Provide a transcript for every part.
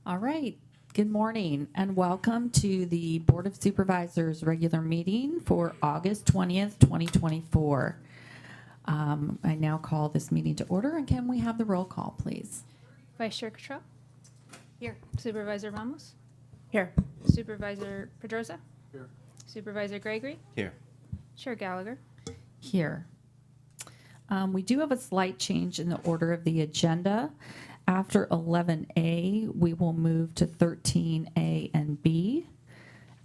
All right. Good morning and welcome to the Board of Supervisors regular meeting for August 20th, 2024. I now call this meeting to order, and can we have the roll call, please? Vice Chair Cottrell? Here. Supervisor Ramos? Here. Supervisor Pedrosa? Here. Supervisor Gregory? Here. Chair Gallagher? Here. We do have a slight change in the order of the agenda. After 11A, we will move to 13A and B,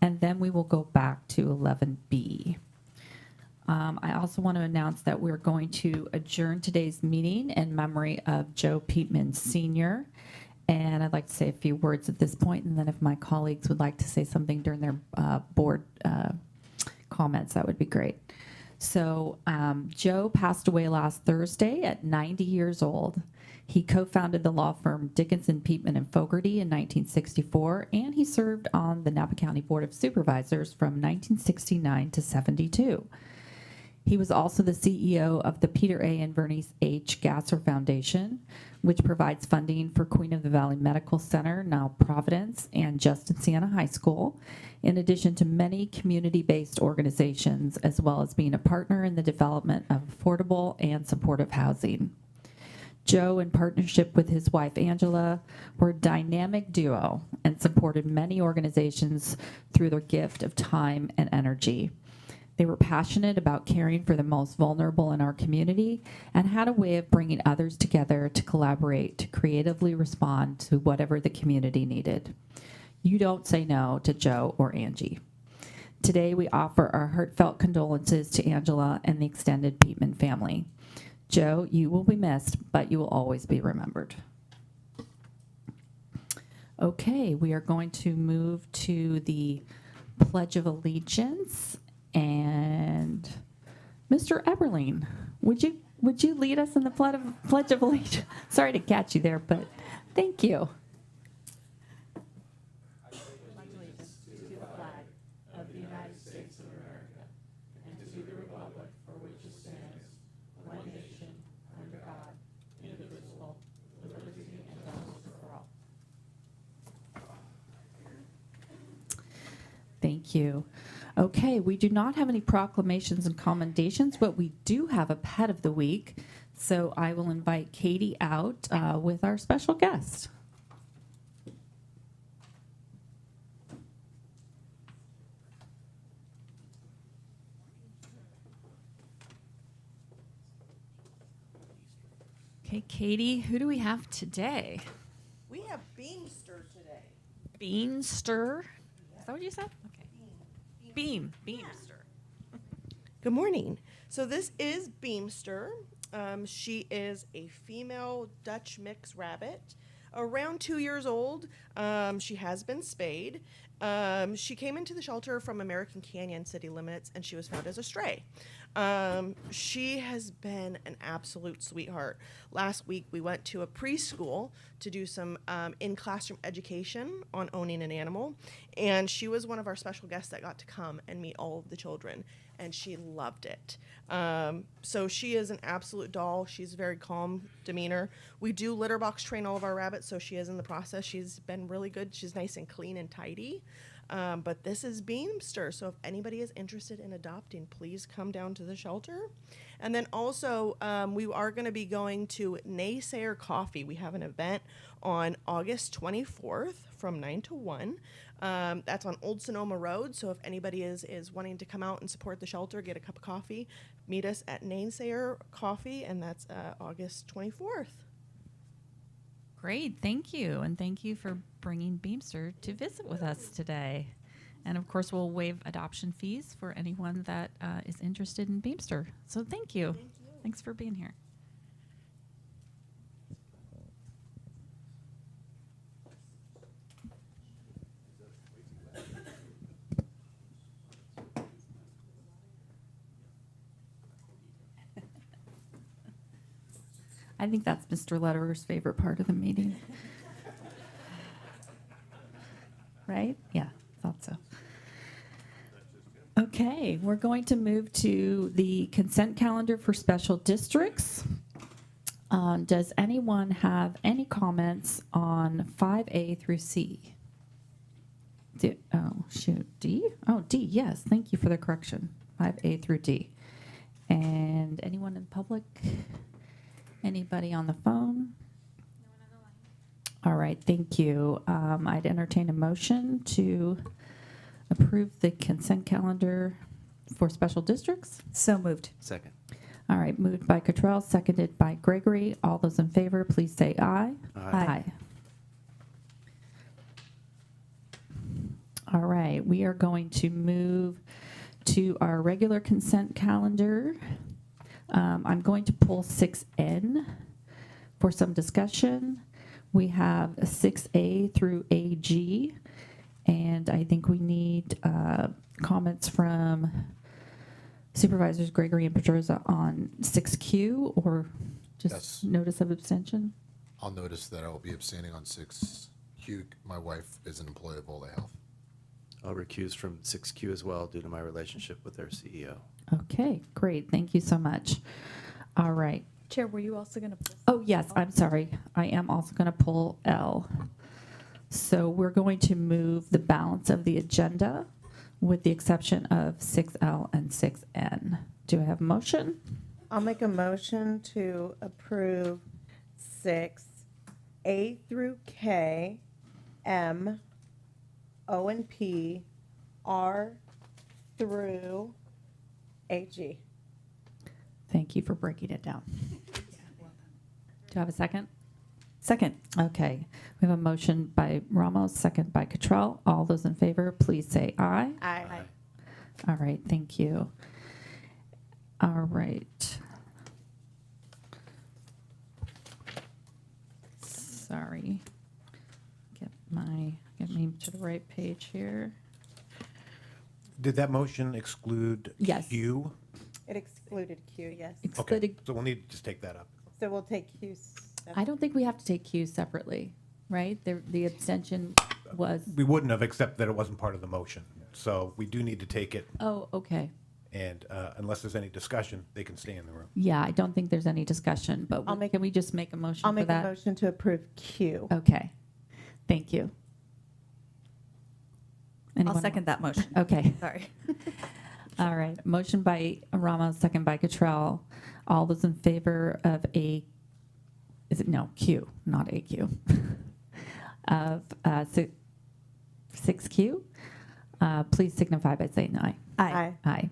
and then we will go back to 11B. I also want to announce that we're going to adjourn today's meeting in memory of Joe Peatman Sr., and I'd like to say a few words at this point, and then if my colleagues would like to say something during their board comments, that would be great. So Joe passed away last Thursday at 90 years old. He co-founded the law firm Dickinson, Peatman, and Fogarty in 1964, and he served on the Napa County Board of Supervisors from 1969 to 72. He was also the CEO of the Peter A. and Vernice H. Gasser Foundation, which provides funding for Queen of the Valley Medical Center, now Providence, and Justin Siena High School, in addition to many community-based organizations, as well as being a partner in the development of affordable and supportive housing. Joe, in partnership with his wife Angela, were a dynamic duo and supported many organizations through their gift of time and energy. They were passionate about caring for the most vulnerable in our community and had a way of bringing others together to collaborate to creatively respond to whatever the community needed. You don't say no to Joe or Angie. Today, we offer our heartfelt condolences to Angela and the extended Peatman family. Joe, you will be missed, but you will always be remembered. Okay, we are going to move to the Pledge of Allegiance. And Mr. Eberling, would you lead us in the Pledge of Allegiance? Sorry to catch you there, but thank you. I pledge allegiance to the flag of the United States of America and to the republic for which it stands, one nation, under God, indivisible, with liberty and justice for all. Thank you. Okay, we do not have any proclamations and commendations, but we do have a pet of the week. So I will invite Katie out with our special guest. Okay, Katie, who do we have today? We have Beamster today. Beamster? Is that what you said? Okay. Beamster. Good morning. So this is Beamster. She is a female Dutch mix rabbit, around 2 years old. She has been spayed. She came into the shelter from American Canyon city limits, and she was found as a stray. She has been an absolute sweetheart. Last week, we went to a preschool to do some in-classroom education on owning an animal, and she was one of our special guests that got to come and meet all of the children, and she loved it. So she is an absolute doll. She's very calm demeanor. We do litter box train all of our rabbits, so she is in the process. She's been really good. She's nice and clean and tidy. But this is Beamster, so if anybody is interested in adopting, please come down to the shelter. And then also, we are going to be going to Naysayer Coffee. We have an event on August 24th from 9 to 1. That's on Old Sonoma Road, so if anybody is wanting to come out and support the shelter, get a cup of coffee, meet us at Naysayer Coffee, and that's August 24th. Great, thank you. And thank you for bringing Beamster to visit with us today. And of course, we'll waive adoption fees for anyone that is interested in Beamster. So thank you. Thank you. Thanks for being here. I think that's Mr. Lederer's favorite part of the meeting. Right? Yeah, thought so. Okay, we're going to move to the consent calendar for special districts. Does anyone have any comments on 5A through C? Oh, shoot, D? Oh, D, yes, thank you for the correction. 5A through D. And anyone in public? Anybody on the phone? All right, thank you. I'd entertain a motion to approve the consent calendar for special districts. So moved. Second. All right, moved by Cottrell, seconded by Gregory. All those in favor, please say aye. Aye. All right, we are going to move to our regular consent calendar. I'm going to pull 6N for some discussion. We have 6A through AG, and I think we need comments from Supervisors Gregory and Pedroza on 6Q, or just Yes. notice of abstention? I'll notice that I will be abstaining on 6Q. My wife is an employee of Ola Health. I'll recuse from 6Q as well due to my relationship with their CEO. Okay, great. Thank you so much. All right. Chair, were you also going to? Oh, yes, I'm sorry. I am also going to pull L. So we're going to move the balance of the agenda with the exception of 6L and 6N. Do I have a motion? I'll make a motion to approve 6A through K, M, O and P, R through AG. Thank you for breaking it down. Do I have a second? Second. Okay. We have a motion by Ramos, second by Cottrell. All those in favor, please say aye. Aye. All right, thank you. All right. Sorry. Get me to the right page here. Did that motion exclude Yes. Q? It excluded Q, yes. Okay, Excluding, so we'll need to just take that up. So we'll take Q. I don't think we have to take Q separately, right? The abstention was, We wouldn't have, except that it wasn't part of the motion. So we do need to take it, oh, okay. and unless there's any discussion, they can stay in the room. Yeah, I don't think there's any discussion, but can we just make a motion I'll for make a that? motion to approve Q. Okay, thank you. I'll Anyone- second that motion. Okay. Sorry. All right, motion by Ramos, second by Cottrell. All those in favor of Q, not AQ, of 6Q, please signify by saying aye. Aye. Aye.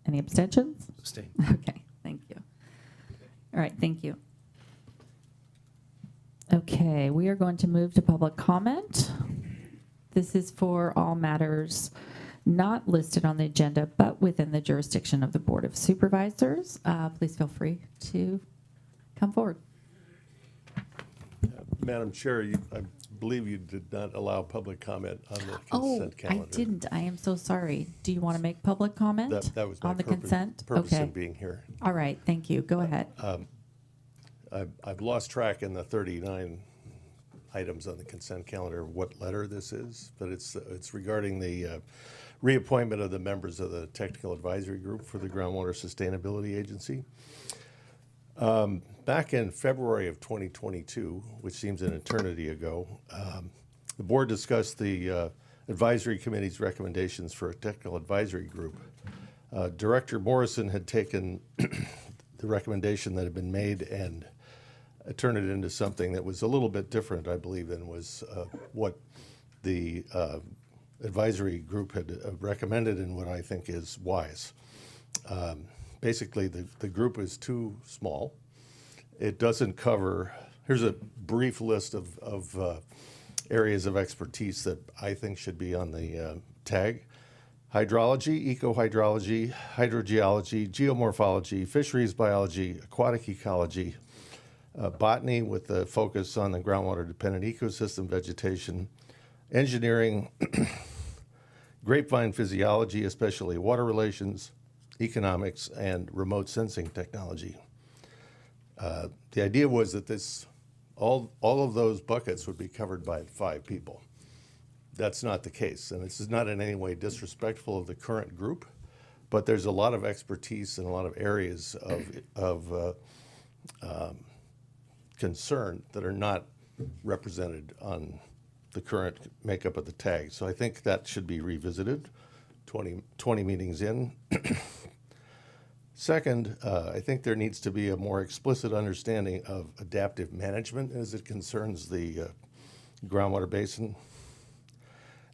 Any abstentions? Abstain. Okay, thank you. All right, thank you. Okay, we are going to move to public comment. This is for all matters not listed on the agenda, but within the jurisdiction of the Board of Supervisors. Please feel free to come forward. Madam Chair, I believe you did not allow public comment on the Oh, consent I calendar. didn't. I am so sorry. Do you want to make public comment That was my on the purpose, consent? purpose Okay. in being here. All right, thank you. Go ahead. I've lost track in the 39 items on the consent calendar of what letter this is, but it's regarding the reappointment of the members of the Technical Advisory Group for the Groundwater Sustainability Agency. Back in February of 2022, which seems an eternity ago, the board discussed the advisory committee's recommendations for a technical advisory group. Director Morrison had taken the recommendation that had been made and turned it into something that was a little bit different, I believe, than was what the advisory group had recommended and what I think is wise. Basically, the group is too small. It doesn't cover, here's a brief list of areas of expertise that I think should be on the tag. Hydrology, eco-hydrology, hydrogeology, geomorphology, fisheries biology, aquatic ecology, botany with the focus on the groundwater-dependent ecosystem vegetation, engineering, grapevine physiology, especially water relations, economics, and remote sensing technology. The idea was that all of those buckets would be covered by 5 people. That's not the case, and this is not in any way disrespectful of the current group, but there's a lot of expertise and a lot of areas of concern that are not represented on the current makeup of the tag. So I think that should be revisited 20 meetings in. Second, I think there needs to be a more explicit understanding of adaptive management as it concerns the groundwater basin.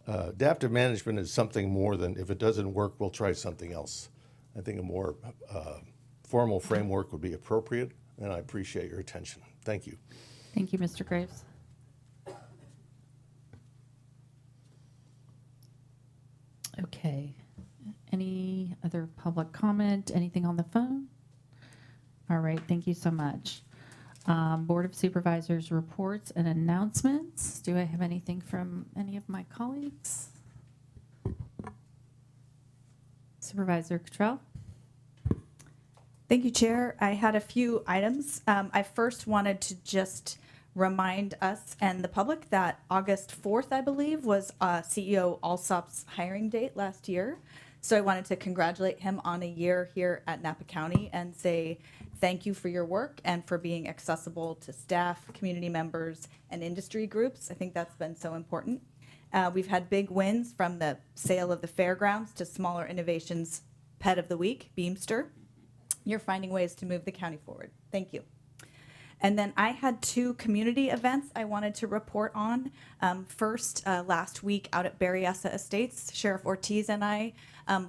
Adaptive management is something more than, if it doesn't work, we'll try something else. I think a more formal framework would be appropriate, and I appreciate your attention. Thank you. Thank you, Mr. Graves. Okay. Any other public comment? Anything on the phone? All right, thank you so much. Board of Supervisors reports and announcements. Do I have anything from any of my colleagues? Supervisor Cottrell? Thank you, Chair. I had a few items. I first wanted to just remind us and the public that August 4th, I believe, was CEO Alsop's hiring date last year. So I wanted to congratulate him on a year here at Napa County and say thank you for your work and for being accessible to staff, community members, and industry groups. I think that's been so important. We've had big wins from the sale of the fairgrounds to smaller innovations Pet of the Week, Beamster. You're finding ways to move the county forward. Thank you. And then I had 2 community events I wanted to report on. First, last week out at Berryessa Estates, Sheriff Ortiz and I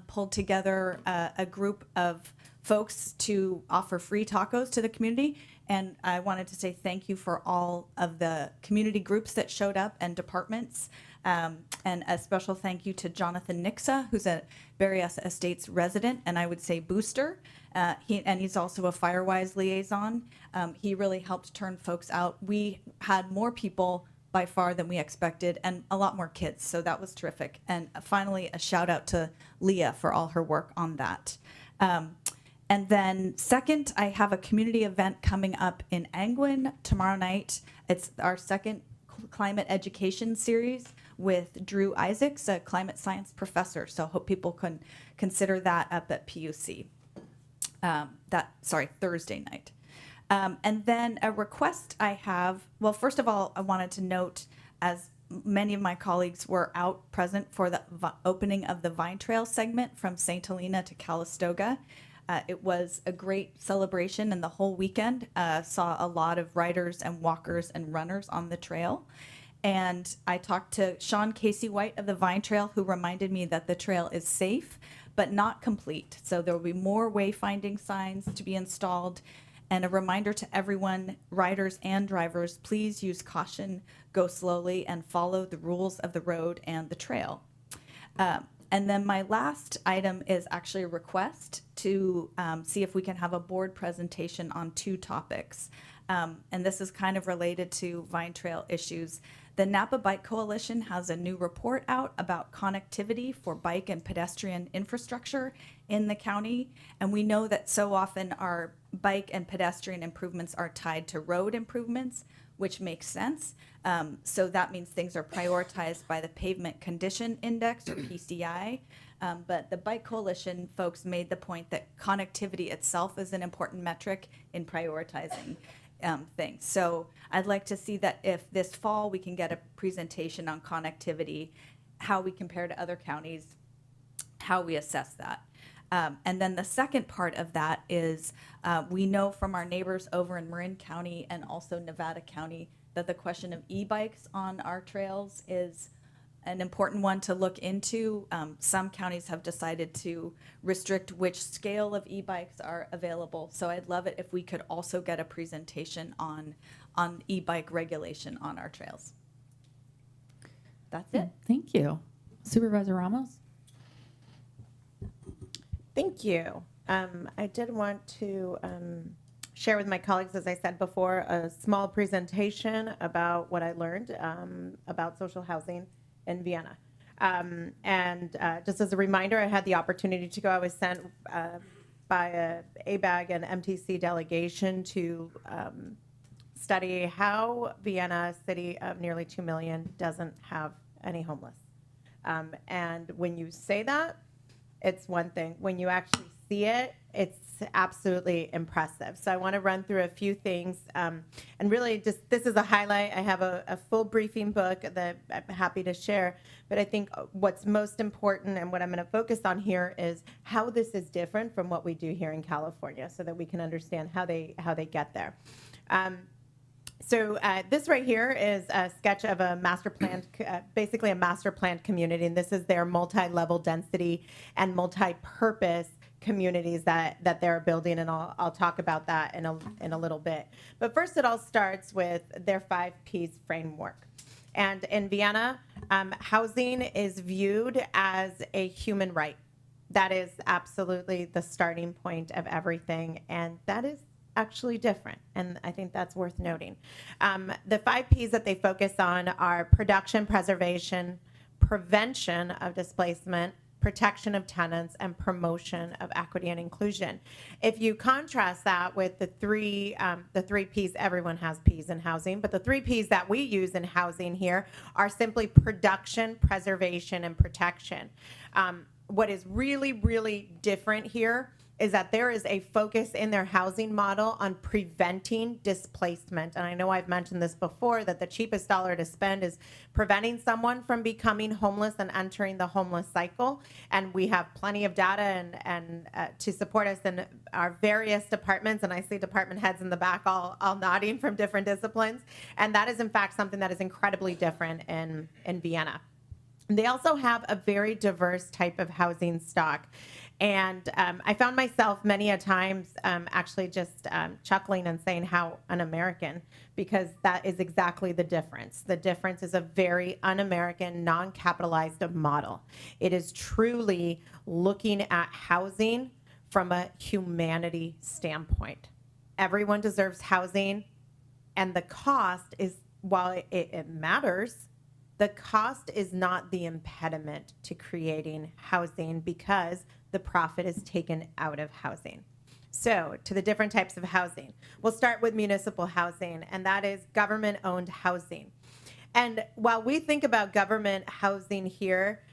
pulled together a group of folks to offer free tacos to the community. And I wanted to say thank you for all of the community groups that showed up and departments. And a special thank you to Jonathan Nixa, who's a Berryessa Estates resident, and I would say booster. He's also a Firewise liaison. He really helped turn folks out. We had more people by far than we expected and a lot more kids, so that was terrific. And finally, a shout out to Leah for all her work on that. And then second, I have a community event coming up in Angwin tomorrow night. It's our second climate education series with Drew Isaacs, a climate science professor. So hope people can consider that up at PUC. Thursday night. And then a request I have, well, first of all, I wanted to note, as many of my colleagues were out present for the opening of the Vine Trail segment from St. Helena to Calistoga. It was a great celebration, and the whole weekend saw a lot of riders and walkers and runners on the trail. And I talked to Sean Casey White of the Vine Trail, who reminded me that the trail is safe, but not complete. So there will be more wayfinding signs to be installed. And a reminder to everyone, riders and drivers, please use caution, go slowly, and follow the rules of the road and the trail. And then my last item is actually a request to see if we can have a board presentation on 2 topics. And this is kind of related to Vine Trail issues. The Napa Bike Coalition has a new report out about connectivity for bike and pedestrian infrastructure in the county. And we know that so often our bike and pedestrian improvements are tied to road improvements, which makes sense. So that means things are prioritized by the Pavement Condition Index, or PCI. But the Bike Coalition folks made the point that connectivity itself is an important metric in prioritizing things. So I'd like to see that if this fall we can get a presentation on connectivity, how we compare to other counties, how we assess that. And then the second part of that is we know from our neighbors over in Marin County and also Nevada County that the question of e-bikes on our trails is an important one to look into. Some counties have decided to restrict which scale of e-bikes are available. So I'd love it if we could also get a presentation on e-bike regulation on our trails. That's it. Thank you. Supervisor Ramos? Thank you. I did want to share with my colleagues, as I said before, a small presentation about what I learned about social housing in Vienna. And just as a reminder, I had the opportunity to go. I was sent by a ABAG and MTC delegation to study how Vienna, a city of nearly 2 million, doesn't have any homeless. And when you say that, it's one thing. When you actually see it, it's absolutely impressive. So I want to run through a few things, and really just this is a highlight. I have a full briefing book that I'm happy to share, but I think what's most important and what I'm going to focus on here is how this is different from what we do here in California, so that we can understand how they get there. So this right here is a sketch of a master planned, basically a master planned community, and this is their multi-level density and multi-purpose communities that they're building, and I'll talk about that in a little bit. But first, it all starts with their 5 Ps framework. And in Vienna, housing is viewed as a human right. That is absolutely the starting point of everything, and that is actually different, and I think that's worth noting. The 5 Ps that they focus on are production, preservation, prevention of displacement, protection of tenants, and promotion of equity and inclusion. If you contrast that with the three Ps, everyone has Ps in housing, but the 3 Ps that we use in housing here are simply production, preservation, and protection. What is really, really different here is that there is a focus in their housing model on preventing displacement. And I know I've mentioned this before, that the cheapest dollar to spend is preventing someone from becoming homeless and entering the homeless cycle. And we have plenty of data and to support us in our various departments. And I see department heads in the back all nodding from different disciplines. And that is, in fact, something that is incredibly different in Vienna. They also have a very diverse type of housing stock. And I found myself many a times actually just chuckling and saying how un-American, because that is exactly the difference. The difference is a very un-American, non-capitalized model. It is truly looking at housing from a humanity standpoint. Everyone deserves housing, and the cost is, while it matters, the cost is not the impediment to creating housing, because the profit is taken out of housing. So, to the different types of housing. We'll start with municipal housing, and that is government-owned housing. And while we think about government housing here,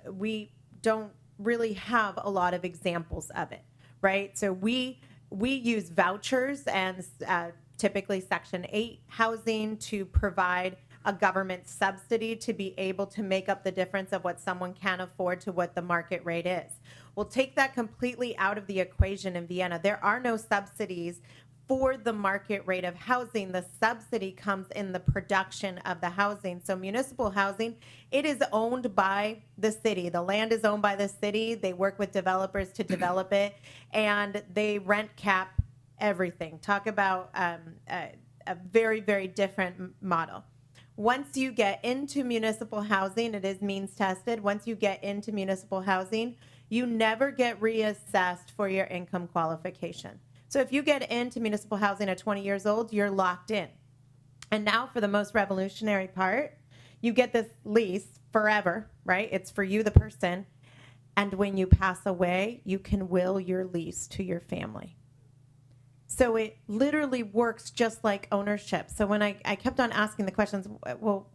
we don't really have a lot of examples of it, right? So we use vouchers and typically Section 8 housing to provide a government subsidy to be able to make up the difference of what someone can afford to what the market rate is. We'll take that completely out of the equation in Vienna. There are no subsidies for the market rate of housing. The subsidy comes in the production of the housing. So municipal housing, it is owned by the city. The land is owned by the city. They work with developers to develop it, and they rent cap everything. Talk about a very, very different model. Once you get into municipal housing, it is means tested. Once you get into municipal housing, you never get reassessed for your income qualification. So if you get into municipal housing at 20 years old, you're locked in. And now for the most revolutionary part, you get this lease forever, right? It's for you, the person. And when you pass away, you can will your lease to your family. So it literally works just like ownership. So when I kept on asking the questions, well,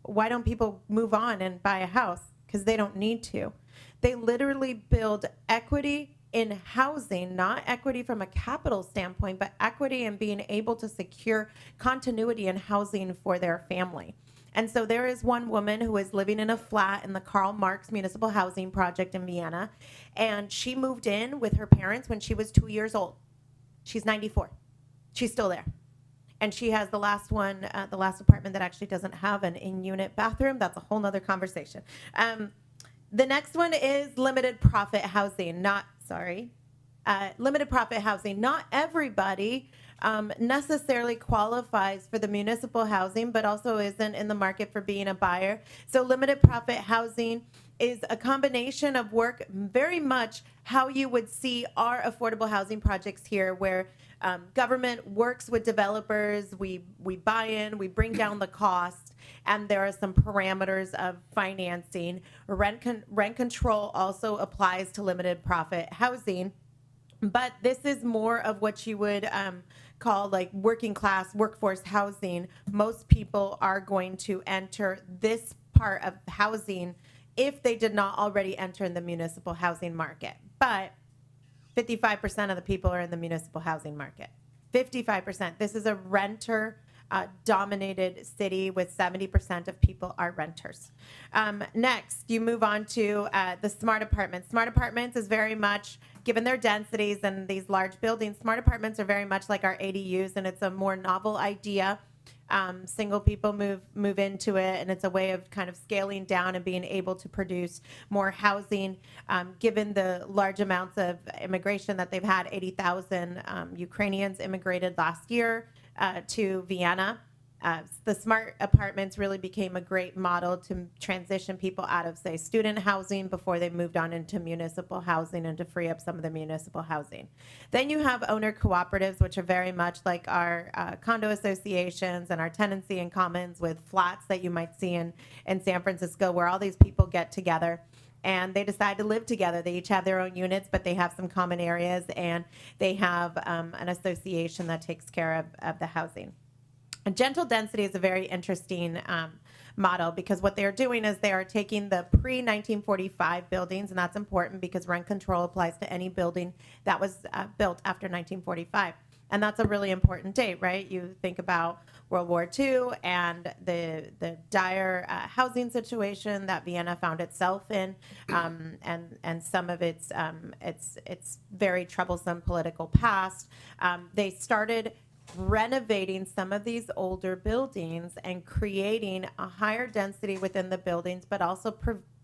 why don't people move on and buy a house? Because they don't need to. They literally build equity in housing, not equity from a capital standpoint, but equity in being able to secure continuity in housing for their family. And so there is one woman who is living in a flat in the Karl Marx Municipal Housing Project in Vienna, and she moved in with her parents when she was 2 years old. She's 94. She's still there. And she has the last one, the last apartment that actually doesn't have an in-unit bathroom. That's a whole nother conversation. The next one is limited profit housing. Limited profit housing. Not everybody necessarily qualifies for the municipal housing, but also isn't in the market for being a buyer. So limited profit housing is a combination of work, very much how you would see our affordable housing projects here, where government works with developers, we buy in, we bring down the cost, and there are some parameters of financing. Rent control also applies to limited profit housing, but this is more of what you would call like working class workforce housing. Most people are going to enter this part of housing if they did not already enter in the municipal housing market. But 55% of the people are in the municipal housing market. 55%. This is a renter dominated city with 70% of people are renters. Next, you move on to the smart apartments. Smart apartments is very much, given their densities and these large buildings, smart apartments are very much like our ADUs, and it's a more novel idea. Single people move into it, and it's a way of kind of scaling down and being able to produce more housing. Given the large amounts of immigration that they've had, 80,000 Ukrainians immigrated last year to Vienna. The smart apartments really became a great model to transition people out of, say, student housing before they moved on into municipal housing and to free up some of the municipal housing. Then you have owner cooperatives, which are very much like our condo associations and our tenancy in commons with flats that you might see in San Francisco, where all these people get together and they decide to live together. They each have their own units, but they have some common areas, and they have an association that takes care of the housing. And gentle density is a very interesting model, because what they're doing is they are taking the pre-1945 buildings, and that's important because rent control applies to any building that was built after 1945. And that's a really important date, right? You think about World War II and the dire housing situation that Vienna found itself in, and some of its very troublesome political past. They started renovating some of these older buildings and creating a higher density within the buildings, but also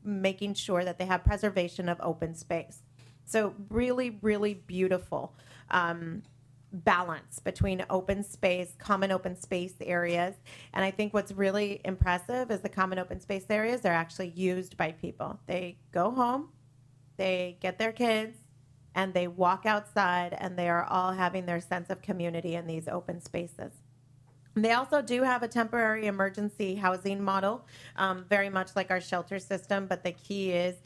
making sure that they have preservation of open space. So really, really beautiful balance between open space, common open space areas. And I think what's really impressive is the common open space areas are actually used by people. They go home, they get their kids, and they walk outside, and they are all having their sense of community in these open spaces. They also do have a temporary emergency housing model, very much like our shelter system, but the key is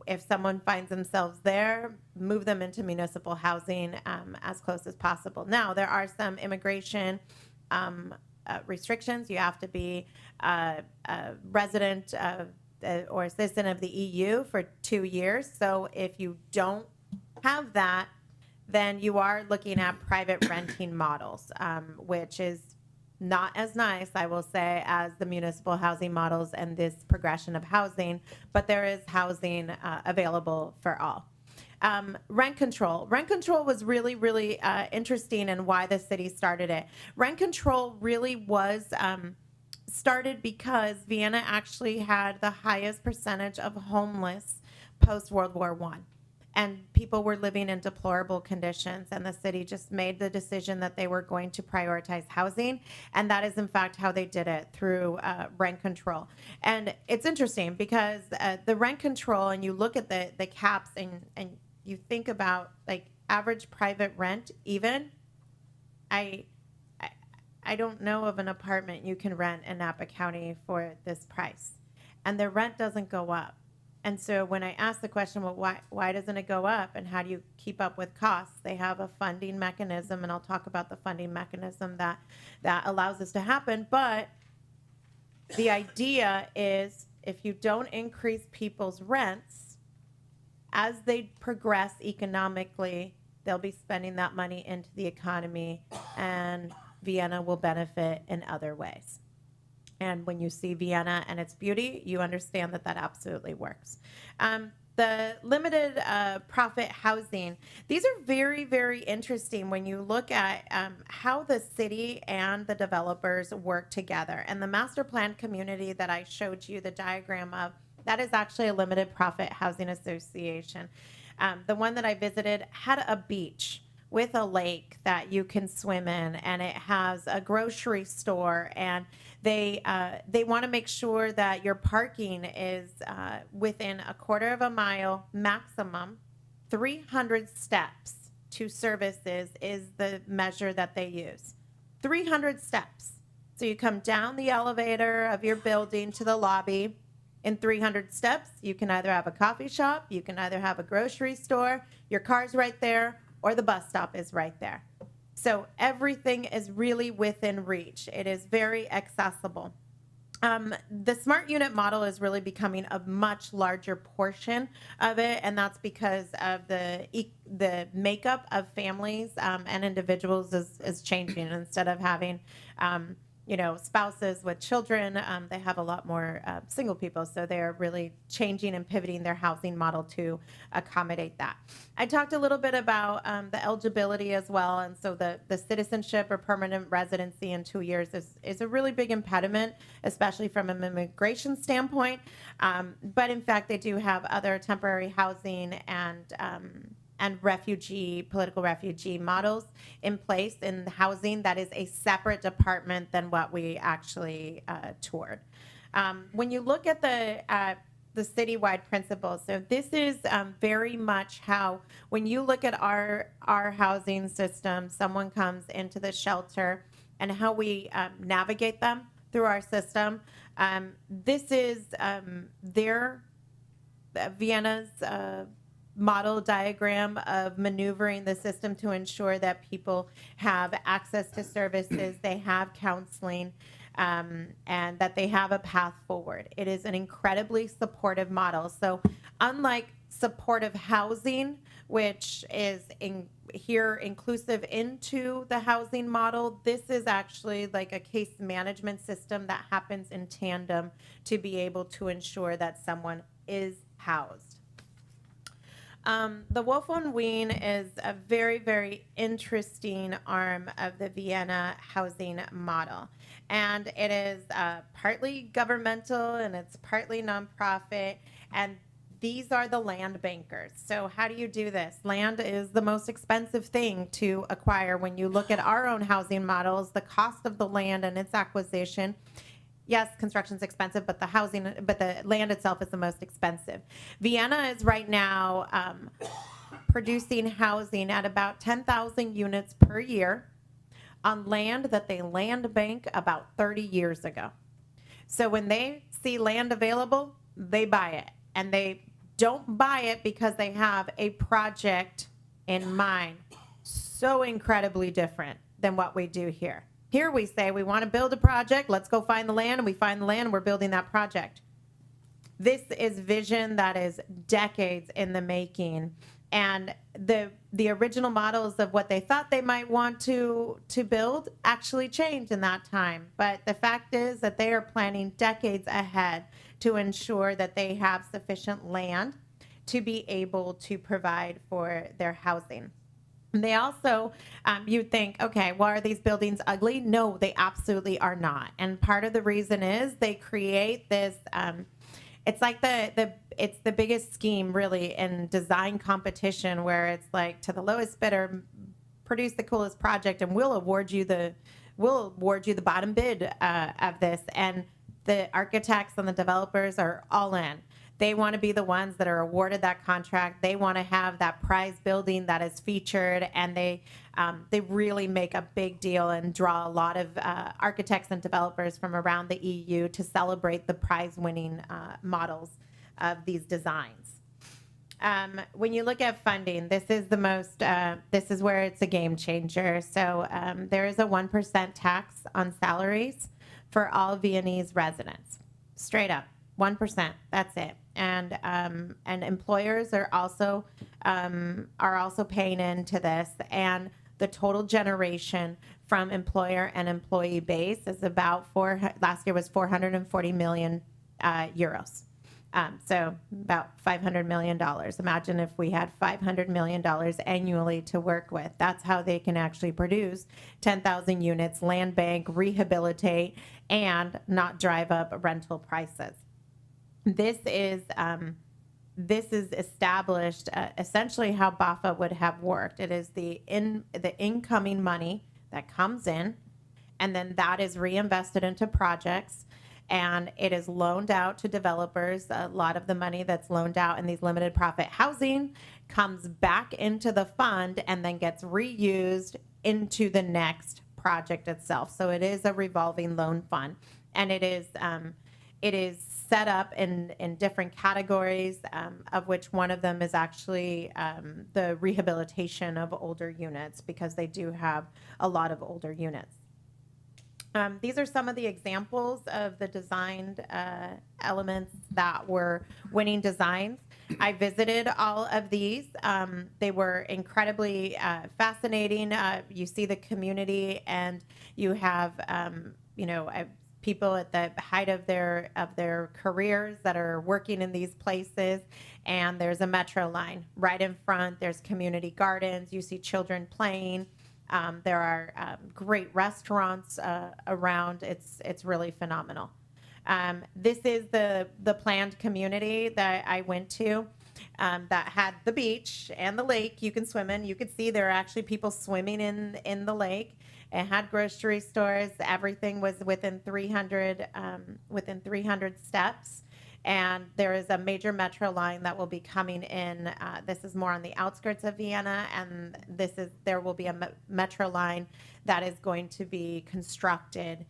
if someone finds themselves there, move them into municipal housing as close as possible. Now, there are some immigration restrictions. You have to be a resident or a citizen of the EU for 2 years. So if you don't have that, then you are looking at private renting models, which is not as nice, I will say, as the municipal housing models and this progression of housing, but there is housing available for all. Rent control. Rent control was really, really interesting in why the city started it. Rent control really was started because Vienna actually had the highest percentage of homeless post-World War I. And people were living in deplorable conditions, and the city just made the decision that they were going to prioritize housing, and that is in fact how they did it, through rent control. And it's interesting because the rent control, and you look at the caps, and you think about like average private rent, even I don't know of an apartment you can rent in Napa County for this price, and the rent doesn't go up. And so when I ask the question, well, why doesn't it go up, and how do you keep up with costs? They have a funding mechanism, and I'll talk about the funding mechanism that allows this to happen. But the idea is, if you don't increase people's rents, as they progress economically, they'll be spending that money into the economy, and Vienna will benefit in other ways. And when you see Vienna and its beauty, you understand that that absolutely works. The limited profit housing, these are very, very interesting when you look at how the city and the developers work together. And the master plan community that I showed you the diagram of, that is actually a limited profit housing association. The one that I visited had a beach with a lake that you can swim in, and it has a grocery store, and they want to make sure that your parking is within a quarter of a mile maximum. 300 steps to services is the measure that they use. 300 steps. So you come down the elevator of your building to the lobby. In 300 steps, you can either have a coffee shop, you can either have a grocery store, your car's right there, or the bus stop is right there. So everything is really within reach. It is very accessible. The smart unit model is really becoming a much larger portion of it, and that's because of the makeup of families and individuals is changing. Instead of having spouses with children, they have a lot more single people, so they're really changing and pivoting their housing model to accommodate that. I talked a little bit about the eligibility as well, and so the citizenship or permanent residency in 2 years is a really big impediment, especially from an immigration standpoint. But in fact, they do have other temporary housing and political refugee models in place in housing that is a separate department than what we actually toured. When you look at the citywide principles, so this is very much how, when you look at our housing system, someone comes into the shelter and how we navigate them through our system. This is Vienna's model diagram of maneuvering the system to ensure that people have access to services, they have counseling, and that they have a path forward. It is an incredibly supportive model. So unlike supportive housing, which is inclusive into the housing model, this is actually like a case management system that happens in tandem to be able to ensure that someone is housed. The Wolf on Wien is a very, very interesting arm of the Vienna housing model. And it is partly governmental and it's partly nonprofit. And these are the land bankers. So how do you do this? Land is the most expensive thing to acquire. When you look at our own housing models, the cost of the land and its acquisition, yes, construction's expensive, but the land itself is the most expensive. Vienna is right now producing housing at about 10,000 units per year on land that they land bank about 30 years ago. So when they see land available, they buy it. And they don't buy it because they have a project in mind so incredibly different than what we do here. Here we say we want to build a project, let's go find the land, and we find the land and we're building that project. This is vision that is decades in the making, and the original models of what they thought they might want to build actually changed in that time. But the fact is that they are planning decades ahead to ensure that they have sufficient land to be able to provide for their housing. They also, you'd think, okay, well, are these buildings ugly? No, they absolutely are not. And part of the reason is they create this, it's like it's the biggest scheme really in design competition, where it's like, to the lowest bidder, produce the coolest project and we'll award you the bottom bid of this. And the architects and the developers are all in. They want to be the ones that are awarded that contract. They want to have that prize building that is featured, and they really make a big deal and draw a lot of architects and developers from around the EU to celebrate the prize-winning models of these designs. When you look at funding, this is where it's a game changer. So there is a 1% tax on salaries for all Viennese residents, straight up. 1%, that's it. And employers are also paying into this. And the total generation from employer and employee base is about last year was 440 million euros. So about $500 million. Imagine if we had $500 million annually to work with. That's how they can actually produce 10,000 units, land bank, rehabilitate, and not drive up rental prices. This is established essentially how BAFA would have worked. It is the incoming money that comes in, and then that is reinvested into projects, and it is loaned out to developers. A lot of the money that's loaned out in these limited profit housing comes back into the fund and then gets reused into the next project itself. So it is a revolving loan fund, and it is set up in different categories, of which one of them is actually the rehabilitation of older units, because they do have a lot of older units. These are some of the examples of the designed elements that were winning designs. I visited all of these. They were incredibly fascinating. You see the community, and you have, people at the height of their careers that are working in these places. And there's a metro line right in front. There's community gardens. You see children playing. There are great restaurants around. It's really phenomenal. This is the planned community that I went to that had the beach and the lake you can swim in. You could see there are actually people swimming in the lake. It had grocery stores. Everything was within 300 steps. And there is a major metro line that will be coming in. This is more on the outskirts of Vienna, and there will be a metro line that is going to be constructed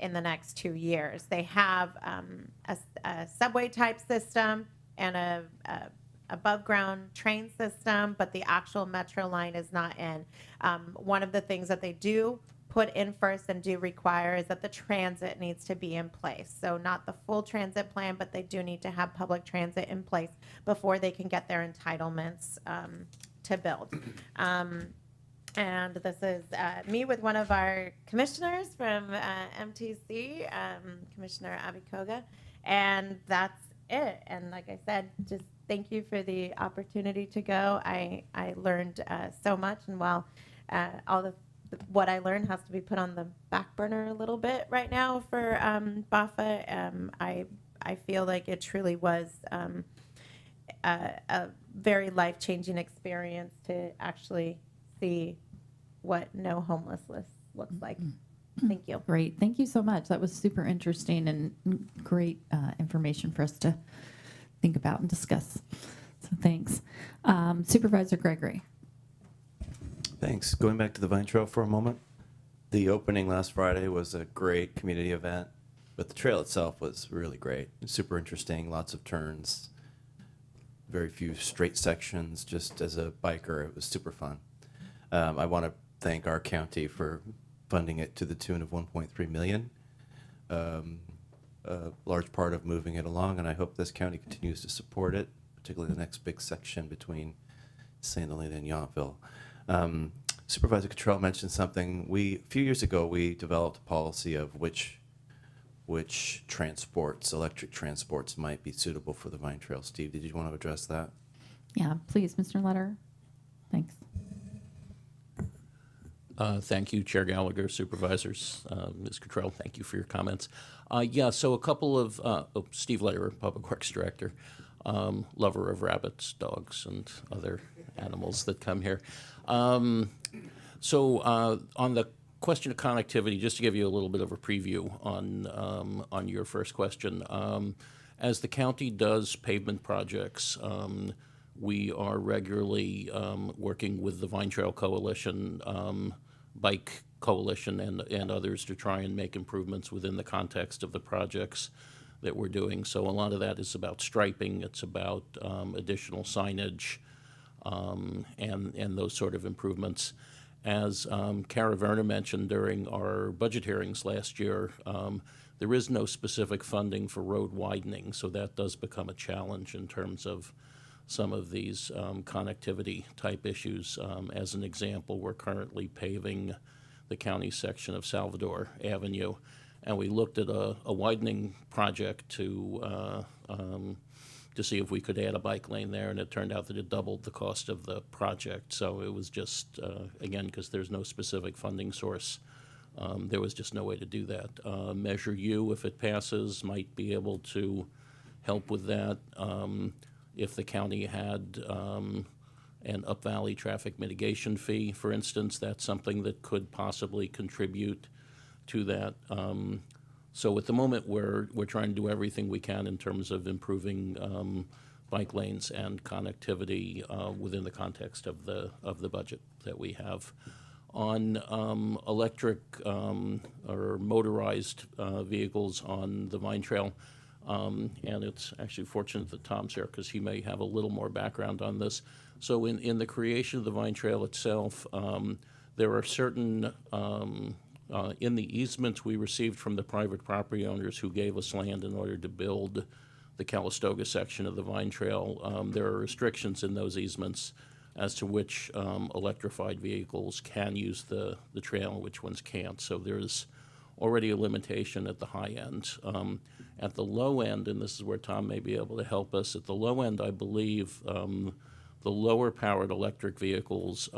in the next 2 years. They have a subway type system and a above ground train system, but the actual metro line is not in. One of the things that they do put in first and do require is that the transit needs to be in place. So not the full transit plan, but they do need to have public transit in place before they can get their entitlements to build. And this is me with one of our commissioners from MTC, Commissioner Abby Koga, and that's it. And like I said, just thank you for the opportunity to go. I learned so much, and while what I learned has to be put on the back burner a little bit right now for BAFA, I feel like it truly was a very life-changing experience to actually see what no homelessness looks like. Thank you. Great. Thank you so much. That was super interesting and great information for us to think about and discuss. So thanks. Supervisor Gregory. Thanks. Going back to the Vine Trail for a moment, the opening last Friday was a great community event, but the trail itself was really great. Super interesting, lots of turns, very few straight sections. Just as a biker, it was super fun. I want to thank our county for funding it to the tune of $1.3 million. A large part of moving it along, and I hope this county continues to support it, particularly the next big section between St. Helena and Yountville. Supervisor Cottrell mentioned something. A few years ago, we developed a policy of which transports, electric transports, might be suitable for the Vine Trail. Steve, did you want to address that? Yeah, please, Mr. Letter. Thanks. Thank you, Chair Gallagher, Supervisors. Ms. Cottrell, thank you for your comments. So a couple of, Steve Lederer, Public Works Director, lover of rabbits, dogs, and other animals that come here. On the question of connectivity, just to give you a little bit of a preview on your first question, as the county does pavement projects, we are regularly working with the Vine Trail Coalition, Bike Coalition, and others to try and make improvements within the context of the projects that we're doing. So a lot of that is about striping, it's about additional signage, and those sort of improvements. As Kara Werner mentioned during our budget hearings last year, there is no specific funding for road widening, so that does become a challenge in terms of some of these connectivity type issues. As an example, we're currently paving the county section of Salvador Avenue, and we looked at a widening project to see if we could add a bike lane there, and it turned out that it doubled the cost of the project. So it was just, again, because there's no specific funding source, there was just no way to do that. Measure U, if it passes, might be able to help with that. If the county had an Up Valley traffic mitigation fee, for instance, that's something that could possibly contribute to that. So at the moment, we're trying to do everything we can in terms of improving bike lanes and connectivity within the context of the budget that we have. On electric or motorized vehicles on the Vine Trail, and it's actually fortunate that Tom's here because he may have a little more background on this. So in the creation of the Vine Trail itself, there are certain In the easements we received from the private property owners who gave us land in order to build the Calistoga section of the Vine Trail, there are restrictions in those easements as to which electrified vehicles can use the trail and which ones can't. So there's already a limitation at the high end. At the low end, and this is where Tom may be able to help us, at the low end, I believe the lower powered electric vehicles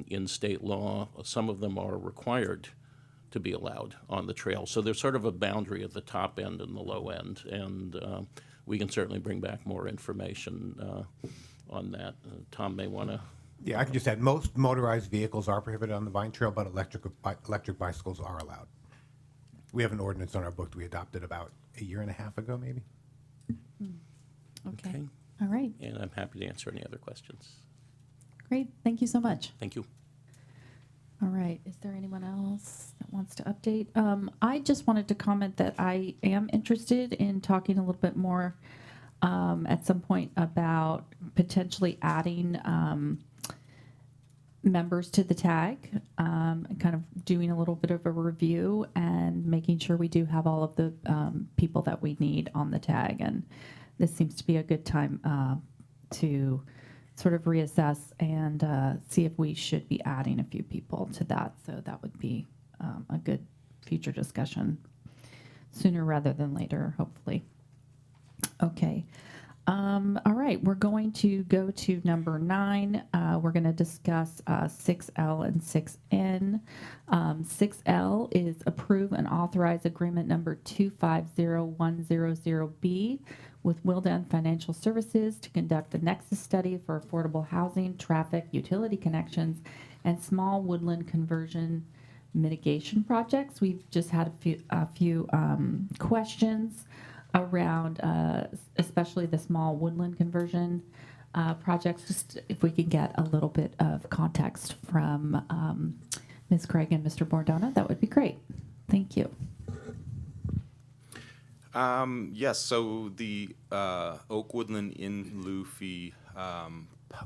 in state law, some of them are required to be allowed on the trail. So there's sort of a boundary at the top end and the low end, and we can certainly bring back more information on that. Tom may want to. Yeah, I can just add, most motorized vehicles are prohibited on the Vine Trail, but electric bicycles are allowed. We have an ordinance on our book that we adopted about a year and a half ago, maybe. Okay. All right. And I'm happy to answer any other questions. Great. Thank you so much. Thank you. All right. Is there anyone else that wants to update? I just wanted to comment that I am interested in talking a little bit more at some point about potentially adding members to the tag, and kind of doing a little bit of a review and making sure we do have all of the people that we need on the tag. And this seems to be a good time to sort of reassess and see if we should be adding a few people to that. So that would be a good future discussion sooner rather than later, hopefully. Okay. All right, we're going to go to number 9. We're going to discuss 6L and 6N. 6L is approve and authorize agreement number 250100B with Wildan Financial Services to conduct a nexus study for affordable housing, traffic, utility connections, and small woodland conversion mitigation projects. We've just had a few questions around especially the small woodland conversion projects. Just if we could get a little bit of context from Ms. Craig and Mr. Bordona, that would be great. Thank you. Yes, so the oak woodland in lieu fee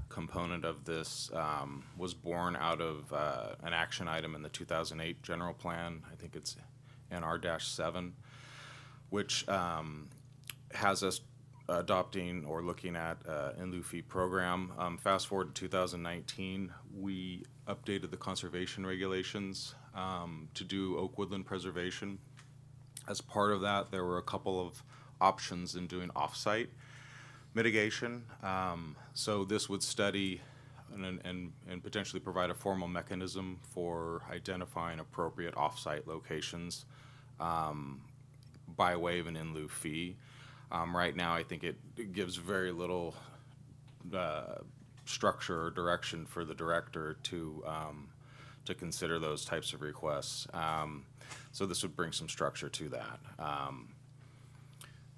component of this was born out of an action item in the 2008 general plan. I think it's NR-7, which has us adopting or looking at in lieu fee program. Fast forward to 2019, we updated the conservation regulations to do oak woodland preservation. As part of that, there were a couple of options in doing off-site mitigation. So this would study and potentially provide a formal mechanism for identifying appropriate off-site locations by way of an in lieu fee. Right now, I think it gives very little structure or direction for the director to consider those types of requests. So this would bring some structure to that.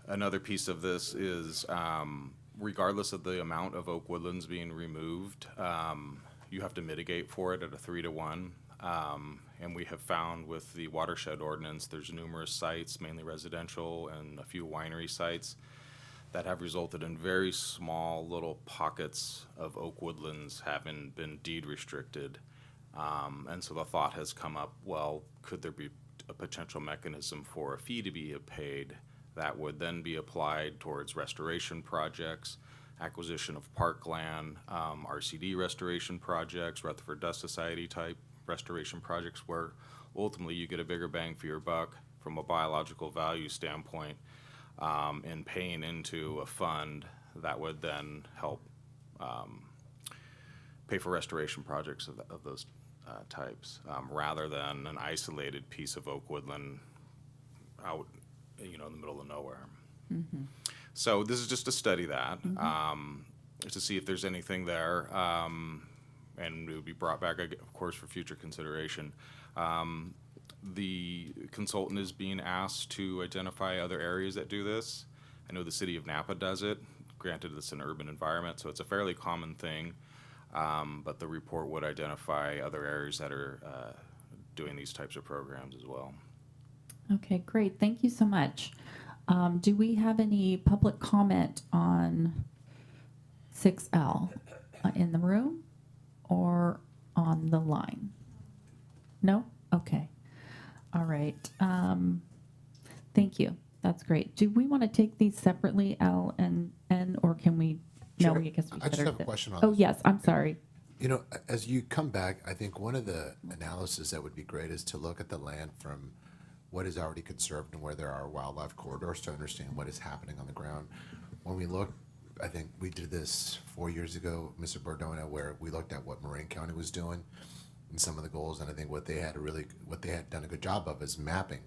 Another piece of this is, regardless of the amount of oak woodlands being removed, you have to mitigate for it at a 3-to-1. And we have found with the watershed ordinance, there's numerous sites, mainly residential and a few winery sites, that have resulted in very small little pockets of oak woodlands having been deed restricted. And so the thought has come up, well, could there be a potential mechanism for a fee to be paid that would then be applied towards restoration projects, acquisition of parkland, RCD restoration projects, Rutherford Dust Society type restoration projects, where ultimately you get a bigger bang for your buck from a biological value standpoint, in paying into a fund that would then help pay for restoration projects of those types, rather than an isolated piece of oak woodland out, in the middle of nowhere. Mm-hmm. So this is just to study that, to see if there's anything there, and it would be brought back, of course, for future consideration. The consultant is being asked to identify other areas that do this. I know the city of Napa does it. Granted, it's an urban environment, so it's a fairly common thing. But the report would identify other areas that are doing these types of programs as well. Okay, great. Thank you so much. Do we have any public comment on 6L in the room or on the line? No? Okay. All right. Thank you. That's great. Do we want to take these separately, L and N, or can we? No, Sure. we guess we I just better have a do- question on Oh, this. yes, I'm sorry. You know, as you come back, I think one of the analysis that would be great is to look at the land from what is already conserved and where there are wildlife corridors to understand what is happening on the ground. When we look, I think we did this 4 years ago, Mr. Bordona, where we looked at what Marin County was doing and some of the goals, and I think what they had done a good job of is mapping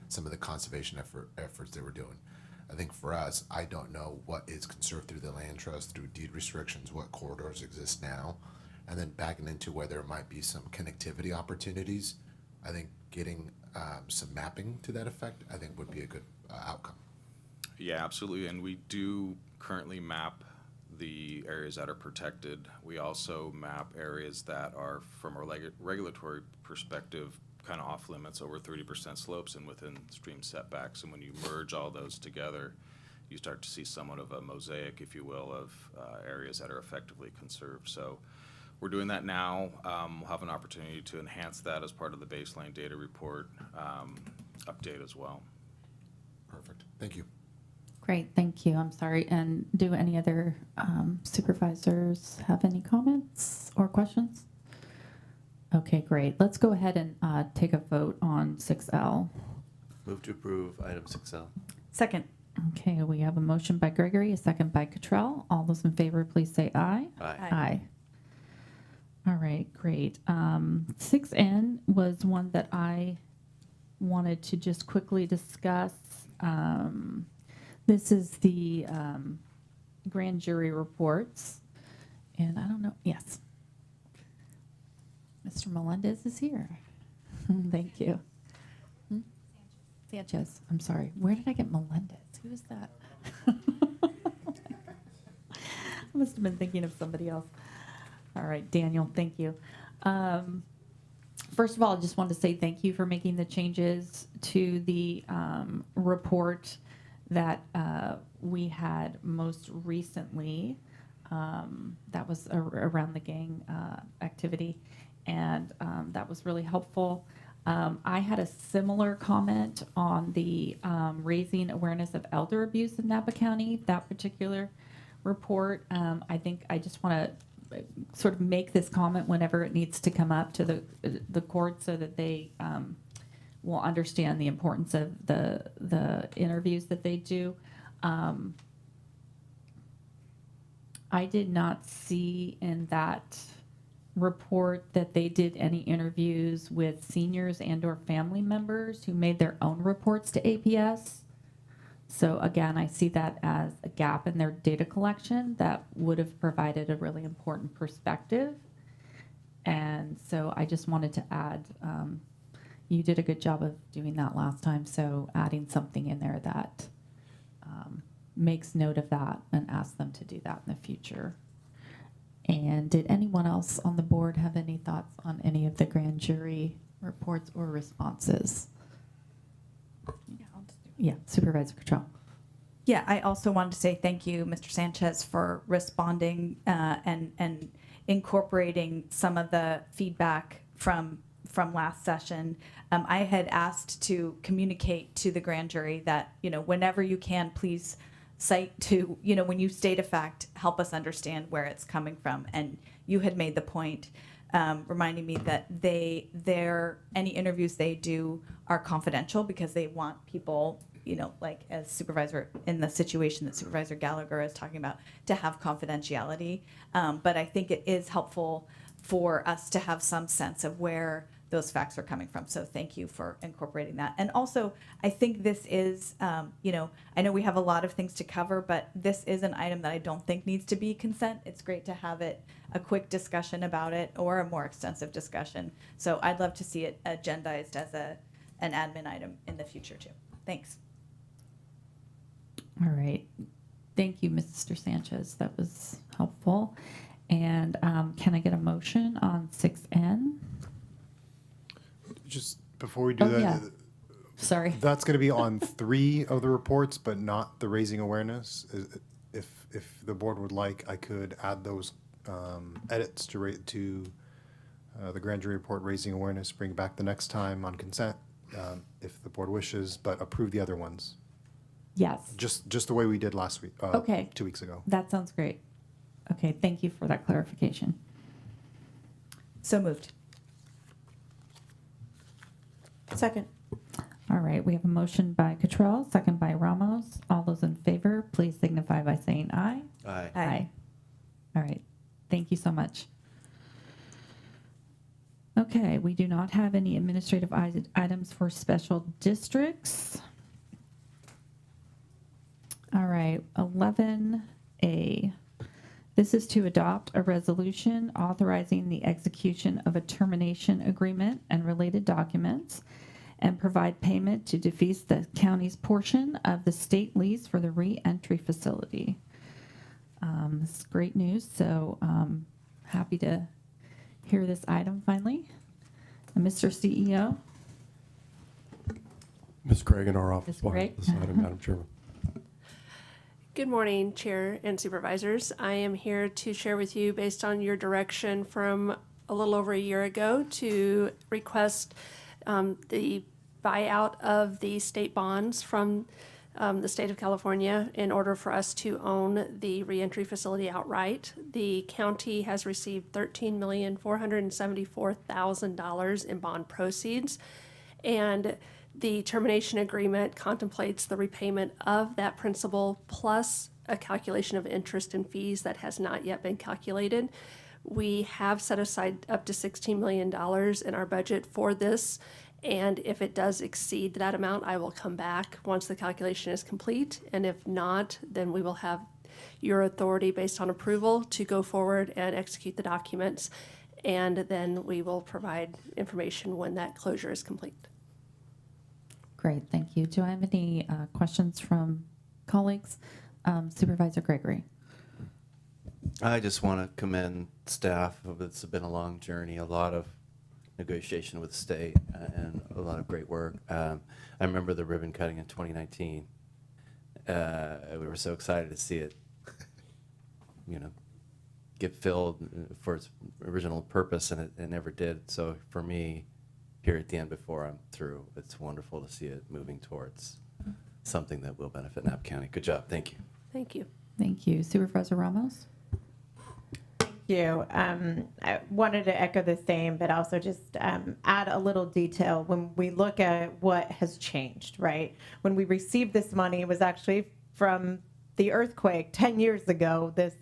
some of the conservation efforts they were doing. I think for us, I don't know what is conserved through the land trust, through deed restrictions, what corridors exist now, and then backing into where there might be some connectivity opportunities. I think getting some mapping to that effect, I think would be a good outcome. Yeah, absolutely. And we do currently map the areas that are protected. We also map areas that are, from a regulatory perspective, kind of off limits, over 30% slopes and within stream setbacks. And when you merge all those together, you start to see somewhat of a mosaic, if you will, of areas that are effectively conserved. So we're doing that now. We'll have an opportunity to enhance that as part of the baseline data report update as well. Perfect. Thank you. Great, thank you. I'm sorry. And do any other supervisors have any comments or questions? Okay, great. Let's go ahead and take a vote on 6L. Move to approve item 6L. Second. Okay, we have a motion by Gregory, a second by Cottrell. All those in favor, please say aye. Aye. Aye. All right, great. 6N was one that I wanted to just quickly discuss. This is the grand jury reports. And I don't know, yes. Mr. Melendez is here. Thank you. Sanchez, I'm sorry. Where did I get Melendez? Who is that? I must have been thinking of somebody else. All right, Daniel, thank you. First of all, I just wanted to say thank you for making the changes to the report that we had most recently. That was around the gang activity, and that was really helpful. I had a similar comment on the raising awareness of elder abuse in Napa County, that particular report. I think I just want to sort of make this comment whenever it needs to come up to the court so that they will understand the importance of the interviews that they do. I did not see in that report that they did any interviews with seniors and or family members who made their own reports to APS. So again, I see that as a gap in their data collection that would have provided a really important perspective. And so I just wanted to add, you did a good job of doing that last time, so adding something in there that makes note of that and ask them to do that in the future. And did anyone else on the board have any thoughts on any of the grand jury reports or responses? Yeah, Supervisor Cottrell. Yeah, I also wanted to say thank you, Mr. Sanchez, for responding and incorporating some of the feedback from last session. I had asked to communicate to the grand jury that, whenever you can, please cite to, when you state a fact, help us understand where it's coming from. And you had made the point, reminding me that any interviews they do are confidential because they want people, like as supervisor in the situation that Supervisor Gallagher is talking about, to have confidentiality. But I think it is helpful for us to have some sense of where those facts are coming from. So thank you for incorporating that. And also, I think this is, I know we have a lot of things to cover, but this is an item that I don't think needs to be consent. It's great to have a quick discussion about it or a more extensive discussion. So I'd love to see it agendized as an admin item in the future too. Thanks. All right. Thank you, Mr. Sanchez. That was helpful. And can I get a motion on 6N? Just before we do that, yeah. Sorry. That's going to be on 3 of the reports, but not the raising awareness. If the board would like, I could add those edits to the grand jury report raising awareness, bring it back the next time on consent. if the board wishes, but approve the other ones. Yes. Just the way we did last week, Okay. 2 weeks ago. That sounds great. Okay, thank you for that clarification. So moved. Second. All right, we have a motion by Cottrell, second by Ramos. All those in favor, please signify by saying aye. Aye. Aye. All right, thank you so much. Okay, we do not have any administrative items for special districts. All right, 11A. This is to adopt a resolution authorizing the execution of a termination agreement and related documents and provide payment to defease the county's portion of the state lease for the re-entry facility. This is great news, so happy to hear this item finally. And Mr. CEO? Ms. Craig in our office Ms. will Craig. have this item, Madam Chairman. Good morning, Chair and Supervisors. I am here to share with you, based on your direction from a little over a year ago, to request the buyout of the state bonds from the state of California in order for us to own the reentry facility outright. The county has received $13,474,000 in bond proceeds, and the termination agreement contemplates the repayment of that principal plus a calculation of interest and fees that has not yet been calculated. We have set aside up to $16 million in our budget for this, and if it does exceed that amount, I will come back once the calculation is complete, and if not, then we will have your authority based on approval to go forward and execute the documents, and then we will provide information when that closure is complete. Great, thank you. Do I have any questions from colleagues? Supervisor Gregory. I just want to commend staff. It's been a long journey, a lot of negotiation with the state, and a lot of great work. I remember the ribbon cutting in 2019. We were so excited to see it, get filled for its original purpose, and it never did. So for me, here at the end before I'm through, it's wonderful to see it moving towards something that will benefit Napa County. Good job. Thank you. Thank you. Thank you. Supervisor Ramos? Thank you. I wanted to echo the same, but also just add a little detail when we look at what has changed, right? When we received this money, it was actually from the earthquake 10 years ago this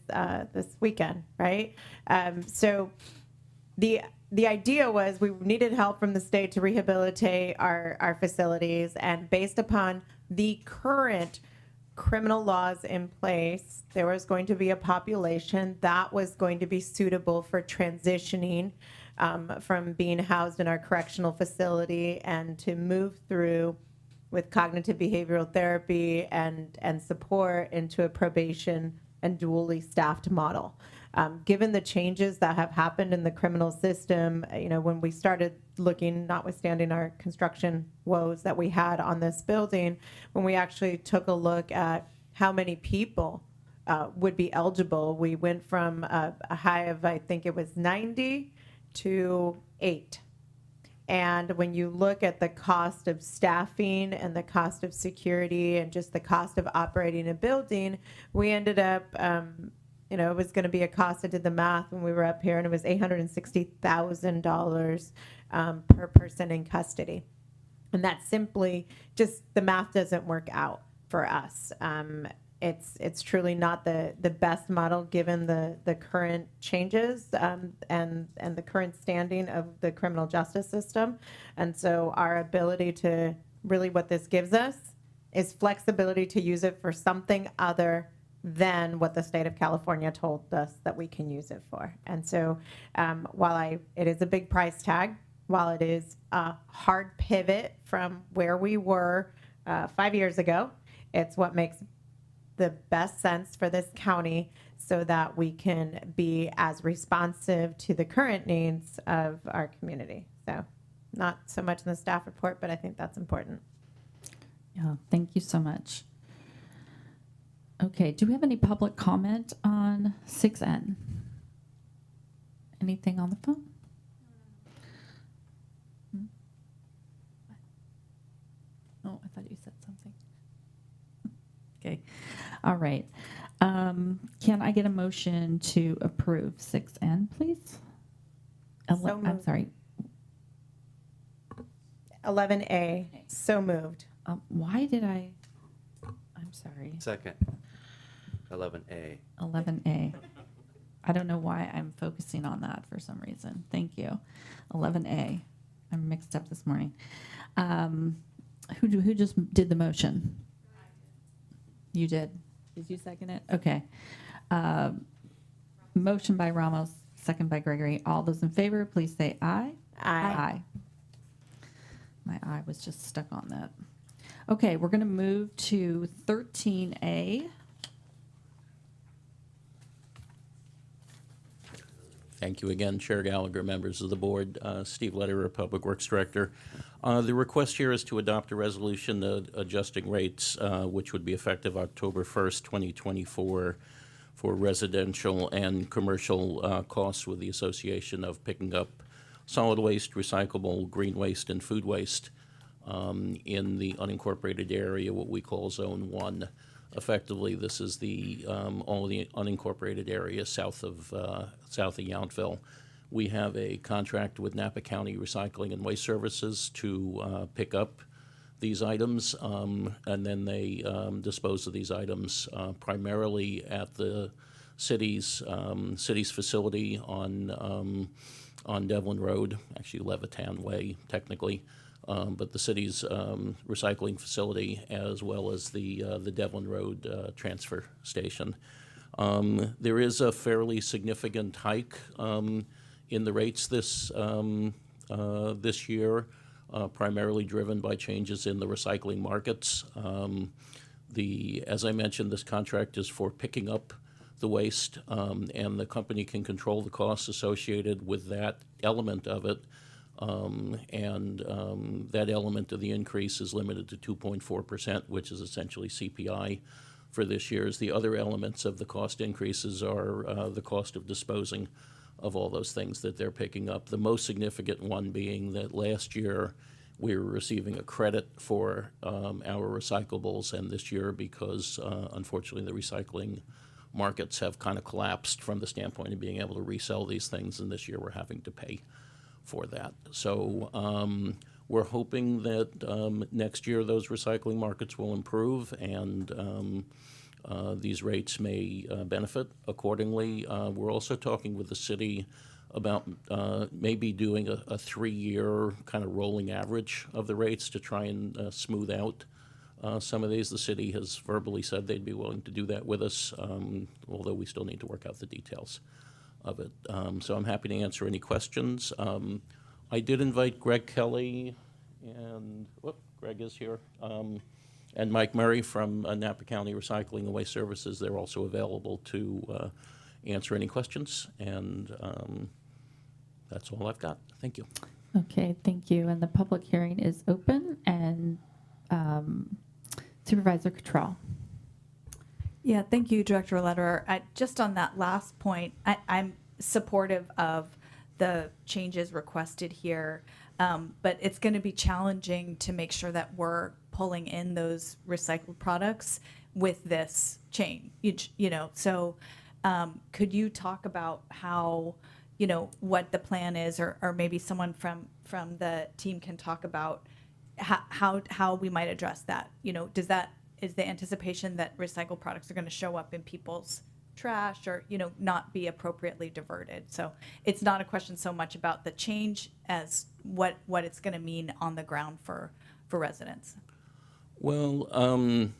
weekend, right? So the idea was we needed help from the state to rehabilitate our facilities, and based upon the current criminal laws in place, there was going to be a population that was going to be suitable for transitioning from being housed in our correctional facility and to move through with cognitive behavioral therapy and support into a probation and dually staffed model. Given the changes that have happened in the criminal system, when we started looking, notwithstanding our construction woes that we had on this building, when we actually took a look at how many people would be eligible, we went from a high of, I think it was 90 to 8. And when you look at the cost of staffing and the cost of security and just the cost of operating a building, we ended up, it was going to be a cost. I did the math when we were up here, and it was $860,000 per person in custody. And that's simply just the math doesn't work out for us. It's truly not the best model given the current changes and the current standing of the criminal justice system. And so our ability to really, what this gives us is flexibility to use it for something other than what the state of California told us that we can use it for. And so while it is a big price tag, while it is a hard pivot from where we were 5 years ago, it's what makes the best sense for this county so that we can be as responsive to the current needs of our community. So not so much in the staff report, but I think that's important. Yeah, thank you so much. Okay, do we have any public comment on 6N? Anything on the phone? Oh, I thought you said something. Okay. All right. Can I get a motion to approve 6N, please? So I'm moved. sorry. 11A, so moved. Why did I'm sorry. Second, 11A. 11A. I don't know why I'm focusing on that for some reason. Thank you. 11A. I'm mixed up this morning. Who just did the motion? You did. Did you second it? Okay. Motion by Ramos, second by Gregory. All those in favor, please say aye. Aye. My eye was just stuck on that. Okay, we're going to move to 13A. Thank you again, Chair Gallagher, members of the board. Steve Lederer, Public Works Director. The request here is to adopt a resolution adjusting rates, which would be effective October 1st, 2024, for residential and commercial costs with the association of picking up solid waste, recyclable, green waste, and food waste in the unincorporated area, what we call Zone 1. Effectively, this is the all the unincorporated area south of Yountville. We have a contract with Napa County Recycling and Waste Services to pick up these items, and then they dispose of these items primarily at the city's facility on Devlin Road, actually Levitan Way, technically. But the city's recycling facility, as well as the Devlin Road transfer station. There is a fairly significant hike in the rates this year, primarily driven by changes in the recycling markets. As I mentioned, this contract is for picking up the waste, and the company can control the costs associated with that element of it. That element of the increase is limited to 2.4%, which is essentially CPI for this year's. The other elements of the cost increases are the cost of disposing of all those things that they're picking up. The most significant one being that last year we were receiving a credit for our recyclables, and this year, because unfortunately the recycling markets have kind of collapsed from the standpoint of being able to resell these things, and this year we're having to pay for that. So we're hoping that next year those recycling markets will improve, and these rates may benefit accordingly. We're also talking with the city about maybe doing a 3-year kind of rolling average of the rates to try and smooth out some of these. The city has verbally said they'd be willing to do that with us, although we still need to work out the details of it. So I'm happy to answer any questions. I did invite Greg Kelly, and Greg is here, and Mike Murray from Napa County Recycling and Waste Services. They're also available to answer any questions, and that's all I've got. Thank you. Okay, thank you. And the public hearing is open, and Supervisor Cottrell. Yeah, thank you, Director Lederer. Just on that last point, I'm supportive of the changes requested here, but it's going to be challenging to make sure that we're pulling in those recycled products with this change. So could you talk about how, what the plan is, or maybe someone from the team can talk about how we might address that? Is the anticipation that recycled products are going to show up in people's trash or, not be appropriately diverted? So it's not a question so much about the change as what it's going to mean on the ground for residents. Well, I'm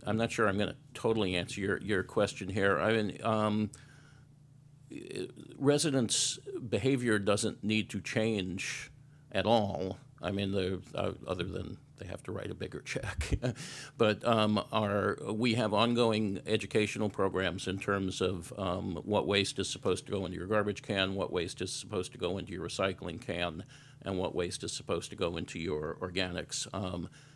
not sure I'm going to totally answer your question here. I mean, residents' behavior doesn't need to change at all. I mean, other than they have to write a bigger check. But we have ongoing educational programs in terms of what waste is supposed to go into your garbage can, what waste is supposed to go into your recycling can, and what waste is supposed to go into your organics.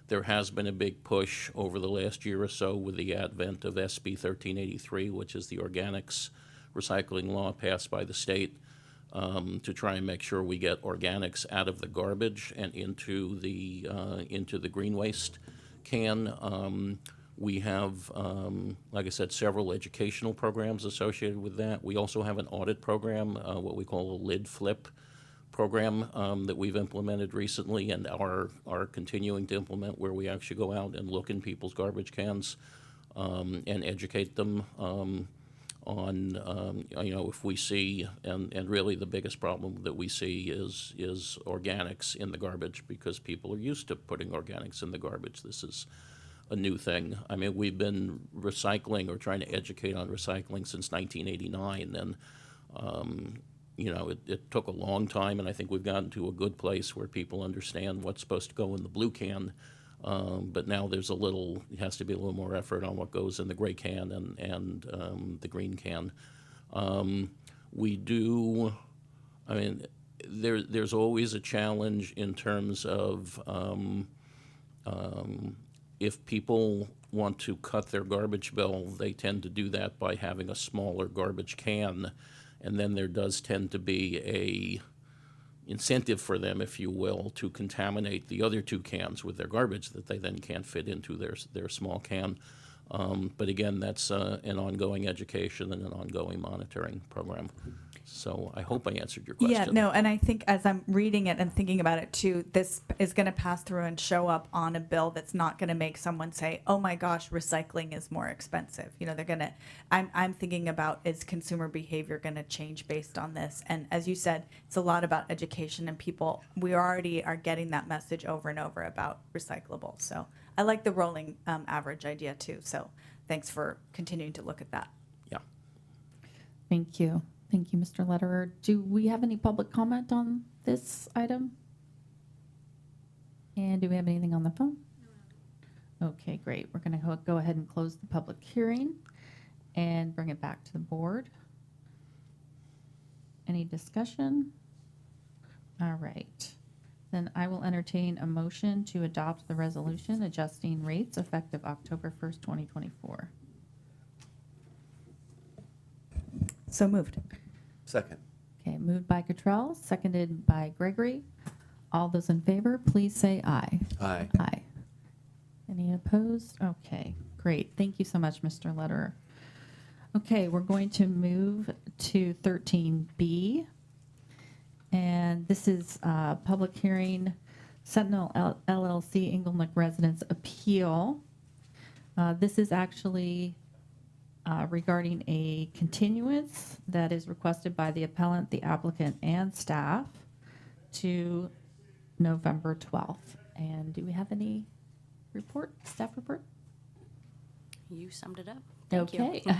There has been a big push over the last year or so with the advent of SB 1383, which is the organics recycling law passed by the state. to try and make sure we get organics out of the garbage and into the green waste can. We have, like I said, several educational programs associated with that. We also have an audit program, what we call a lid flip program, that we've implemented recently and are continuing to implement, where we actually go out and look in people's garbage cans and educate them on, if we see, and really the biggest problem that we see is organics in the garbage, because people are used to putting organics in the garbage. This is a new thing. I mean, we've been recycling or trying to educate on recycling since 1989, and it took a long time, and I think we've gotten to a good place where people understand what's supposed to go in the blue can. But now it has to be a little more effort on what goes in the gray can and the green can. There's always a challenge in terms of if people want to cut their garbage bill, they tend to do that by having a smaller garbage can, and then there does tend to be a incentive for them, if you will, to contaminate the other two cans with their garbage that they then can't fit into their small can. But again, that's an ongoing education and an ongoing monitoring program. So I hope I answered your question. Yeah, no, and I think as I'm reading it and thinking about it too, this is going to pass through and show up on a bill that's not going to make someone say, "Oh my gosh, recycling is more expensive." They're going to. I'm thinking about, is consumer behavior going to change based on this? And as you said, it's a lot about education, and people. We already are getting that message over and over about recyclable. So I like the rolling average idea too. So thanks for continuing to look at that. Yeah. Thank you. Thank you, Mr. Lederer. Do we have any public comment on this item? And do we have anything on the phone? No. Okay, great. We're going to go ahead and close the public hearing and bring it back to the board. Any discussion? All right. Then I will entertain a motion to adopt the resolution adjusting rates effective October 1st, 2024. So moved. Second. Okay, moved by Cottrell, seconded by Gregory. All those in favor, please say aye. Aye. Aye. Any opposed? Okay, great. Thank you so much, Mr. Lederer. Okay, we're going to move to 13B. And this is public hearing, Sentinel LLC Inglenook Residence Appeal. This is actually regarding a continuance that is requested by the appellant, the applicant, and staff to November 12th. And do we have any staff report? You summed it up. Thank Okay. you.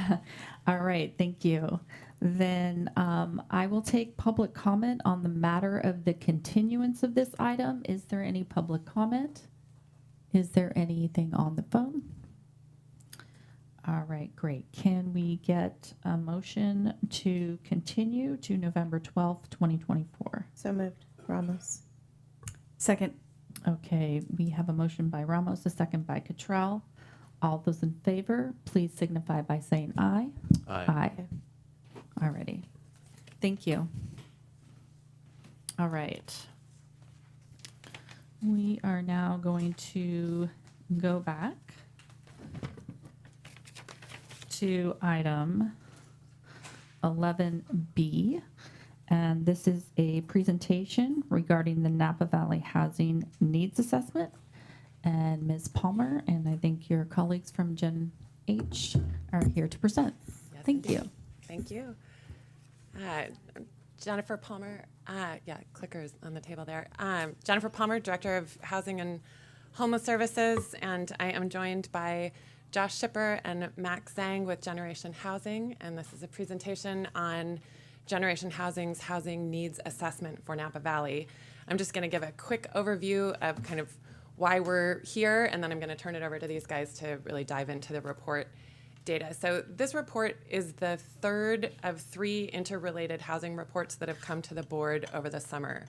All right. Thank you. Then I will take public comment on the matter of the continuance of this item. Is there any public comment? Is there anything on the phone? All right, great. Can we get a motion to continue to November 12th, 2024? So moved. Ramos. Second. Okay, we have a motion by Ramos, a second by Cottrell. All those in favor, please signify by saying aye. Aye. Aye. All righty. Thank you. All right. We are now going to go back to item 11B, and this is a presentation regarding the Napa Valley Housing Needs Assessment. And Ms. Palmer, and I think your colleagues from Gen H are here to present. Yes, Thank indeed. you. Thank you. Jennifer Palmer, clickers on the table there. Jennifer Palmer, Director of Housing and Homeless Services, and I am joined by Josh Shipper and Max Zhang with Generation Housing, and this is a presentation on Generation Housing's Housing Needs Assessment for Napa Valley. I'm just going to give a quick overview of kind of why we're here, and then I'm going to turn it over to these guys to really dive into the report data. So this report is the third of 3 interrelated housing reports that have come to the board over the summer.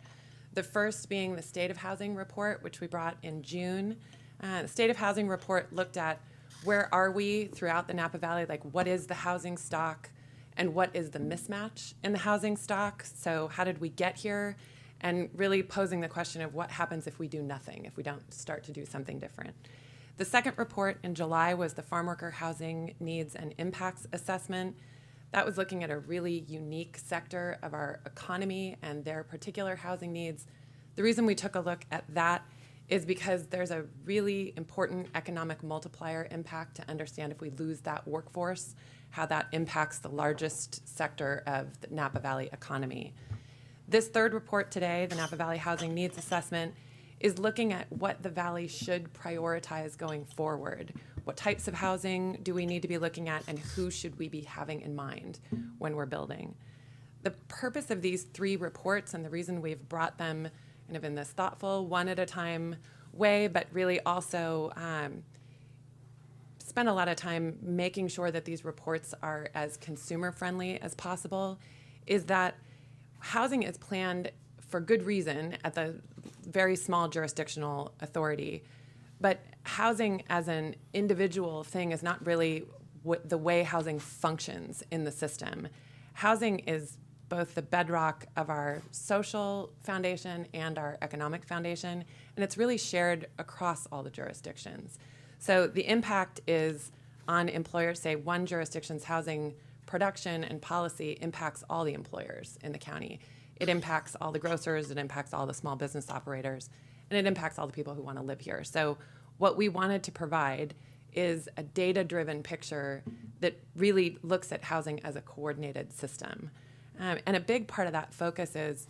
The first being the State of Housing report, which we brought in June. The State of Housing report looked at where are we throughout the Napa Valley, like what is the housing stock, and what is the mismatch in the housing stock. So how did we get here? And really posing the question of what happens if we do nothing, if we don't start to do something different. The second report in July was the Farm Worker Housing Needs and Impacts Assessment. That was looking at a really unique sector of our economy and their particular housing needs. The reason we took a look at that is because there's a really important economic multiplier impact to understand if we lose that workforce, how that impacts the largest sector of the Napa Valley economy. This third report today, the Napa Valley Housing Needs Assessment, is looking at what the Valley should prioritize going forward. What types of housing do we need to be looking at, and who should we be having in mind when we're building? The purpose of these three reports, and the reason we've brought them kind of in this thoughtful, one at a time way, but really also spend a lot of time making sure that these reports are as consumer friendly as possible, is that housing is planned for good reason at the very small jurisdictional authority, but housing as an individual thing is not really the way housing functions in the system. Housing is both the bedrock of our social foundation and our economic foundation, and it's really shared across all the jurisdictions. So the impact is on employers. Say one jurisdiction's housing production and policy impacts all the employers in the county. It impacts all the grocers, it impacts all the small business operators, and it impacts all the people who want to live here. So what we wanted to provide is a data-driven picture that really looks at housing as a coordinated system. And a big part of that focus is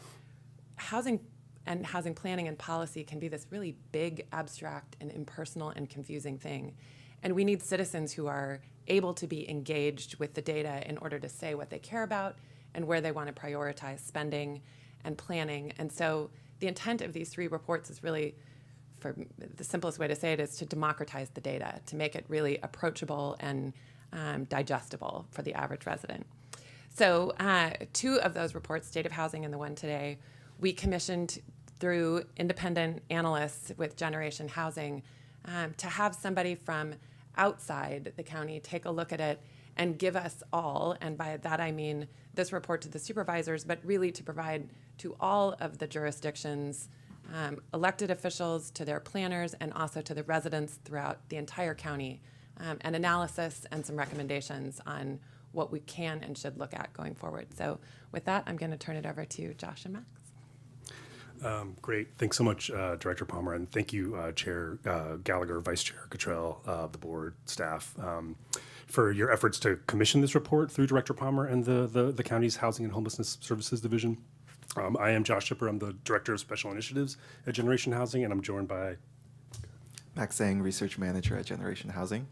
housing and housing planning and policy can be this really big, abstract, and impersonal and confusing thing. And we need citizens who are able to be engaged with the data in order to say what they care about and where they want to prioritize spending and planning. And so the intent of these three reports is really, for the simplest way to say it, is to democratize the data, to make it really approachable and digestible for the average resident. So two of those reports, State of Housing and the one today, we commissioned through independent analysts with Generation Housing to have somebody from outside the county take a look at it and give us all, and by that I mean this report to the supervisors, but really to provide to all of the jurisdictions, elected officials, to their planners, and also to the residents throughout the entire county, an analysis and some recommendations on what we can and should look at going forward. So with that, I'm going to turn it over to Josh and Max. Great. Thanks so much, Director Palmer, and thank you, Chair Gallagher, Vice Chair Cottrell, the board staff, for your efforts to commission this report through Director Palmer and the county's Housing and Homelessness Services Division. I am Josh Shipper. I'm the Director of Special Initiatives at Generation Housing, and I'm joined by Max Zhang, Research Manager at Generation Housing.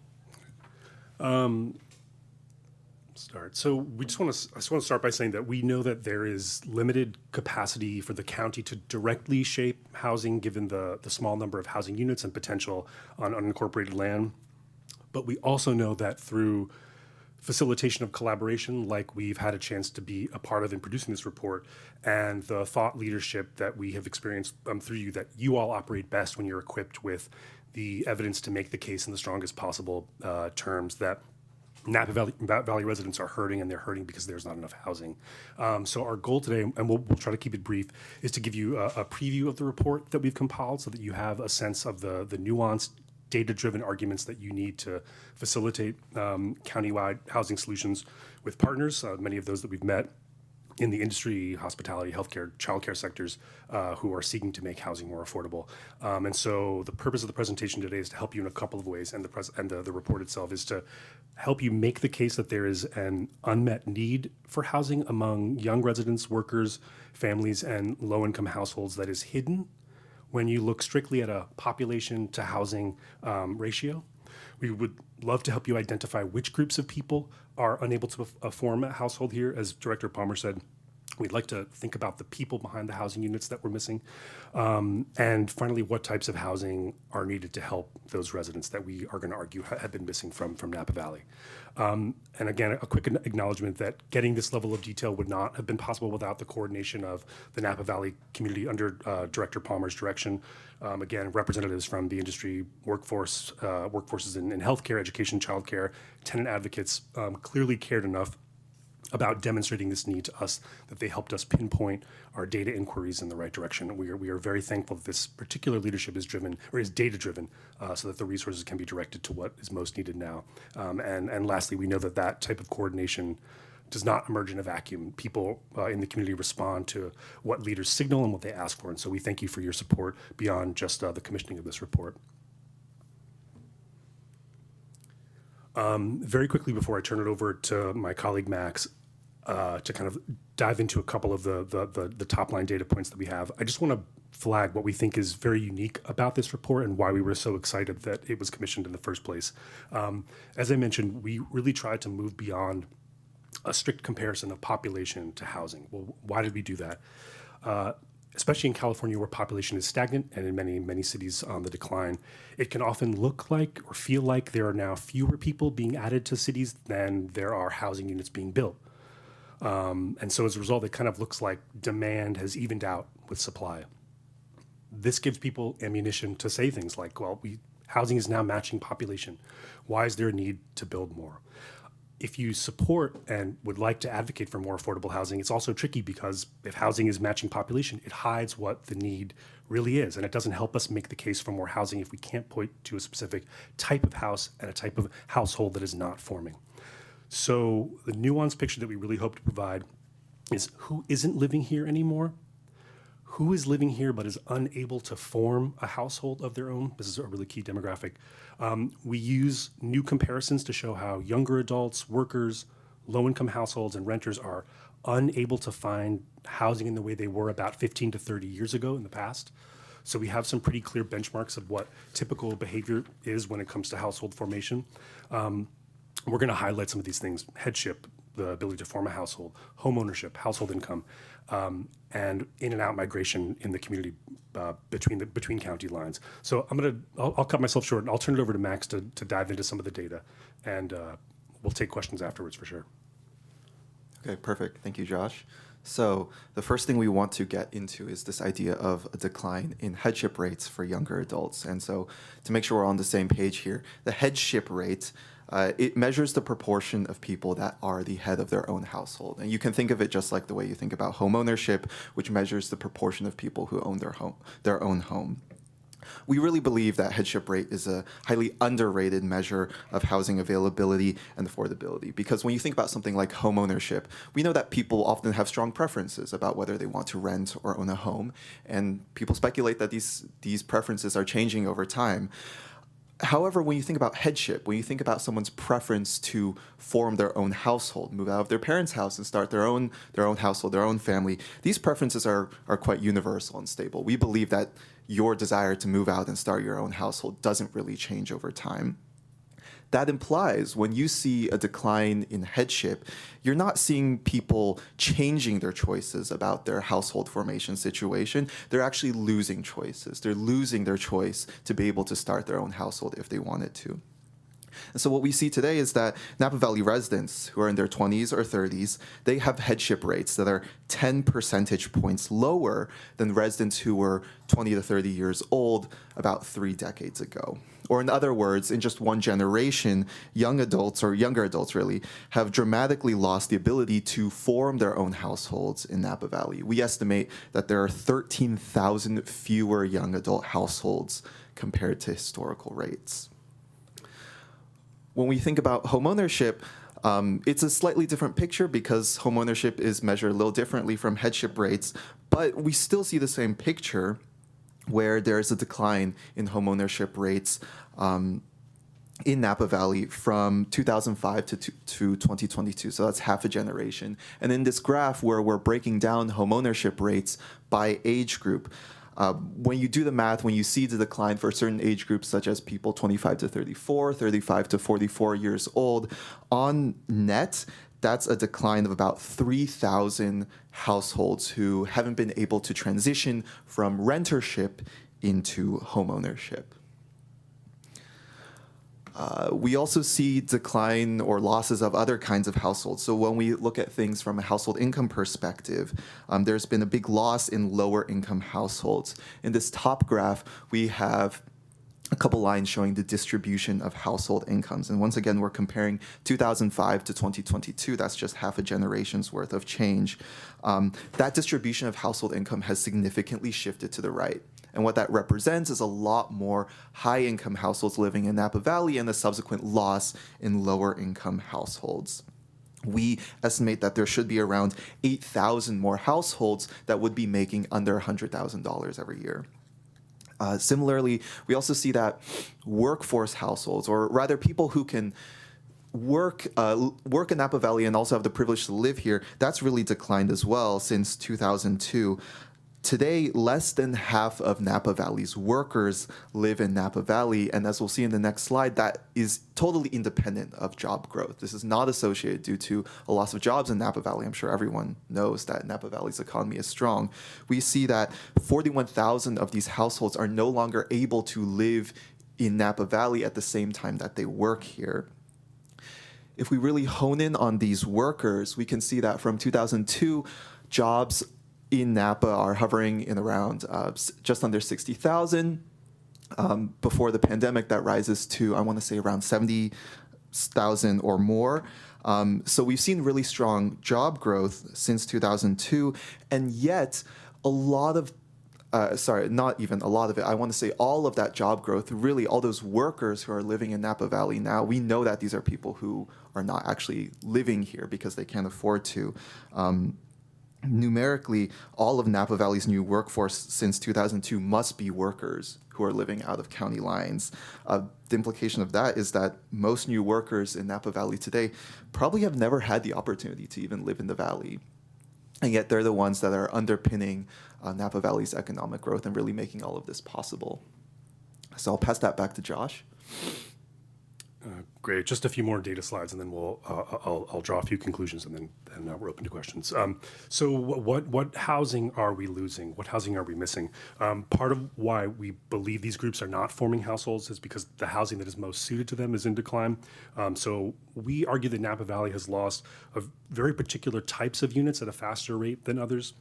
Start. So I just want to start by saying that we know that there is limited capacity for the county to directly shape housing given the small number of housing units and potential on unincorporated land. But we also know that through facilitation of collaboration, like we've had a chance to be a part of in producing this report, and the thought leadership that we have experienced through you, that you all operate best when you're equipped with the evidence to make the case in the strongest possible terms, that Napa Valley residents are hurting, and they're hurting because there's not enough housing. So our goal today, and we'll try to keep it brief, is to give you a preview of the report that we've compiled so that you have a sense of the nuanced, data-driven arguments that you need to facilitate countywide housing solutions with partners, many of those that we've met in the industry, hospitality, healthcare, childcare sectors, who are seeking to make housing more affordable. And so the purpose of the presentation today is to help you in a couple of ways, and the report itself is to help you make the case that there is an unmet need for housing among young residents, workers, families, and low-income households that is hidden when you look strictly at a population to housing ratio. We would love to help you identify which groups of people are unable to form a household here. As Director Palmer said, we'd like to think about the people behind the housing units that we're missing. And finally, what types of housing are needed to help those residents that we are going to argue have been missing from Napa Valley. And again, a quick acknowledgement that getting this level of detail would not have been possible without the coordination of the Napa Valley community under Director Palmer's direction. Again, representatives from the industry, workforces in healthcare, education, childcare, tenant advocates clearly cared enough about demonstrating this need to us, that they helped us pinpoint our data inquiries in the right direction. We are very thankful that this particular leadership is driven, or is data driven, so that the resources can be directed to what is most needed now. And lastly, we know that that type of coordination does not emerge in a vacuum. People in the community respond to what leaders signal and what they ask for. And so we thank you for your support beyond just the commissioning of this report. Very quickly before I turn it over to my colleague Max, to kind of dive into a couple of the top line data points that we have, I just want to flag what we think is very unique about this report and why we were so excited that it was commissioned in the first place. As I mentioned, we really tried to move beyond a strict comparison of population to housing. Well, why did we do that? Especially in California, where population is stagnant and in many cities on the decline, it can often look like or feel like there are now fewer people being added to cities than there are housing units being built. And so as a result, it kind of looks like demand has evened out with supply. This gives people ammunition to say things like, well, housing is now matching population. Why is there a need to build more? If you support and would like to advocate for more affordable housing, it's also tricky because if housing is matching population, it hides what the need really is. And it doesn't help us make the case for more housing if we can't point to a specific type of house and a type of household that is not forming. So the nuanced picture that we really hope to provide is who isn't living here anymore, who is living here but is unable to form a household of their own. This is a really key demographic. We use new comparisons to show how younger adults, workers, low-income households, and renters are unable to find housing in the way they were about 15 to 30 years ago in the past. So we have some pretty clear benchmarks of what typical behavior is when it comes to household formation. We're going to highlight some of these things: headship, the ability to form a household, home ownership, household income, and in and out migration in the community between county lines. So I'll cut myself short and I'll turn it over to Max to dive into some of the data, and we'll take questions afterwards for sure. Okay, perfect. Thank you, Josh. So the first thing we want to get into is this idea of a decline in headship rates for younger adults. And so to make sure we're on the same page here, the headship rate, it measures the proportion of people that are the head of their own household. And you can think of it just like the way you think about home ownership, which measures the proportion of people who own their own home. We really believe that headship rate is a highly underrated measure of housing availability and affordability, because when you think about something like home ownership, we know that people often have strong preferences about whether they want to rent or own a home, and people speculate that these preferences are changing over time. However, when you think about headship, when you think about someone's preference to form their own household, move out of their parents' house and start their own household, their own family, these preferences are quite universal and stable. We believe that your desire to move out and start your own household doesn't really change over time. That implies when you see a decline in headship, you're not seeing people changing their choices about their household formation situation. They're actually losing choices. They're losing their choice to be able to start their own household if they wanted to. And so what we see today is that Napa Valley residents who are in their 20s or 30s, they have headship rates that are 10 percentage points lower than residents who were 20 to 30 years old about 3 decades ago. Or in other words, in just one generation, young adults, or younger adults really, have dramatically lost the ability to form their own households in Napa Valley. We estimate that there are 13,000 fewer young adult households compared to historical rates. When we think about homeownership, it's a slightly different picture because homeownership is measured a little differently from headship rates, but we still see the same picture where there is a decline in homeownership rates in Napa Valley from 2005 to 2022. So that's half a generation. And in this graph where we're breaking down homeownership rates by age group, when you do the math, when you see the decline for certain age groups, such as people 25 to 34, 35 to 44 years old, on net, that's a decline of about 3,000 households who haven't been able to transition from rentership into homeownership. We also see decline or losses of other kinds of households. So when we look at things from a household income perspective, there's been a big loss in lower income households. In this top graph, we have a couple lines showing the distribution of household incomes. And once again, we're comparing 2005 to 2022. That's just half a generation's worth of change. That distribution of household income has significantly shifted to the right. And what that represents is a lot more high-income households living in Napa Valley and the subsequent loss in lower-income households. We estimate that there should be around 8,000 more households that would be making under $100,000 every year. Similarly, we also see that workforce households, or rather people who can work in Napa Valley and also have the privilege to live here, that's really declined as well since 2002. Today, less than half of Napa Valley's workers live in Napa Valley, and as we'll see in the next slide, that is totally independent of job growth. This is not associated due to a loss of jobs in Napa Valley. I'm sure everyone knows that Napa Valley's economy is strong. We see that 41,000 of these households are no longer able to live in Napa Valley at the same time that they work here. If we really hone in on these workers, we can see that from 2002, jobs in Napa are hovering in around just under 60,000. Before the pandemic, that rises to, I want to say, around 70,000 or more. So we've seen really strong job growth since 2002, and yet a lot of not even a lot of it. I want to say all of that job growth, really all those workers who are living in Napa Valley now, we know that these are people who are not actually living here because they can't afford to. Numerically, all of Napa Valley's new workforce since 2002 must be workers who are living out of county lines. The implication of that is that most new workers in Napa Valley today probably have never had the opportunity to even live in the valley. And yet they're the ones that are underpinning Napa Valley's economic growth and really making all of this possible. So I'll pass that back to Josh. Great. Just a few more data slides, and then I'll draw a few conclusions, and then we're open to questions. So what housing are we losing? What housing are we missing? Part of why we believe these groups are not forming households is because the housing that is most suited to them is in decline. So we argue that Napa Valley has lost a very particular types of units at a faster rate than others.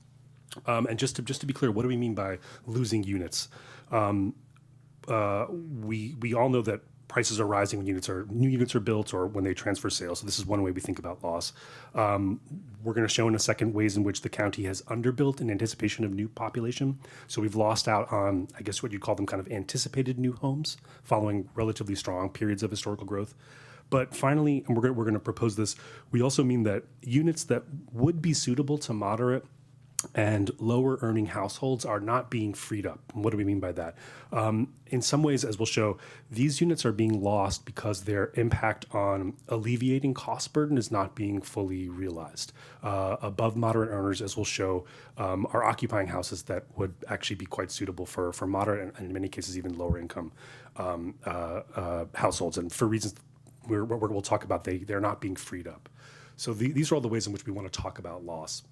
And just to be clear, what do we mean by losing units? We all know that prices are rising when new units are built or when they transfer sales. So this is one way we think about loss. We're going to show in a second ways in which the county has underbuilt in anticipation of new population. So we've lost out on, I guess what you'd call them, kind of anticipated new homes following relatively strong periods of historical growth. But finally, and we're going to propose this, we also mean that units that would be suitable to moderate and lower earning households are not being freed up. And what do we mean by that? In some ways, as we'll show, these units are being lost because their impact on alleviating cost burden is not being fully realized. Above moderate earners, as we'll show, are occupying houses that would actually be quite suitable for moderate and in many cases even lower income households. And for reasons we'll talk about, they're not being freed up. So these are all the ways in which we want to talk about loss.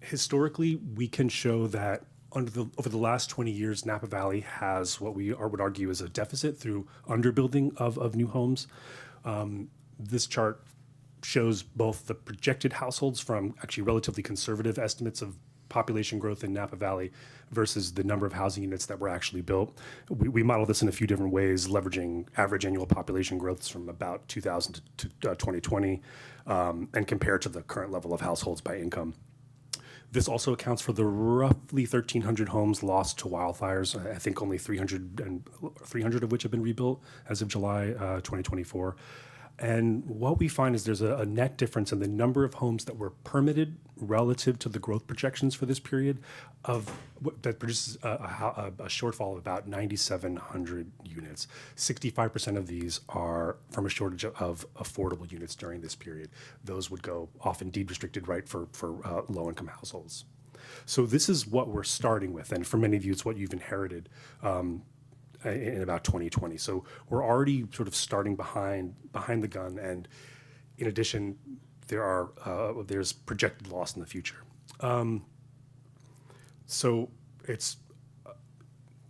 Historically, we can show that over the last 20 years, Napa Valley has what we would argue is a deficit through underbuilding of new homes. This chart shows both the projected households from actually relatively conservative estimates of population growth in Napa Valley versus the number of housing units that were actually built. We model this in a few different ways, leveraging average annual population growths from about 2000 to 2020 and compared to the current level of households by income. This also accounts for the roughly 1,300 homes lost to wildfires. I think only 300 of which have been rebuilt as of July 2024. And what we find is there's a net difference in the number of homes that were permitted relative to the growth projections for this period that produces a shortfall of about 9,700 units. 65% of these are from a shortage of affordable units during this period. Those would go often deed restricted, right, for low-income households. So this is what we're starting with, and for many of you, it's what you've inherited in about 2020. So we're already sort of starting behind the gun, and in addition, there's projected loss in the future. So it's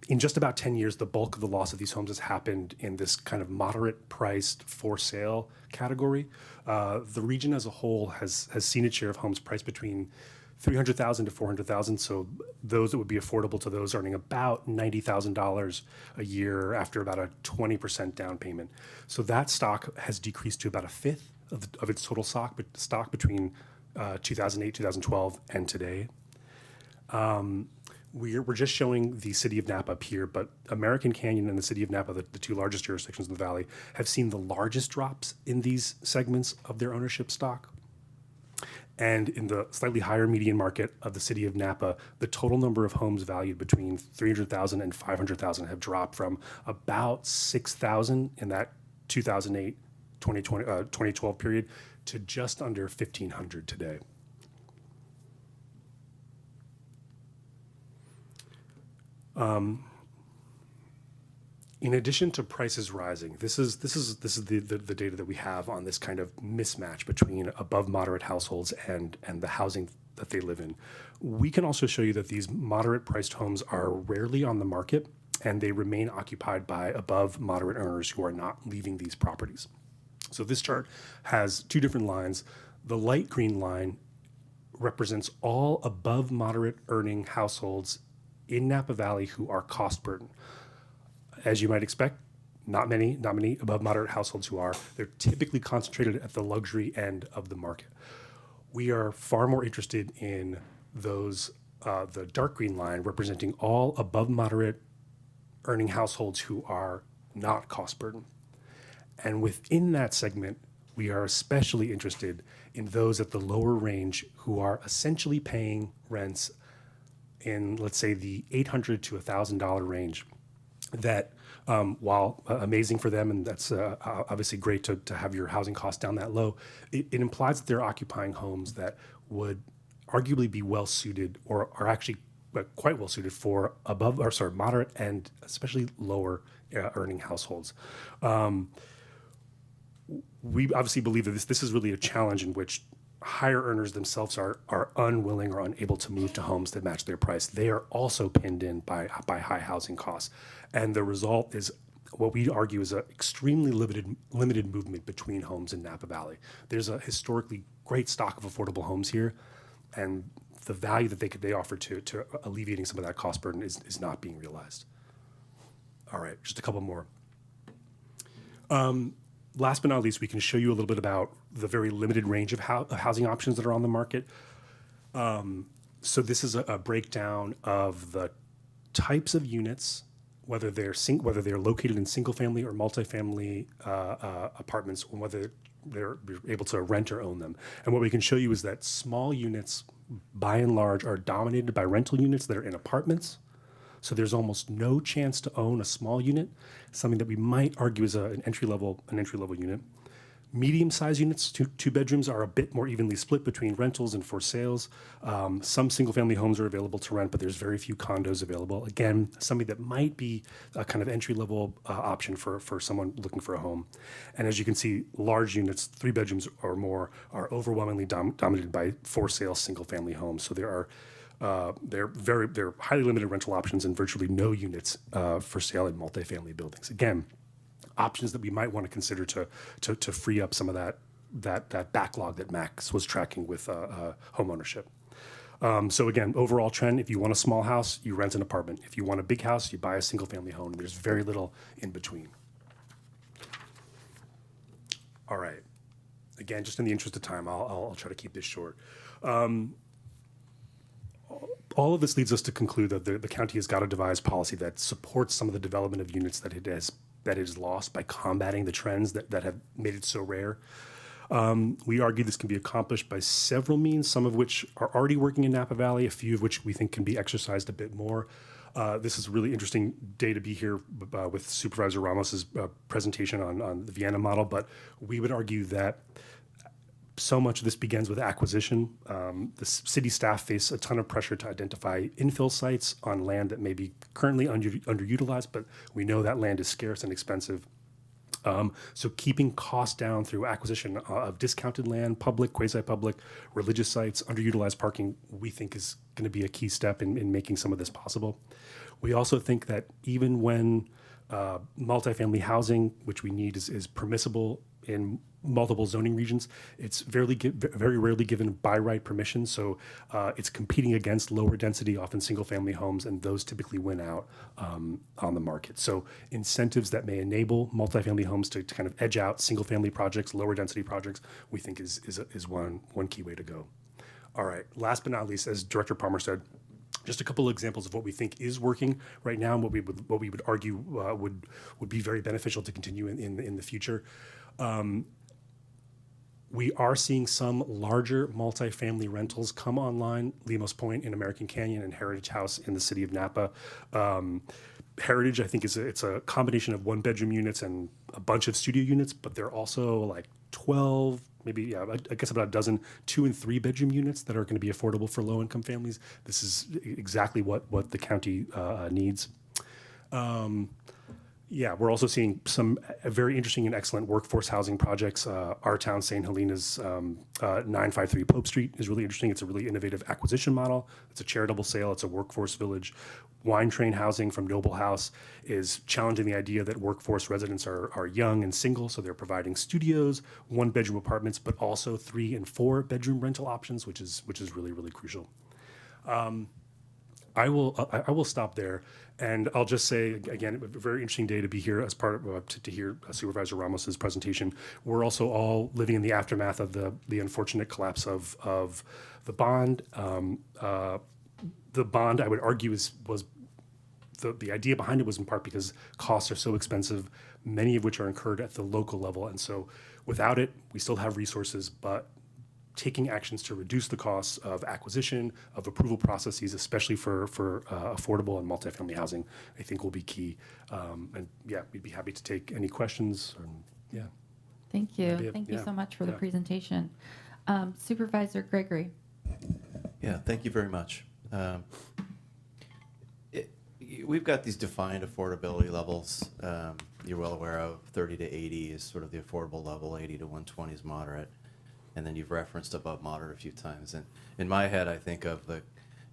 in just about 10 years, the bulk of the loss of these homes has happened in this kind of moderate priced for sale category. The region as a whole has seen its share of homes priced between $300,000 to $400,000. So those that would be affordable to those earning about $90,000 a year after about a 20% down payment. So that stock has decreased to about a fifth of its total stock between 2008, 2012, and today. We're just showing the city of Napa up here, but American Canyon and the city of Napa, the two largest jurisdictions in the valley, have seen the largest drops in these segments of their ownership stock. And in the slightly higher median market of the city of Napa, the total number of homes valued between $300,000 and $500,000 have dropped from about 6,000 in that 2008, 2012 period to just under 1,500 today. In addition to prices rising, this is the data that we have on this kind of mismatch between above moderate households and the housing that they live in. We can also show you that these moderate priced homes are rarely on the market, and they remain occupied by above moderate earners who are not leaving these properties. So this chart has two different lines. The light green line represents all above moderate earning households in Napa Valley who are cost burdened. As you might expect, not many above moderate households who are. They're typically concentrated at the luxury end of the market. We are far more interested in those, the dark green line representing all above moderate earning households who are not cost burdened. And within that segment, we are especially interested in those at the lower range who are essentially paying rents in, let's say, the $800 to $1,000 range. That while amazing for them, and that's obviously great to have your housing costs down that low, it implies that they're occupying homes that would arguably be well suited, or are actually quite well suited for moderate and especially lower earning households. We obviously believe that this is really a challenge in which higher earners themselves are unwilling or unable to move to homes that match their price. They are also pinned in by high housing costs. And the result is what we argue is an extremely limited movement between homes in Napa Valley. There's a historically great stock of affordable homes here, and the value that they offer to alleviating some of that cost burden is not being realized. All right, just a couple more. Last but not least, we can show you a little bit about the very limited range of housing options that are on the market. So this is a breakdown of the types of units, whether they're located in single-family or multifamily apartments, or whether they're able to rent or own them. And what we can show you is that small units, by and large, are dominated by rental units that are in apartments. So there's almost no chance to own a small unit, something that we might argue is an entry-level unit. Medium-sized units, two bedrooms, are a bit more evenly split between rentals and for sales. Some single-family homes are available to rent, but there's very few condos available. Again, something that might be a kind of entry-level option for someone looking for a home. And as you can see, large units, 3 bedrooms or more, are overwhelmingly dominated by for-sale single-family homes. So there are highly limited rental options and virtually no units for sale in multifamily buildings. Again, options that we might want to consider to free up some of that backlog that Max was tracking with home ownership. So again, overall trend: if you want a small house, you rent an apartment. If you want a big house, you buy a single family home. There's very little in between. All right. Again, just in the interest of time, I'll try to keep this short. All of this leads us to conclude that the county has got to devise policy that supports some of the development of units that it has lost by combating the trends that have made it so rare. We argue this can be accomplished by several means, some of which are already working in Napa Valley, a few of which we think can be exercised a bit more. This is a really interesting day to be here with Supervisor Ramos's presentation on the Vienna model, but we would argue that so much of this begins with acquisition. The city staff face a ton of pressure to identify infill sites on land that may be currently underutilized, but we know that land is scarce and expensive. So keeping costs down through acquisition of discounted land, public, quasi-public, religious sites, underutilized parking, we think is going to be a key step in making some of this possible. We also think that even when multifamily housing, which we need is permissible in multiple zoning regions. It's very rarely given by right permission, so it's competing against lower density, often single-family homes, and those typically win out on the market. So incentives that may enable multifamily homes to kind of edge out single-family projects, lower density projects, we think is one key way to go. All right, last but not least, as Director Palmer said, just a couple of examples of what we think is working right now and what we would argue would be very beneficial to continue in the future. We are seeing some larger multifamily rentals come online, Lemos Point in American Canyon and Heritage House in the city of Napa. Heritage, I think, it's a combination of one-bedroom units and a bunch of studio units, but they're also like 12, maybe, I guess about a dozen 2- and 3-bedroom units that are going to be affordable for low-income families. This is exactly what the county needs. We're also seeing some very interesting and excellent workforce housing projects. Our town, St. Helena's 953 Pope Street is really interesting. It's a really innovative acquisition model. It's a charitable sale. It's a workforce village. Wine Train Housing from Noble House is challenging the idea that workforce residents are young and single, so they're providing studios, 1-bedroom apartments, but also 3- and 4-bedroom rental options, which is really, really crucial. I will stop there, and I'll just say again, a very interesting day to be here as part of to hear Supervisor Ramos's presentation. We're also all living in the aftermath of the unfortunate collapse of the bond. The bond, I would argue, was the idea behind it was in part because costs are so expensive, many of which are incurred at the local level, and so without it, we still have resources, but taking actions to reduce the costs of acquisition, of approval processes, especially for affordable and multifamily housing, I think will be key. We'd be happy to take any questions. Thank you. Thank you so much for the presentation. Supervisor Gregory. Yeah, thank you very much. We've got these defined affordability levels. You're well aware of 30 to 80 is sort of the affordable level, 80 to 120 is moderate. And then you've referenced above moderate a few times. And in my head, I think of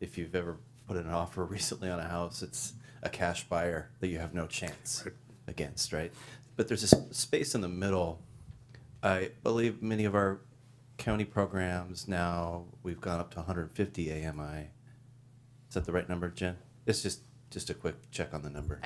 if you've ever put in an offer recently on a house, it's a cash buyer that you have no chance against, right? But there's this space in the middle. I believe many of our county programs now, we've gone up to 150 AMI. Is that the right number, Jen? It's just a quick check on the number.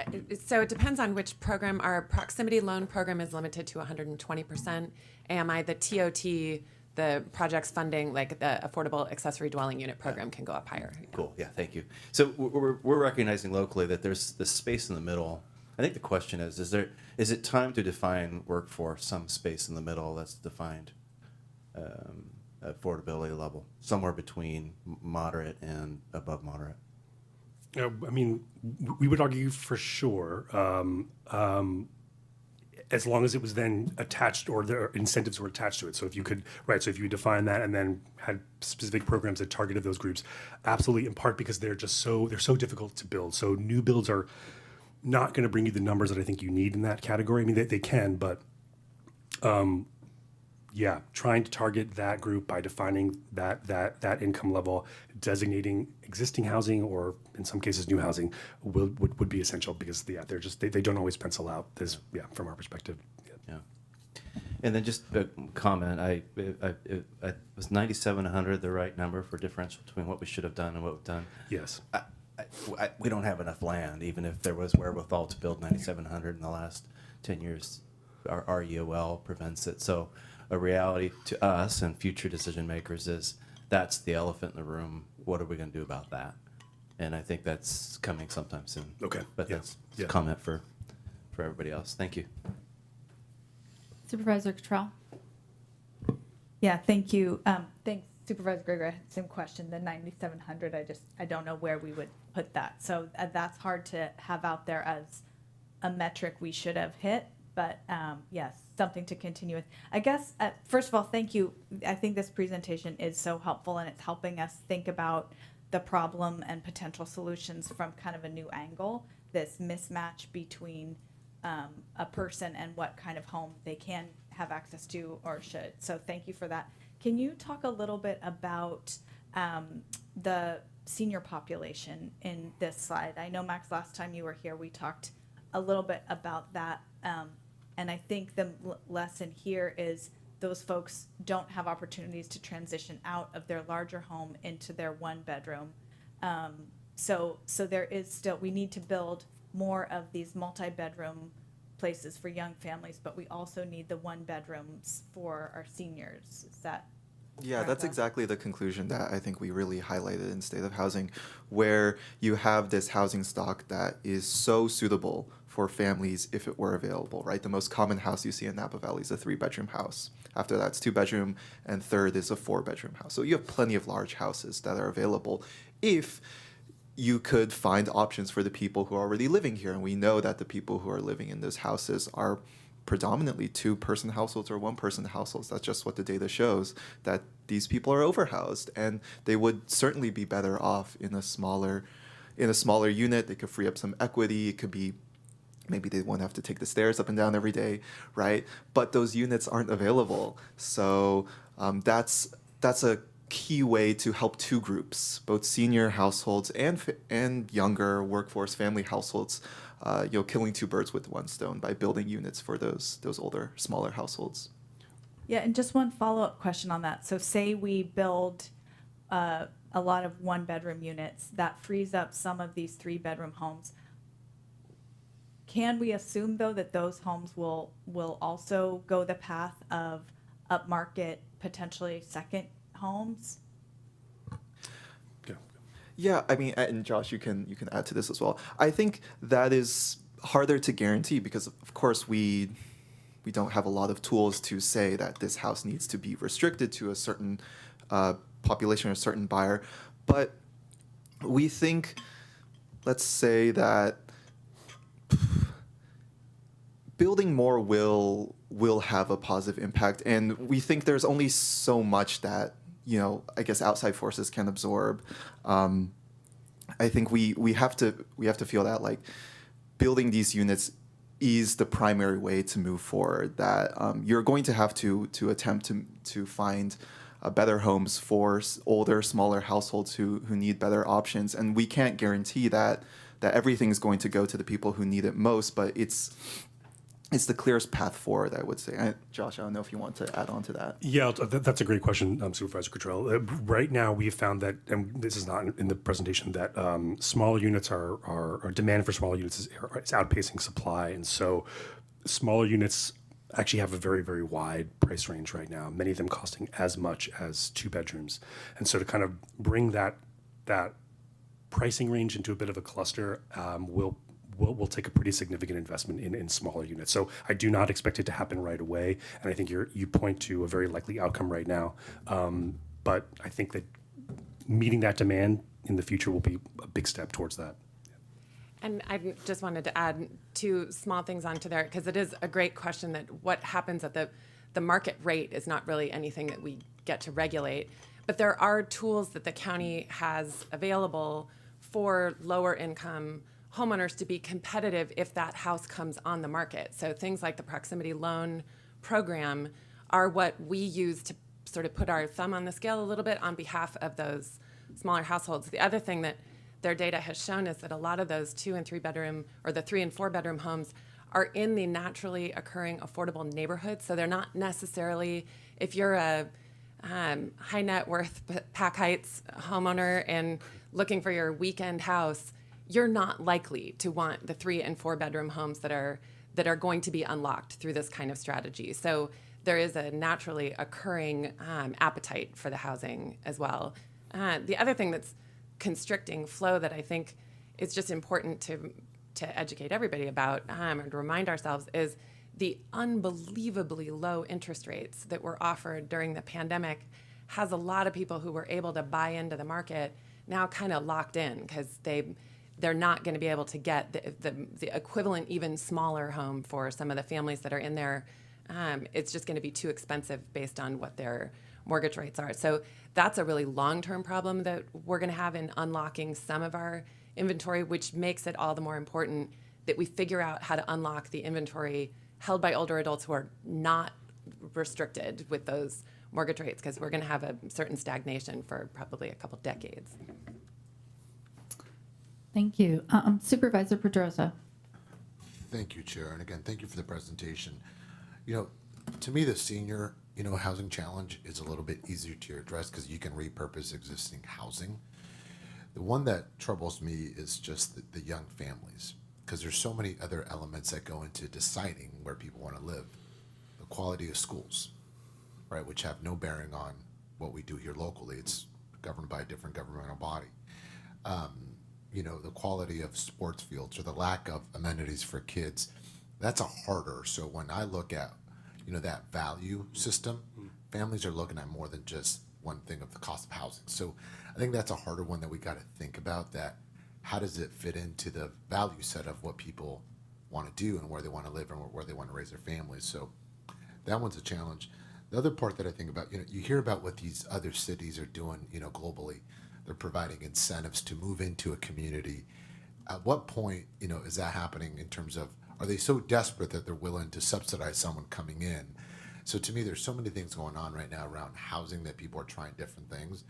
So it depends on which program. Our proximity loan program is limited to 120% AMI. The TOT, the project's funding, like the Affordable Accessory Dwelling Unit program, can go up higher. Cool. Yeah, thank you. So we're recognizing locally that there's this space in the middle. I think the question is it time to define workforce, some space in the middle that's defined affordability level, somewhere between moderate and above moderate? I mean, we would argue for sure, as long as it was then attached or the incentives were attached to it. So if you could, so if you define that and then had specific programs that targeted those groups, absolutely, in part because they're so difficult to build. So new builds are not going to bring you the numbers that I think you need in that category. I mean, they can, but trying to target that group by defining that income level, designating existing housing or in some cases new housing would be essential because they don't always pencil out from our perspective. Yeah. And then just a comment, I was 9,700 the right number for differential between what we should have done and what we've done? Yes. We don't have enough land, even if there was wherewithal to build 9,700 in the last 10 years. Our REOL prevents it. So a reality to us and future decision makers is that's the elephant in the room. What are we going to do about that? And I think that's coming sometime soon. Okay. But that's a comment for everybody else. Thank you. Supervisor Cottrell. Yeah, thank you. Thanks, Supervisor Gregory. Same question. The 9,700. I don't know where we would put that. So that's hard to have out there as a metric we should have hit. But yes, something to continue with. I guess, first of all, thank you. I think this presentation is so helpful, and it's helping us think about the problem and potential solutions from kind of a new angle, this mismatch between a person and what kind of home they can have access to or should. So thank you for that. Can you talk a little bit about the senior population in this slide? I know, Max, last time you were here, we talked a little bit about that. And I think the lesson here is those folks don't have opportunities to transition out of their larger home into their one bedroom. So there is still, we need to build more of these multi-bedroom places for young families, but we also need the one bedrooms for our seniors. Is that? Yeah, that's exactly the conclusion that I think we really highlighted in State of Housing, where you have this housing stock that is so suitable for families if it were available, right? The most common house you see in Napa Valley is a 3-bedroom house. After that, it's 2-bedroom, and third is a 4-bedroom house. So you have plenty of large houses that are available if you could find options for the people who are already living here. And we know that the people who are living in those houses are predominantly 2-person households or 1-person households. That's just what the data shows, that these people are overhoused, and they would certainly be better off in a smaller unit. They could free up some equity. It could be maybe they won't have to take the stairs up and down every day, right? But those units aren't available. So that's a key way to help two groups, both senior households and younger workforce family households, killing two birds with one stone by building units for those older, smaller households. Yeah, and just one follow-up question on that. So say we build a lot of 1-bedroom units, that frees up some of these 3-bedroom homes. Can we assume, though, that those homes will also go the path of upmarket, potentially second homes? Yeah, I mean, and Josh, you can add to this as well. I think that is harder to guarantee because, of course, we don't have a lot of tools to say that this house needs to be restricted to a certain population or a certain buyer. But we think, let's say that building more will have a positive impact, and we think there's only so much that I guess outside forces can absorb. I think we have to feel that like building these units is the primary way to move forward. That you're going to have to attempt to find better homes for older, smaller households who need better options, and we can't guarantee that everything's going to go to the people who need it most, but it's the clearest path forward, I would say. Josh, I don't know if you want to add on to that. Yeah, that's a great question, Supervisor Cottrell. Right now, we've found that, and this is not in the presentation, that smaller units are demand for smaller units is outpacing supply, and so smaller units actually have a very, very wide price range right now. Many of them costing as much as 2 bedrooms, and so to kind of bring that pricing range into a bit of a cluster will take a pretty significant investment in smaller units. So I do not expect it to happen right away, and I think you point to a very likely outcome right now. But I think that meeting that demand in the future will be a big step towards that. And I just wanted to add 2 small things onto there, because it is a great question that what happens at the market rate is not really anything that we get to regulate. But there are tools that the county has available for lower income homeowners to be competitive if that house comes on the market. So things like the proximity loan program are what we use to sort of put our thumb on the scale a little bit on behalf of those smaller households. The other thing that their data has shown is that a lot of those 2 and 3 bedroom or the 3 and 4 bedroom homes are in the naturally occurring affordable neighborhoods. So they're not necessarily, if you're a high net worth Pack Heights homeowner and looking for your weekend house, you're not likely to want the 3 and 4 bedroom homes that are going to be unlocked through this kind of strategy. So there is a naturally occurring appetite for the housing as well. The other thing that's constricting flow that I think is just important to educate everybody about and to remind ourselves is the unbelievably low interest rates that were offered during the pandemic has a lot of people who were able to buy into the market now kind of locked in because they're not going to be able to get the equivalent, even smaller home for some of the families that are in there. It's just going to be too expensive based on what their mortgage rates are. So that's a really long-term problem that we're going to have in unlocking some of our inventory, which makes it all the more important that we figure out how to unlock the inventory held by older adults who are not restricted with those mortgage rates, because we're going to have a certain stagnation for probably a couple decades. Thank you. Supervisor Pedrosa. Thank you, Chair. And again, thank you for the presentation. You know, to me, the senior, housing challenge is a little bit easier to address because you can repurpose existing housing. The one that troubles me is just the young families, because there's so many other elements that go into deciding where people want to live. The quality of schools, right, which have no bearing on what we do here locally. It's governed by a different governmental body. The quality of sports fields or the lack of amenities for kids, that's a harder. So when I look at, that value system, families are looking at more than just one thing of the cost of housing. So I think that's a harder one that we got to think about, that how does it fit into the value set of what people want to do and where they want to live and where they want to raise their families. So that one's a challenge. The other part that I think about, you hear about what these other cities are doing, globally. They're providing incentives to move into a community. At what point, is that happening in terms of, are they so desperate that they're willing to subsidize someone coming in? So to me, there's so many things going on right now around housing that people are trying different things.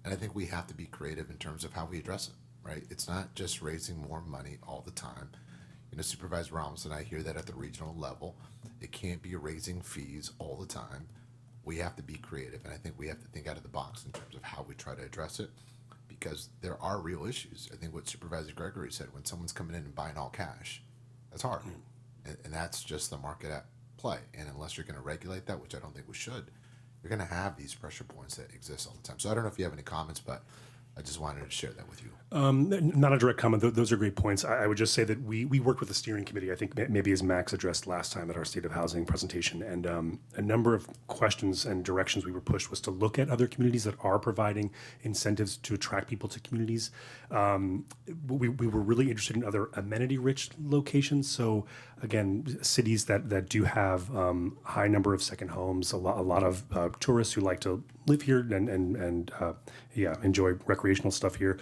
And I think we have to be creative in terms of how we address it, right? It's not just raising more money all the time. Supervisor Ramos and I hear that at the regional level. It can't be raising fees all the time. We have to be creative, and I think we have to think out of the box in terms of how we try to address it, because there are real issues. I think what Supervisor Gregory said, when someone's coming in and buying all cash, that's hard. And that's just the market at play. And unless you're going to regulate that, which I don't think we should, you're going to have these pressure points that exist all the time. So I don't know if you have any comments, but I just wanted to share that with you. Not a direct comment. Those are great points. I would just say that we worked with the steering committee, I think maybe as Max addressed last time at our State of Housing presentation, and a number of questions and directions we were pushed was to look at other communities that are providing incentives to attract people to communities. We were really interested in other amenity-rich locations. So again, cities that do have high number of second homes, a lot of tourists who like to live here and enjoy recreational stuff here.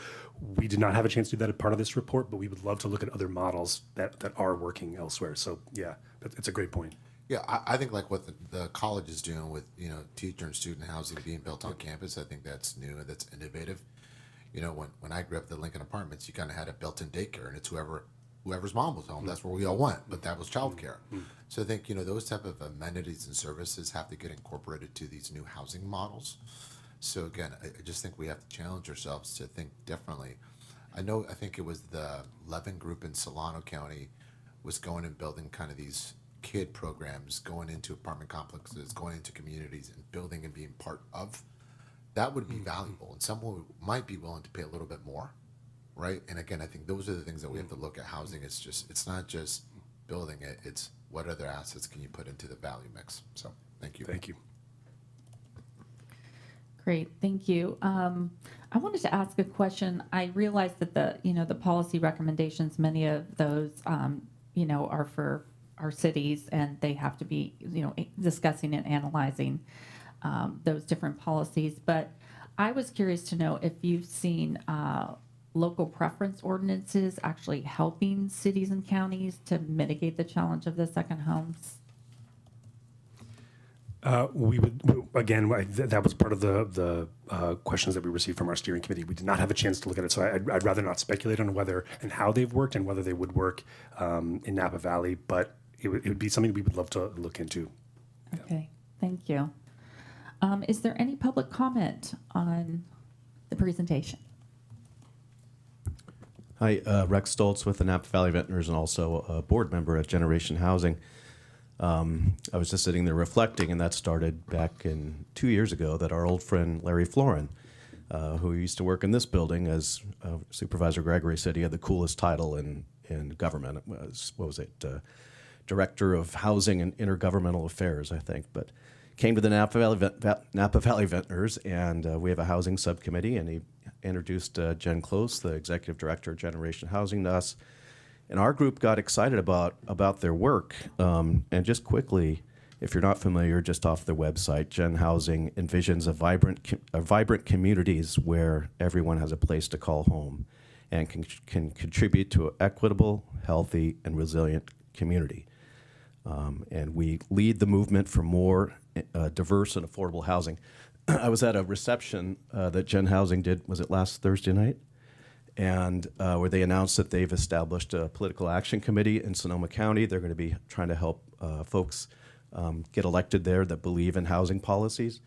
We did not have a chance to do that as part of this report, but we would love to look at other models that are working elsewhere. So yeah, it's a great point. Yeah, I think like what the college is doing with, teacher and student housing being built on campus, I think that's new and that's innovative. When I grew up, the Lincoln Apartments, you kind of had a built-in daycare, and it's whoever's mom was home, that's where we all went, but that was childcare. So I think, those type of amenities and services have to get incorporated to these new housing models. So again, I just think we have to challenge ourselves to think differently. I think it was the Levin Group in Solano County was going and building kind of these kid programs, going into apartment complexes, going into communities and building and being part of. That would be valuable, and someone might be willing to pay a little bit more, right? And again, I think those are the things that we have to look at housing. It's not just building it, it's what other assets can you put into the value mix. So thank you. Thank you. Great, thank you. I wanted to ask a question. I realize that the policy recommendations, many of those, are for our cities, and they have to be, discussing and analyzing those different policies. But I was curious to know if you've seen local preference ordinances actually helping cities and counties to mitigate the challenge of the second homes. We would, again, that was part of the questions that we received from our steering committee. We did not have a chance to look at it, so I'd rather not speculate on whether and how they've worked and whether they would work in Napa Valley, but it would be something we would love to look into. Okay, thank you. Is there any public comment on the presentation? Hi, Rex Stoltz with the Napa Valley Ventners and also a board member at Generation Housing. I was just sitting there reflecting, and that started back in 2 years ago, that our old friend Larry Florin, who used to work in this building, as Supervisor Gregory said, he had the coolest title in government. It was, Director of Housing and Intergovernmental Affairs, I think, but came to the Napa Valley Ventners, and we have a housing subcommittee, and he introduced Jen Close, the Executive Director of Generation Housing, to us. And our group got excited about their work. And just quickly, if you're not familiar, just off their website, Gen Housing envisions a vibrant communities where everyone has a place to call home and can contribute to an equitable, healthy, and resilient community. And we lead the movement for more diverse and affordable housing. I was at a reception that Gen Housing did, was it last Thursday night? and where they announced that they've established a political action committee in Sonoma County. They're going to be trying to help folks get elected there that believe in housing policies.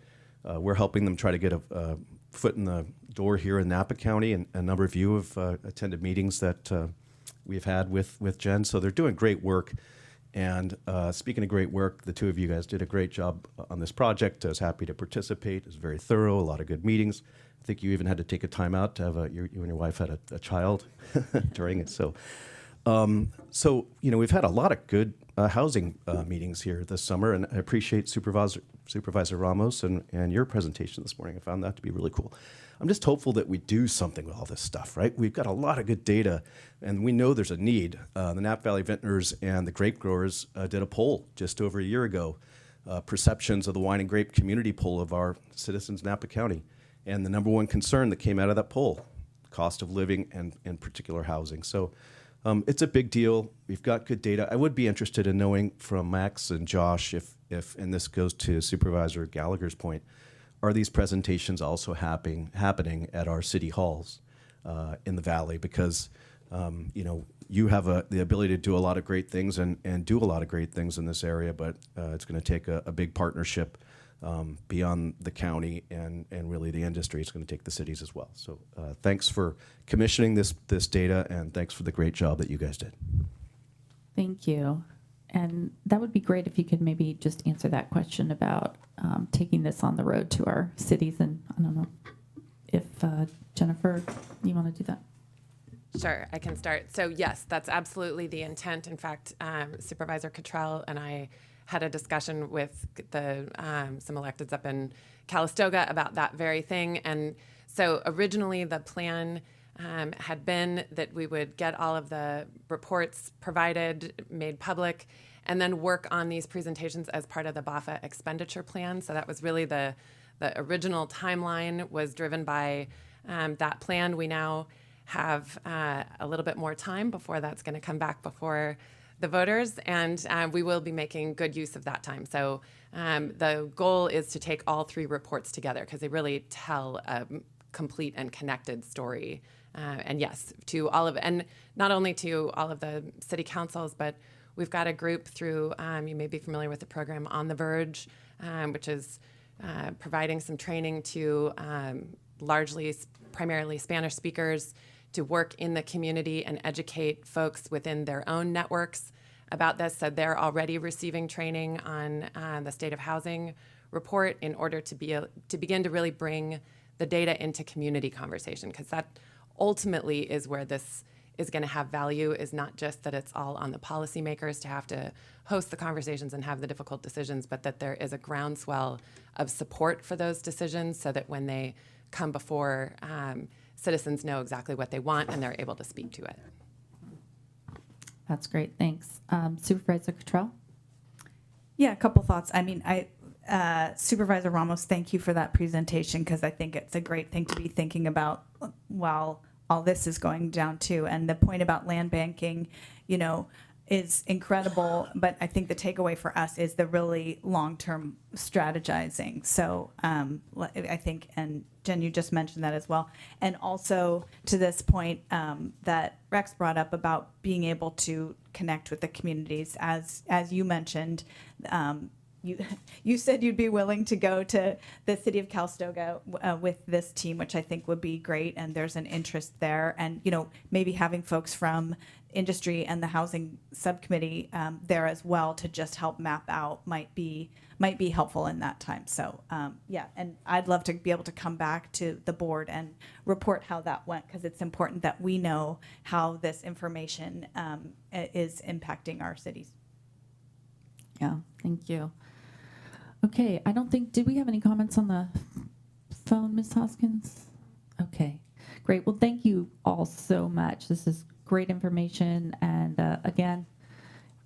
We're helping them try to get a foot in the door here in Napa County, and a number of you have attended meetings that we've had with Jen. So they're doing great work. And speaking of great work, the two of you guys did a great job on this project. I was happy to participate. It was very thorough, a lot of good meetings. I think you even had to take a time out to have you and your wife had a child during it. So, we've had a lot of good housing meetings here this summer, and I appreciate Supervisor Ramos and your presentation this morning. I found that to be really cool. I'm just hopeful that we do something with all this stuff, right? We've got a lot of good data, and we know there's a need. The Napa Valley Vintners and the grape growers did a poll just over a year ago, perceptions of the wine and grape community poll of our citizens in Napa County. And the number one concern that came out of that poll, cost of living and in particular housing. So it's a big deal. We've got good data. I would be interested in knowing from Max and Josh if and this goes to Supervisor Gallagher's point, are these presentations also happening at our city halls in the Valley? Because, you have the ability to do a lot of great things and do a lot of great things in this area, but it's going to take a big partnership beyond the county and really the industry. It's going to take the cities as well. So thanks for commissioning this data, and thanks for the great job that you guys did. Thank you. And that would be great if you could maybe just answer that question about taking this on the road to our cities. And I don't know if Jennifer, you want to do that? Sure, I can start. So yes, that's absolutely the intent. In fact, Supervisor Cottrell and I had a discussion with some electeds up in Calistoga about that very thing. And so originally the plan had been that we would get all of the reports provided, made public, and then work on these presentations as part of the BAFA expenditure plan. So that was really the original timeline was driven by that plan. We now have a little bit more time before that's going to come back before the voters, and we will be making good use of that time. So the goal is to take all three reports together because they really tell a complete and connected story. And yes, to all of, and not only to all of the city councils, but we've got a group through, you may be familiar with the program On the Verge, which is providing some training to primarily Spanish speakers to work in the community and educate folks within their own networks about this. So they're already receiving training on the state of housing report in order to begin to really bring the data into community conversation, because that ultimately is where this is going to have value, is not just that it's all on the policymakers to have to host the conversations and have the difficult decisions, but that there is a groundswell of support for those decisions so that when they come before citizens know exactly what they want and they're able to speak to it. That's great. Thanks. Supervisor Cottrell? Yeah, a couple thoughts. I mean, Supervisor Ramos, thank you for that presentation, because I think it's a great thing to be thinking about while all this is going down too. And the point about land banking, is incredible, but I think the takeaway for us is the really long-term strategizing. So I think, and Jen, you just mentioned that as well. And also to this point that Rex brought up about being able to connect with the communities, as you mentioned, you said you'd be willing to go to the city of Calistoga with this team, which I think would be great, and there's an interest there. And maybe having folks from industry and the housing subcommittee there as well to just help map out might be helpful in that time. So yeah, and I'd love to be able to come back to the board and report how that went, because it's important that we know how this information is impacting our cities. Yeah, thank you. Okay, I don't think, did we have any comments on the phone, Ms. Hoskins? Okay, great. Well, thank you all so much. This is great information. And again,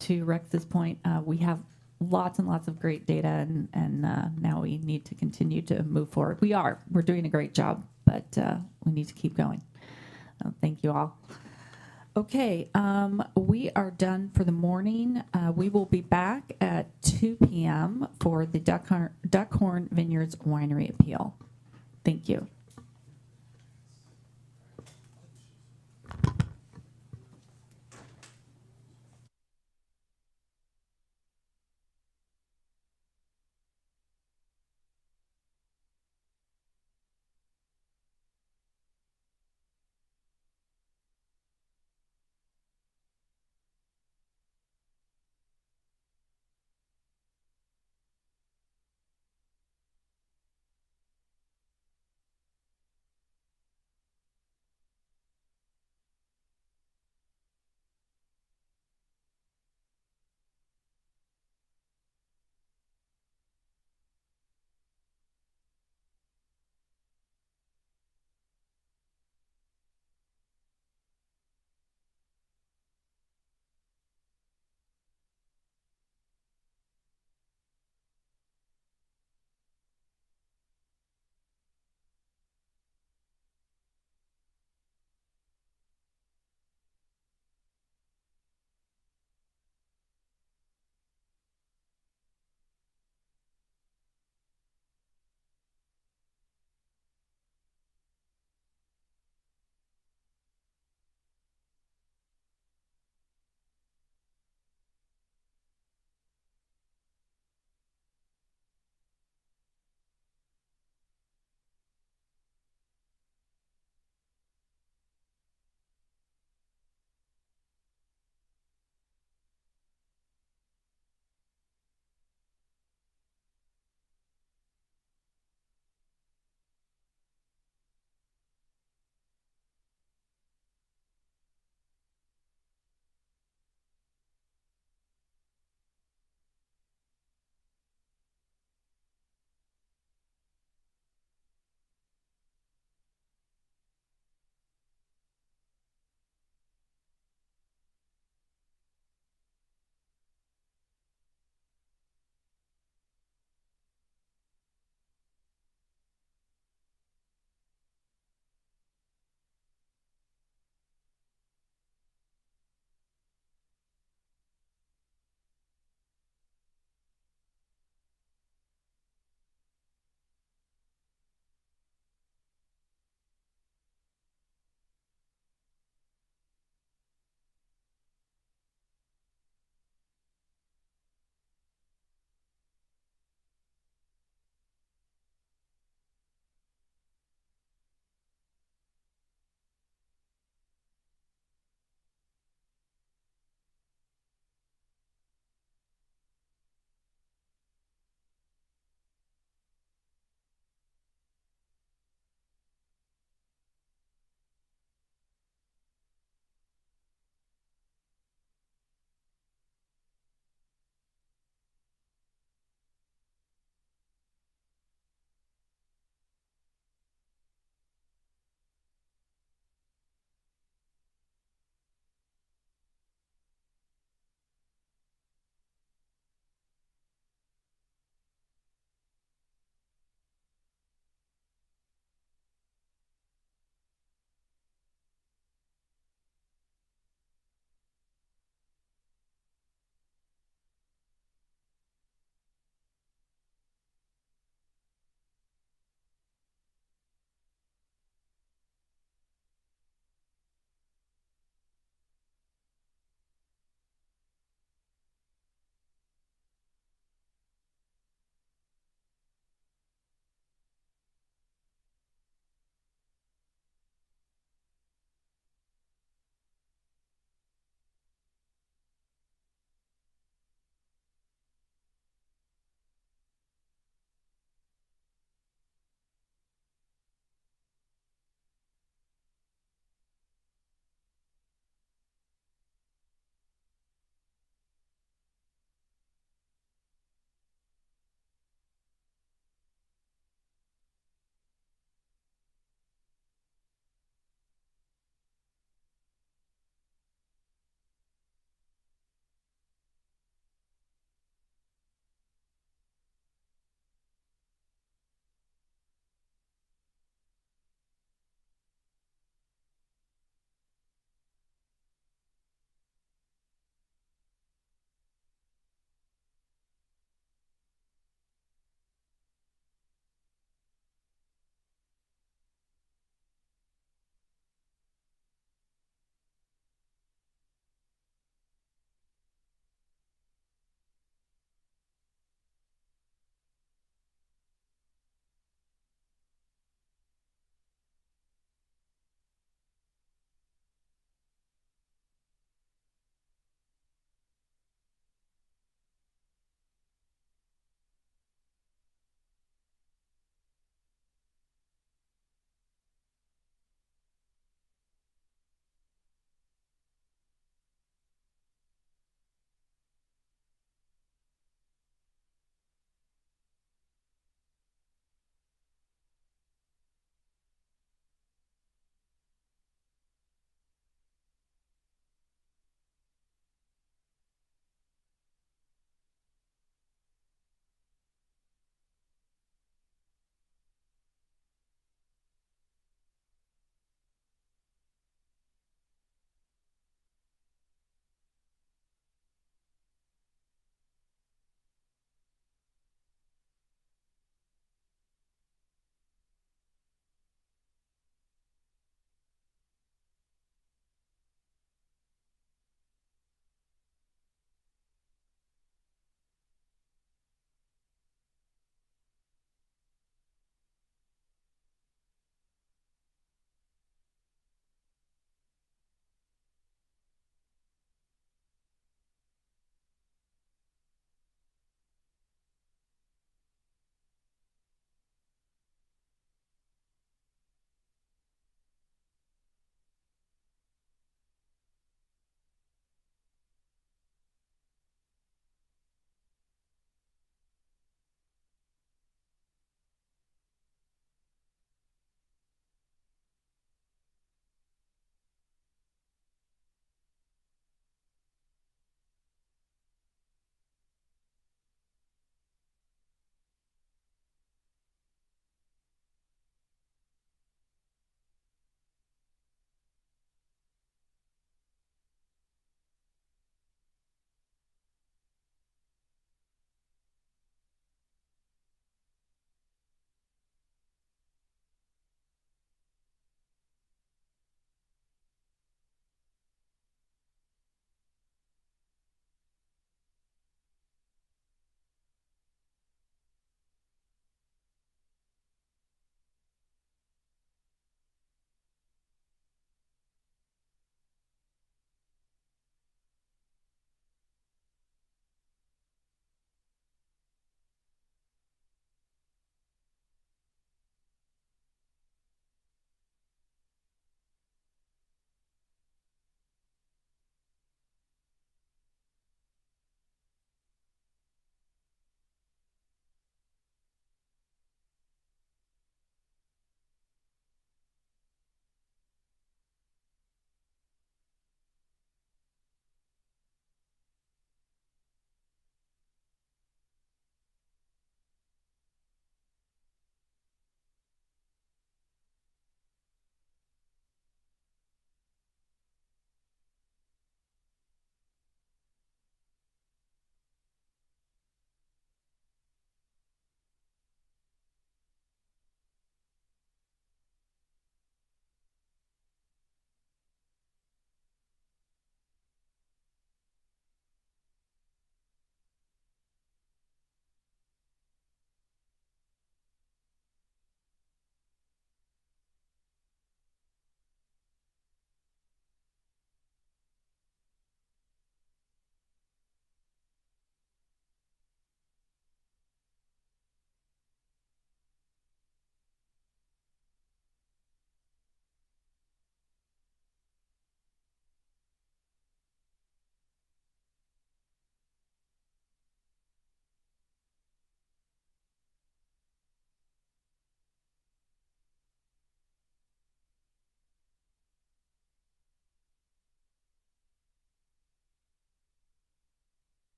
to Rex's point, we have lots and lots of great data, and now we need to continue to move forward. We're doing a great job, but we need to keep going. Thank you all. Okay, we are done for the morning. We will be back at 2 p.m. for the Duckhorn Vineyards Winery Appeal. Thank you.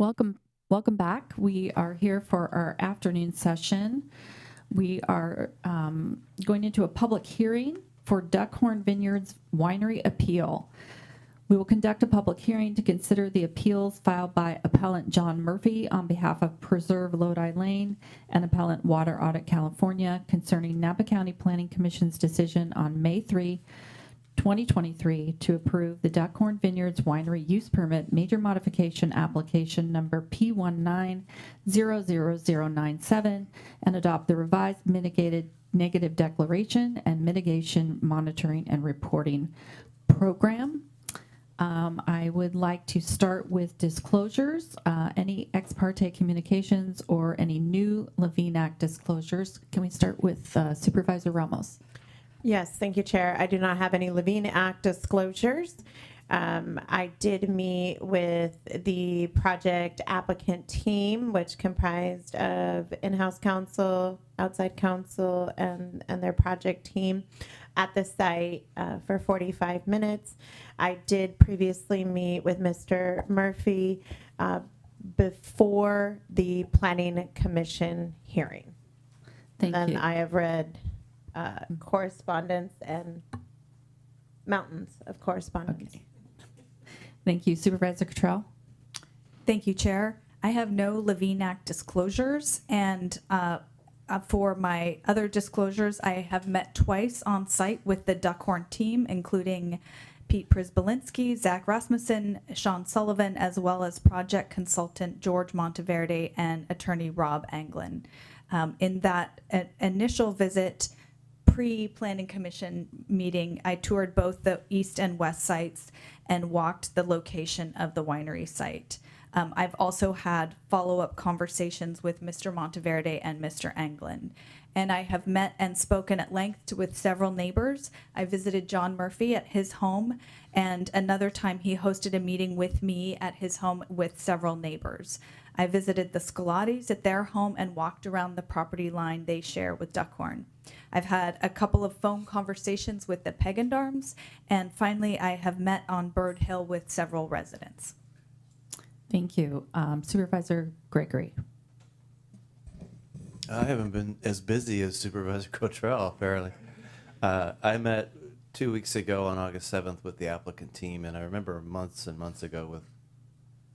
Welcome back. We are here for our afternoon session. We are going into a public hearing for Duckhorn Vineyards Winery Appeal. We will conduct a public hearing to consider the appeals filed by Appellant John Murphy on behalf of Preserve Lodi Lane and Appellant Water Audit California concerning Napa County Planning Commission's decision on May 3, 2023 to approve the Duckhorn Vineyards Winery Use Permit Major Modification Application Number P1900097 and adopt the revised mitigated negative declaration and mitigation monitoring and reporting program. I would like to start with disclosures, any ex parte communications or any new Levine Act disclosures. Can we start with Supervisor Ramos? Yes, thank you, Chair. I do not have any Levine Act disclosures. I did meet with the project applicant team, which comprised of in-house counsel, outside counsel, and their project team at the site for 45 minutes. I did previously meet with Mr. Murphy before the Planning Commission hearing. Thank you. And I have read correspondence and mountains of correspondence. Okay. Thank you. Supervisor Cottrell? Thank you, Chair. I have no Levine Act disclosures, and for my other disclosures, I have met twice on site with the Duckhorn team, including Pete Prisbalinski, Zach Rasmussen, Sean Sullivan, as well as project consultant George Monteverde and attorney Rob Anglin. In that initial visit, pre-Planning Commission meeting, I toured both the east and west sites and walked the location of the winery site. I've also had follow-up conversations with Mr. Monteverde and Mr. Anglin. And I have met and spoken at length with several neighbors. I visited John Murphy at his home, and another time he hosted a meeting with me at his home with several neighbors. I visited the Scalatis at their home and walked around the property line they share with Duckhorn. I've had a couple of phone conversations with the Pegendarms, and finally I have met on Bird Hill with several residents. Thank you. Supervisor Gregory? I haven't been as busy as Supervisor Cottrell, apparently. I met 2 weeks ago on August 7th with the applicant team, and I remember months and months ago with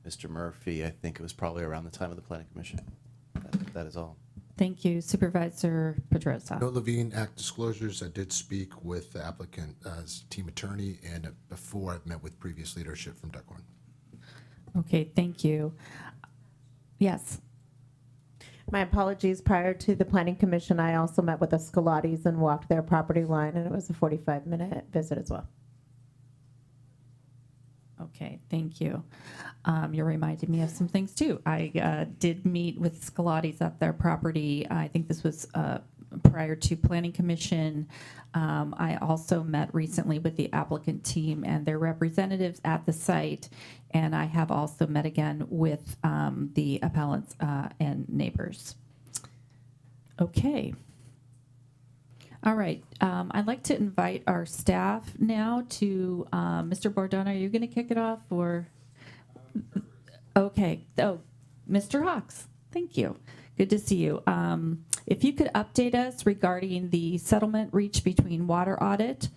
Mr. Murphy. I think it was probably around the time of the Planning Commission. That is all. Thank you. Supervisor Pedrosa? No Levine Act disclosures. I did speak with the applicant as team attorney, and before I've met with previous leadership from Duckhorn. Okay, thank you. Yes. My apologies. Prior to the Planning Commission, I also met with the Scalatis and walked their property line, and it was a 45-minute visit as well. Okay, thank you. You reminded me of some things too. I did meet with Scalatis at their property. I think this was prior to Planning Commission. I also met recently with the applicant team and their representatives at the site, and I have also met again with the appellants and neighbors. Okay. All right. I'd like to invite our staff now to Mr. Bordona. Are you going to kick it off, or? Okay. Oh, Mr. Hawks. Thank you. Good to see you. If you could update us regarding the settlement reached between Water Audit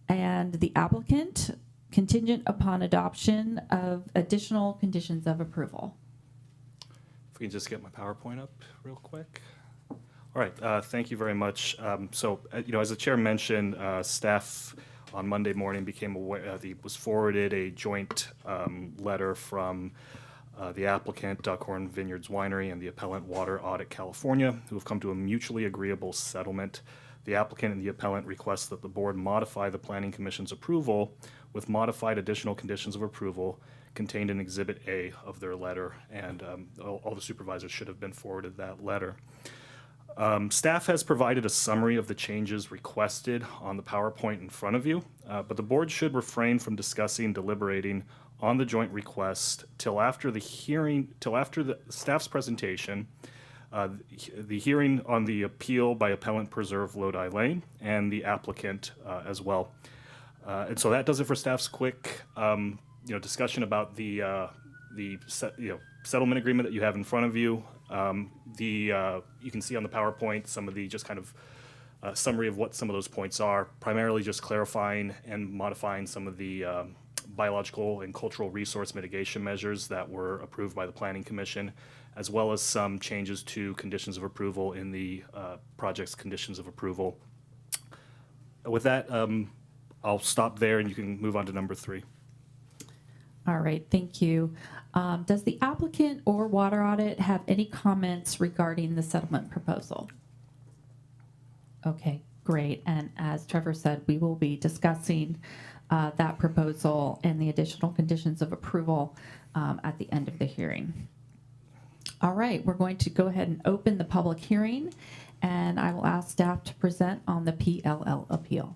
and the applicant, contingent upon adoption of additional conditions of approval. If we can just get my PowerPoint up real quick. All right, thank you very much. As the chair mentioned, staff on Monday morning became aware, was forwarded a joint letter from the applicant, Duckhorn Vineyards Winery, and the appellant, Water Audit California, who have come to a mutually agreeable settlement. The applicant and the appellant request that the board modify the Planning Commission's approval with modified additional conditions of approval contained in Exhibit A of their letter, and all the supervisors should have been forwarded that letter. Staff has provided a summary of the changes requested on the PowerPoint in front of you, but the board should refrain from discussing, deliberating on the joint request till after the staff's presentation, the hearing on the appeal by appellant Preserve Lodi Lane, and the applicant as well. And so that does it for staff's quick discussion about the settlement agreement that you have in front of you. You can see on the PowerPoint some of the just kind of summary of what some of those points are, primarily just clarifying and modifying some of the biological and cultural resource mitigation measures that were approved by the Planning Commission, as well as some changes to conditions of approval in the project's conditions of approval. With that, I'll stop there and you can move on to number 3. All right, thank you. Does the applicant or water audit have any comments regarding the settlement proposal? Okay, great. And as Trevor said, we will be discussing that proposal and the additional conditions of approval at the end of the hearing. All right, we're going to go ahead and open the public hearing, and I will ask staff to present on the PLL appeal.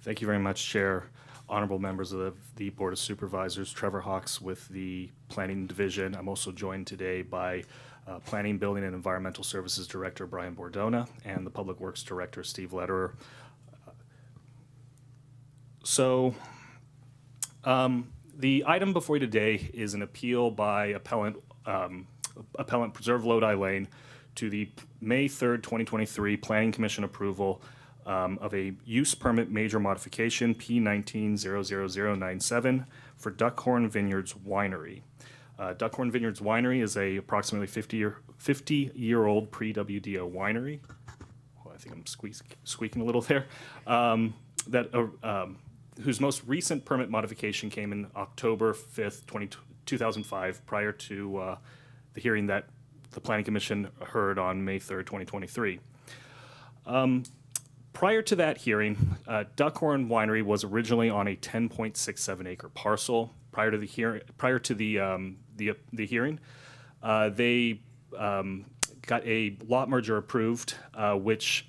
Thank you very much, Chair. Honorable members of the Board of Supervisors, Trevor Hawks with the Planning Division. I'm also joined today by Planning, Building, and Environmental Services Director Brian Bordona and the Public Works Director Steve Lederer. So the item before you today is an appeal by appellant Preserve Lodi Lane to the May 3rd, 2023 Planning Commission approval of a use permit major modification P19-00097 for Duckhorn Vineyards Winery. Duckhorn Vineyards Winery is a approximately 50-year-old pre-WDO winery. Well, I think I'm squeaking a little there. Whose most recent permit modification came in October 5th, 2005, prior to the hearing that the Planning Commission heard on May 3rd, 2023. Prior to that hearing, Duckhorn Winery was originally on a 10.67 acre parcel. Prior to the hearing, they got a lot merger approved, which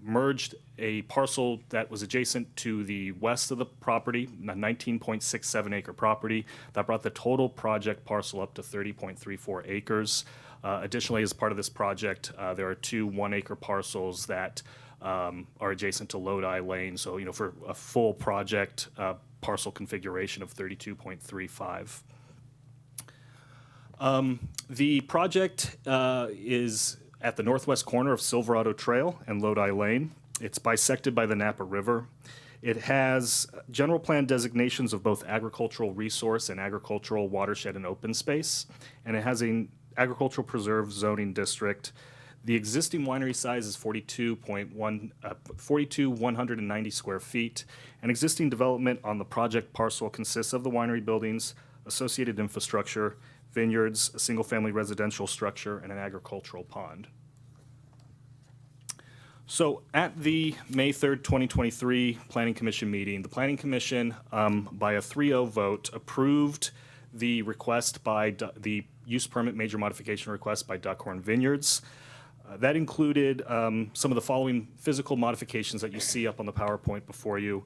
merged a parcel that was adjacent to the west of the property, a 19.67 acre property. That brought the total project parcel up to 30.34 acres. Additionally, as part of this project, there are 2 1-acre parcels that are adjacent to Lodi Lane. So, for a full project parcel configuration of 32.35. The project is at the northwest corner of Silverado Trail and Lodi Lane. It's bisected by the Napa River. It has general plan designations of both agricultural resource and agricultural watershed and open space, and it has an agricultural preserve zoning district. The existing winery size is 4,190 square feet. And existing development on the project parcel consists of the winery buildings, associated infrastructure, vineyards, a single-family residential structure, and an agricultural pond. So at the May 3rd, 2023 Planning Commission meeting, the Planning Commission, by a 3-0 vote, approved the request by the use permit major modification request by Duckhorn Vineyards. That included some of the following physical modifications that you see up on the PowerPoint before you.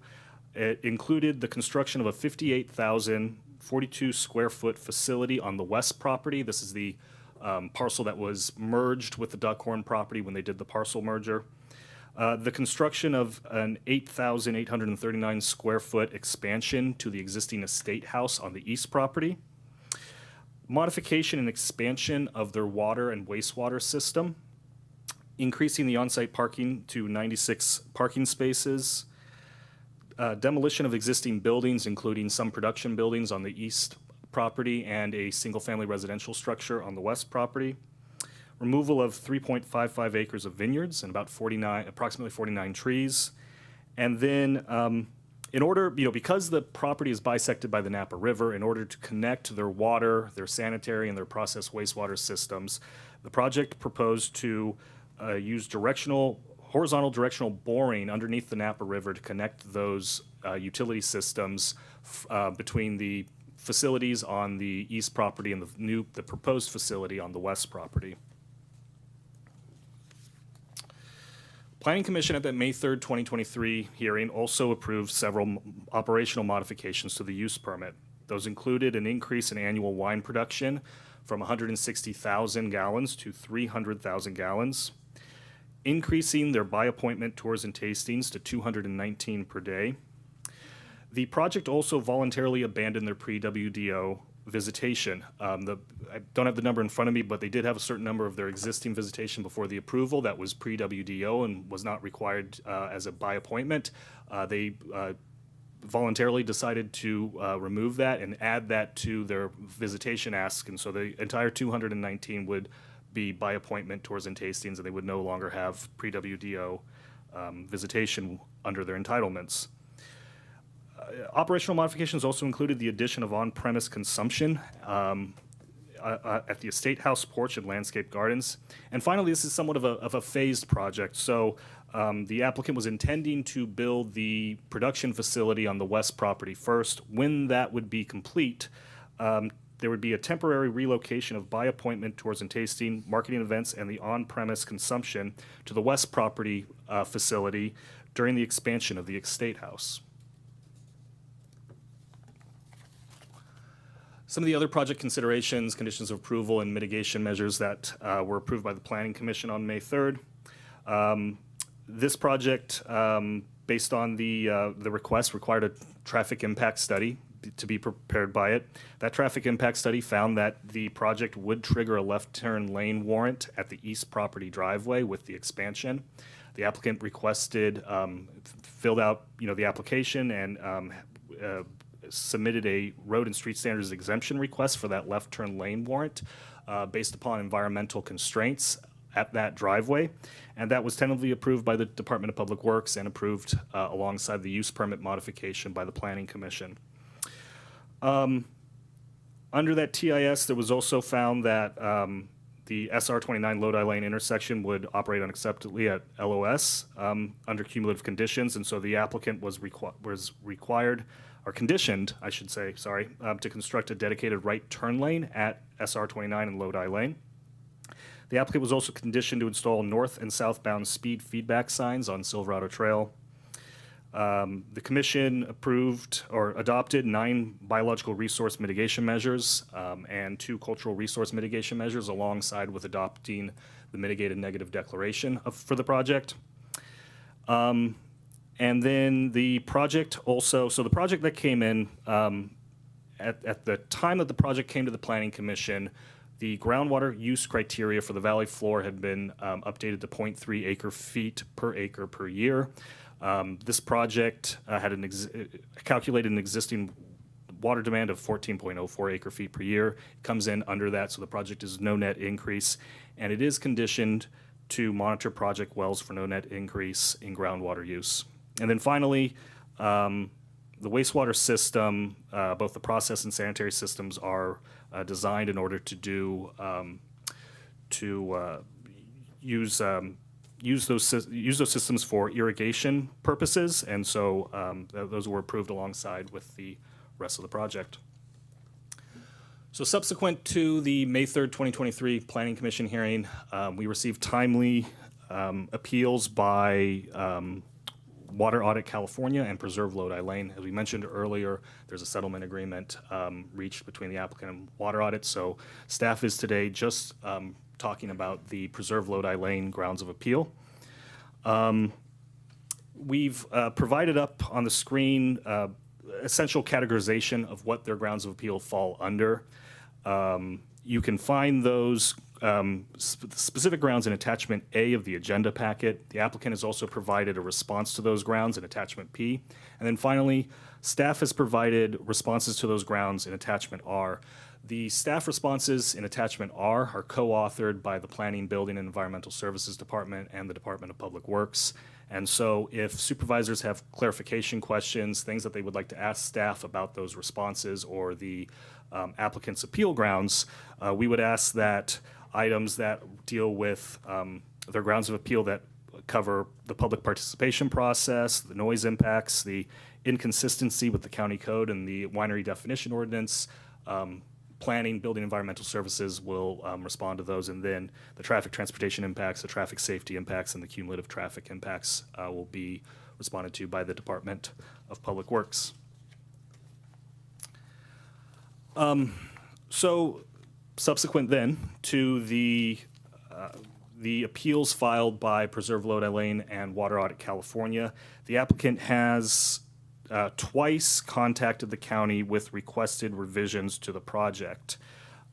It included the construction of a 58,042 square foot facility on the west property. This is the parcel that was merged with the Duckhorn property when they did the parcel merger. The construction of an 8,839 square foot expansion to the existing estate house on the east property. Modification and expansion of their water and wastewater system. Increasing the on-site parking to 96 parking spaces. Demolition of existing buildings, including some production buildings on the east property and a single-family residential structure on the west property. Removal of 3.55 acres of vineyards and about approximately 49 trees. And then in order, because the property is bisected by the Napa River, in order to connect their water, their sanitary, and their processed wastewater systems, the project proposed to use horizontal directional boring underneath the Napa River to connect those utility systems between the facilities on the east property and the proposed facility on the west property. Planning Commission at that May 3rd, 2023 hearing also approved several operational modifications to the use permit. Those included an increase in annual wine production from 160,000 gallons to 300,000 gallons, increasing their by appointment tours and tastings to 219 per day. The project also voluntarily abandoned their pre-WDO visitation. I don't have the number in front of me, but they did have a certain number of their existing visitation before the approval that was pre-WDO and was not required as a by appointment. They voluntarily decided to remove that and add that to their visitation ask, and so the entire 219 would be by appointment tours and tastings, and they would no longer have pre-WDO visitation under their entitlements. Operational modifications also included the addition of on-premise consumption at the Estate House porch and landscape gardens. And finally, this is somewhat of a phased project. So the applicant was intending to build the production facility on the west property first. When that would be complete, there would be a temporary relocation of by appointment tours and tasting, marketing events, and the on-premise consumption to the west property facility during the expansion of the Estate House. Some of the other project considerations, conditions of approval, and mitigation measures that were approved by the Planning Commission on May 3rd. This project, based on the request, required a traffic impact study to be prepared by it. That traffic impact study found that the project would trigger a left turn lane warrant at the east property driveway with the expansion. The applicant requested, filled out, the application and submitted a road and street standards exemption request for that left turn lane warrant based upon environmental constraints at that driveway. And that was tentatively approved by the Department of Public Works and approved alongside the use permit modification by the Planning Commission. Under that TIS, there was also found that the SR29 Lodi Lane intersection would operate unacceptably at LOS under cumulative conditions, and so the applicant was required, or conditioned, I should say, to construct a dedicated right turn lane at SR29 and Lodi Lane. The applicant was also conditioned to install north and southbound speed feedback signs on Silverado Trail. The commission approved or adopted 9 biological resource mitigation measures and 2 cultural resource mitigation measures alongside with adopting the mitigated negative declaration for the project. And then the project also, so the project that came in, at the time that the project came to the Planning Commission, the groundwater use criteria for the valley floor had been updated to 0.3 acre feet per acre per year. This project had calculated an existing water demand of 14.04 acre feet per year. It comes in under that, so the project is no net increase, and it is conditioned to monitor project wells for no net increase in groundwater use. And then finally, the wastewater system, both the process and sanitary systems, are designed in order to use those systems for irrigation purposes, and so those were approved alongside with the rest of the project. So subsequent to the May 3rd, 2023 Planning Commission hearing, we received timely appeals by Water Audit California and Preserve Lodi Lane. As we mentioned earlier, there's a settlement agreement reached between the applicant and Water Audit, so staff is today just talking about the Preserve Lodi Lane grounds of appeal. We've provided up on the screen essential categorization of what their grounds of appeal fall under. You can find those specific grounds in Attachment A of the agenda packet. The applicant has also provided a response to those grounds in Attachment P. And then finally, staff has provided responses to those grounds in Attachment R. The staff responses in Attachment R are co-authored by the Planning, Building, and Environmental Services Department and the Department of Public Works. And so if supervisors have clarification questions, things that they would like to ask staff about those responses or the applicant's appeal grounds, we would ask that items that deal with their grounds of appeal that cover the public participation process, the noise impacts, the inconsistency with the county code and the winery definition ordinance, planning, building, environmental services will respond to those, and then the traffic transportation impacts, the traffic safety impacts, and the cumulative traffic impacts will be responded to by the Department of Public Works. So subsequent then to the appeals filed by Preserve Lodi Lane and Water Audit California, the applicant has twice contacted the county with requested revisions to the project.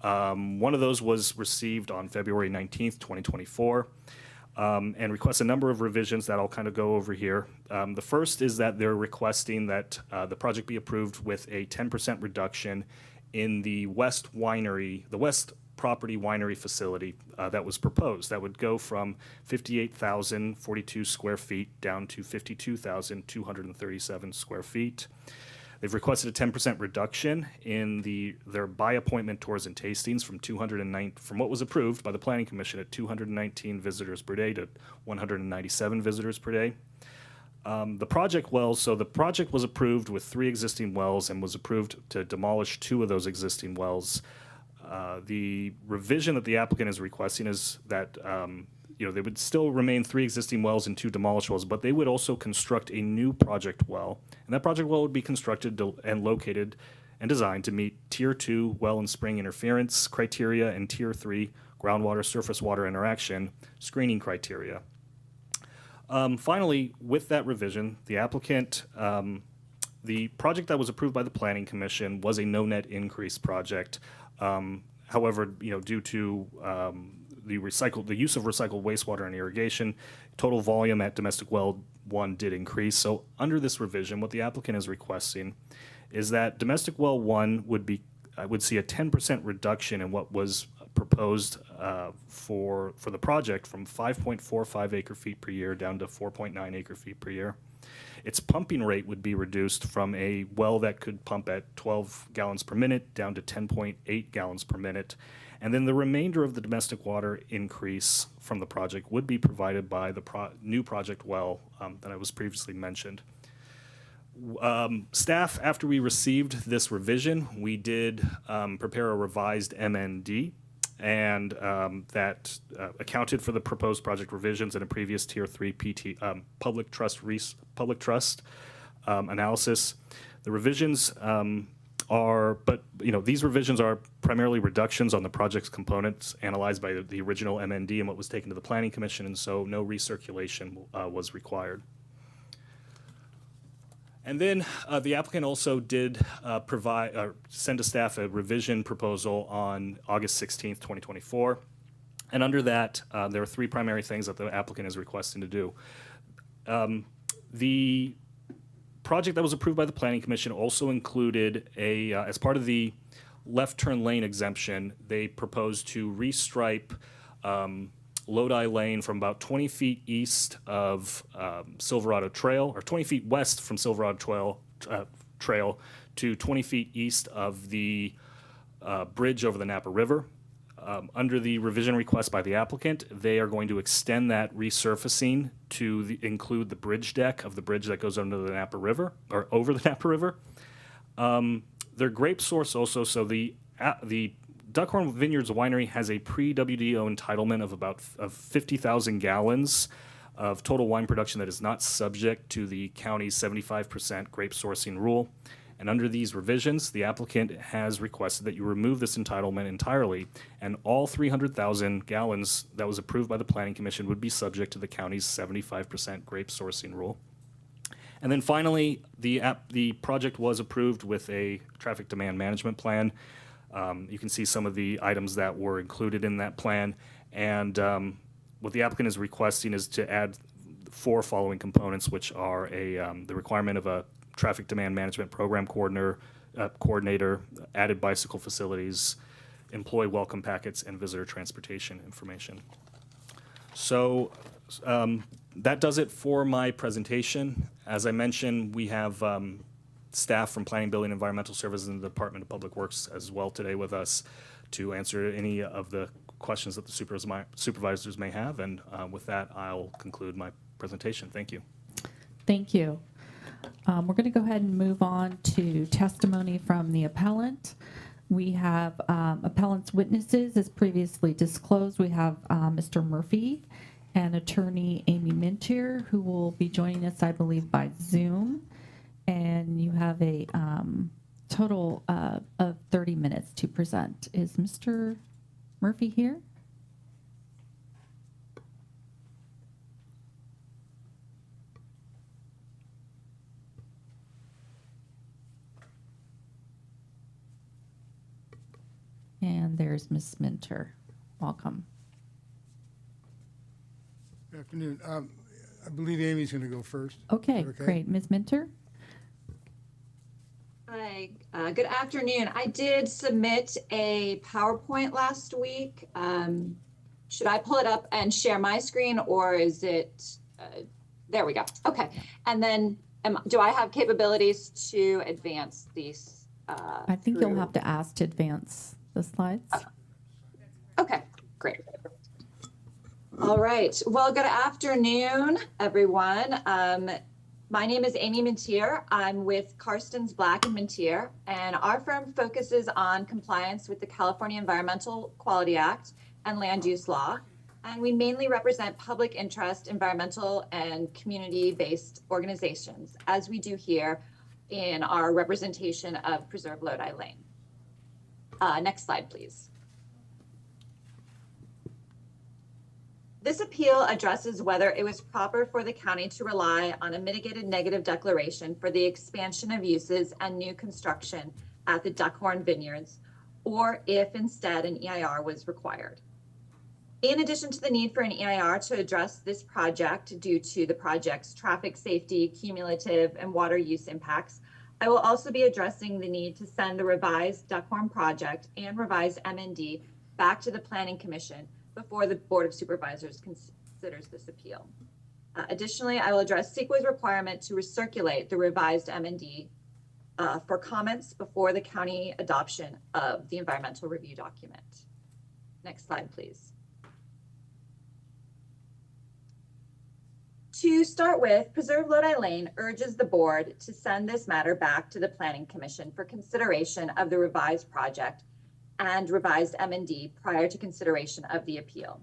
One of those was received on February 19th, 2024, and requests a number of revisions that I'll kind of go over here. The first is that they're requesting that the project be approved with a 10% reduction in the West property winery facility that was proposed. That would go from 58,042 square feet down to 52,237 square feet. They've requested a 10% reduction in their by appointment tours and tastings from what was approved by the Planning Commission at 219 visitors per day to 197 visitors per day. The project was approved with 3 existing wells and was approved to demolish 2 of those existing wells. The revision that the applicant is requesting is that they would still remain 3 existing wells and 2 demolished wells, but they would also construct a new project well, and that project well would be constructed and located and designed to meet Tier 2 well and spring interference criteria and Tier 3 groundwater surface water interaction screening criteria. Finally, with that revision, the applicant, the project that was approved by the Planning Commission was a no net increase project. However, due to the use of recycled wastewater and irrigation, total volume at domestic well 1 did increase. So under this revision, what the applicant is requesting is that domestic well 1 would see a 10% reduction in what was proposed for the project from 5.45 acre feet per year down to 4.9 acre feet per year. Its pumping rate would be reduced from a well that could pump at 12 gallons per minute down to 10.8 gallons per minute. And then the remainder of the domestic water increase from the project would be provided by the new project well that I was previously mentioned. Staff, after we received this revision, we did prepare a revised MND, and that accounted for the proposed project revisions in a previous Tier 3 public trust analysis. The revisions these revisions are primarily reductions on the project's components analyzed by the original MND and what was taken to the Planning Commission, and so no recirculation was required. And then the applicant also did send to staff a revision proposal on August 16th, 2024. And under that, there are 3 primary things that the applicant is requesting to do. The project that was approved by the Planning Commission also included as part of the left turn lane exemption, they proposed to restripe Lodi Lane from about 20 feet east of Silverado Trail, or 20 feet west from Silverado Trail to 20 feet east of the bridge over the Napa River. Under the revision request by the applicant, they are going to extend that resurfacing to include the bridge deck of the bridge that goes under the Napa River, or over the Napa River. Their grape source also, so the Duckhorn Vineyards Winery has a pre-WDO entitlement of 50,000 gallons of total wine production that is not subject to the county's 75% grape sourcing rule. And under these revisions, the applicant has requested that you remove this entitlement entirely, and all 300,000 gallons that was approved by the Planning Commission would be subject to the county's 75% grape sourcing rule. And then finally, the project was approved with a traffic demand management plan. You can see some of the items that were included in that plan, and what the applicant is requesting is to add 4 following components, which are the requirement of a traffic demand management program coordinator, added bicycle facilities, employee welcome packets, and visitor transportation information. So that does it for my presentation. As I mentioned, we have staff from Planning, Building, Environmental Services and the Department of Public Works as well today with us to answer any of the questions that the supervisors may have. And with that, I'll conclude my presentation. Thank you. Thank you. We're going to go ahead and move on to testimony from the appellant. We have appellant's witnesses, as previously disclosed. We have Mr. Murphy and attorney Amy Mintier, who will be joining us, I believe, by Zoom. And you have a total of 30 minutes to present. Is Mr. Murphy here? And there's Ms. Minter. Welcome. Good afternoon. I believe Amy's going to go first. Okay, Okay. great. Ms. Minter? Hi, good afternoon. I did submit a PowerPoint last week. Should I pull it up and share my screen, or is it, there we go. Okay. And then do I have capabilities to advance these? I think you'll have to ask to advance the slides. Okay, great. All right. Well, good afternoon, everyone. My name is Amy Mintier. I'm with Karstens Black and Mintier, and our firm focuses on compliance with the California Environmental Quality Act and land use law. And we mainly represent public interest, environmental, and community-based organizations, as we do here in our representation of Preserve Lodi Lane. Next slide, please. This appeal addresses whether it was proper for the county to rely on a mitigated negative declaration for the expansion of uses and new construction at the Duckhorn Vineyards, or if instead an EIR was required. In addition to the need for an EIR to address this project due to the project's traffic safety, cumulative, and water use impacts, I will also be addressing the need to send the revised Duckhorn project and revised MND back to the Planning Commission before the Board of Supervisors considers this appeal. Additionally, I will address CEQA's requirement to recirculate the revised MND for comments before the county adoption of the environmental review document. Next slide, please. To start with, Preserve Lodi Lane urges the board to send this matter back to the Planning Commission for consideration of the revised project and revised M&D prior to consideration of the appeal.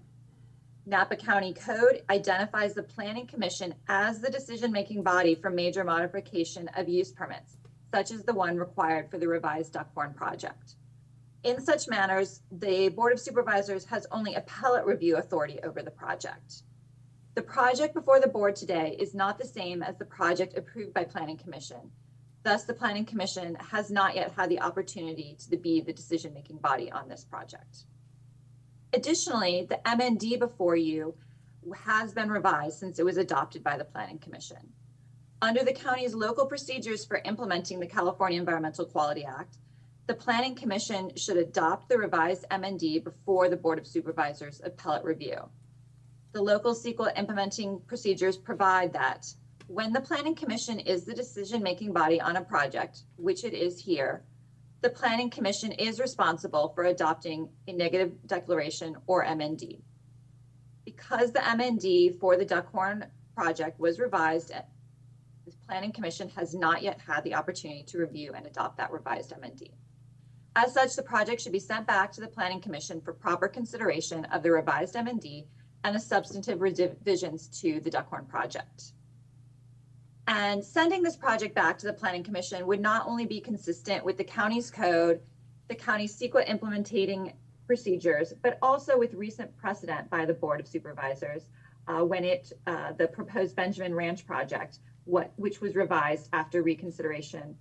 Napa County Code identifies the Planning Commission as the decision-making body for major modification of use permits, such as the one required for the revised Duckhorn project. In such matters, the Board of Supervisors has only appellate review authority over the project. The project before the board today is not the same as the project approved by Planning Commission. Thus, the Planning Commission has not yet had the opportunity to be the decision-making body on this project. Additionally, the MND before you has been revised since it was adopted by the Planning Commission. Under the county's local procedures for implementing the California Environmental Quality Act, the Planning Commission should adopt the revised MND before the Board of Supervisors appellate review. The local CEQA implementing procedures provide that when the Planning Commission is the decision-making body on a project, which it is here, the Planning Commission is responsible for adopting a negative declaration or MND. Because the MND for the Duckhorn project was revised, the Planning Commission has not yet had the opportunity to review and adopt that revised MND. As such, the project should be sent back to the Planning Commission for proper consideration of the revised MND and the substantive revisions to the Duckhorn project. And sending this project back to the Planning Commission would not only be consistent with the county's code, the county's CEQA implementing procedures, but also with recent precedent by the Board of Supervisors when the proposed Benjamin Ranch project, which was revised after reconsideration,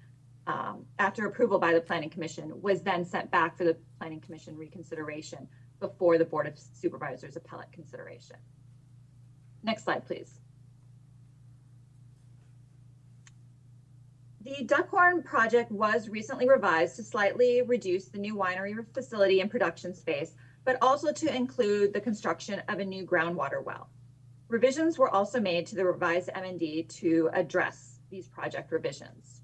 after approval by the Planning Commission, was then sent back for the Planning Commission reconsideration before the Board of Supervisors appellate consideration. Next slide, please. The Duckhorn project was recently revised to slightly reduce the new winery facility and production space, but also to include the construction of a new groundwater well. Revisions were also made to the revised MND to address these project revisions.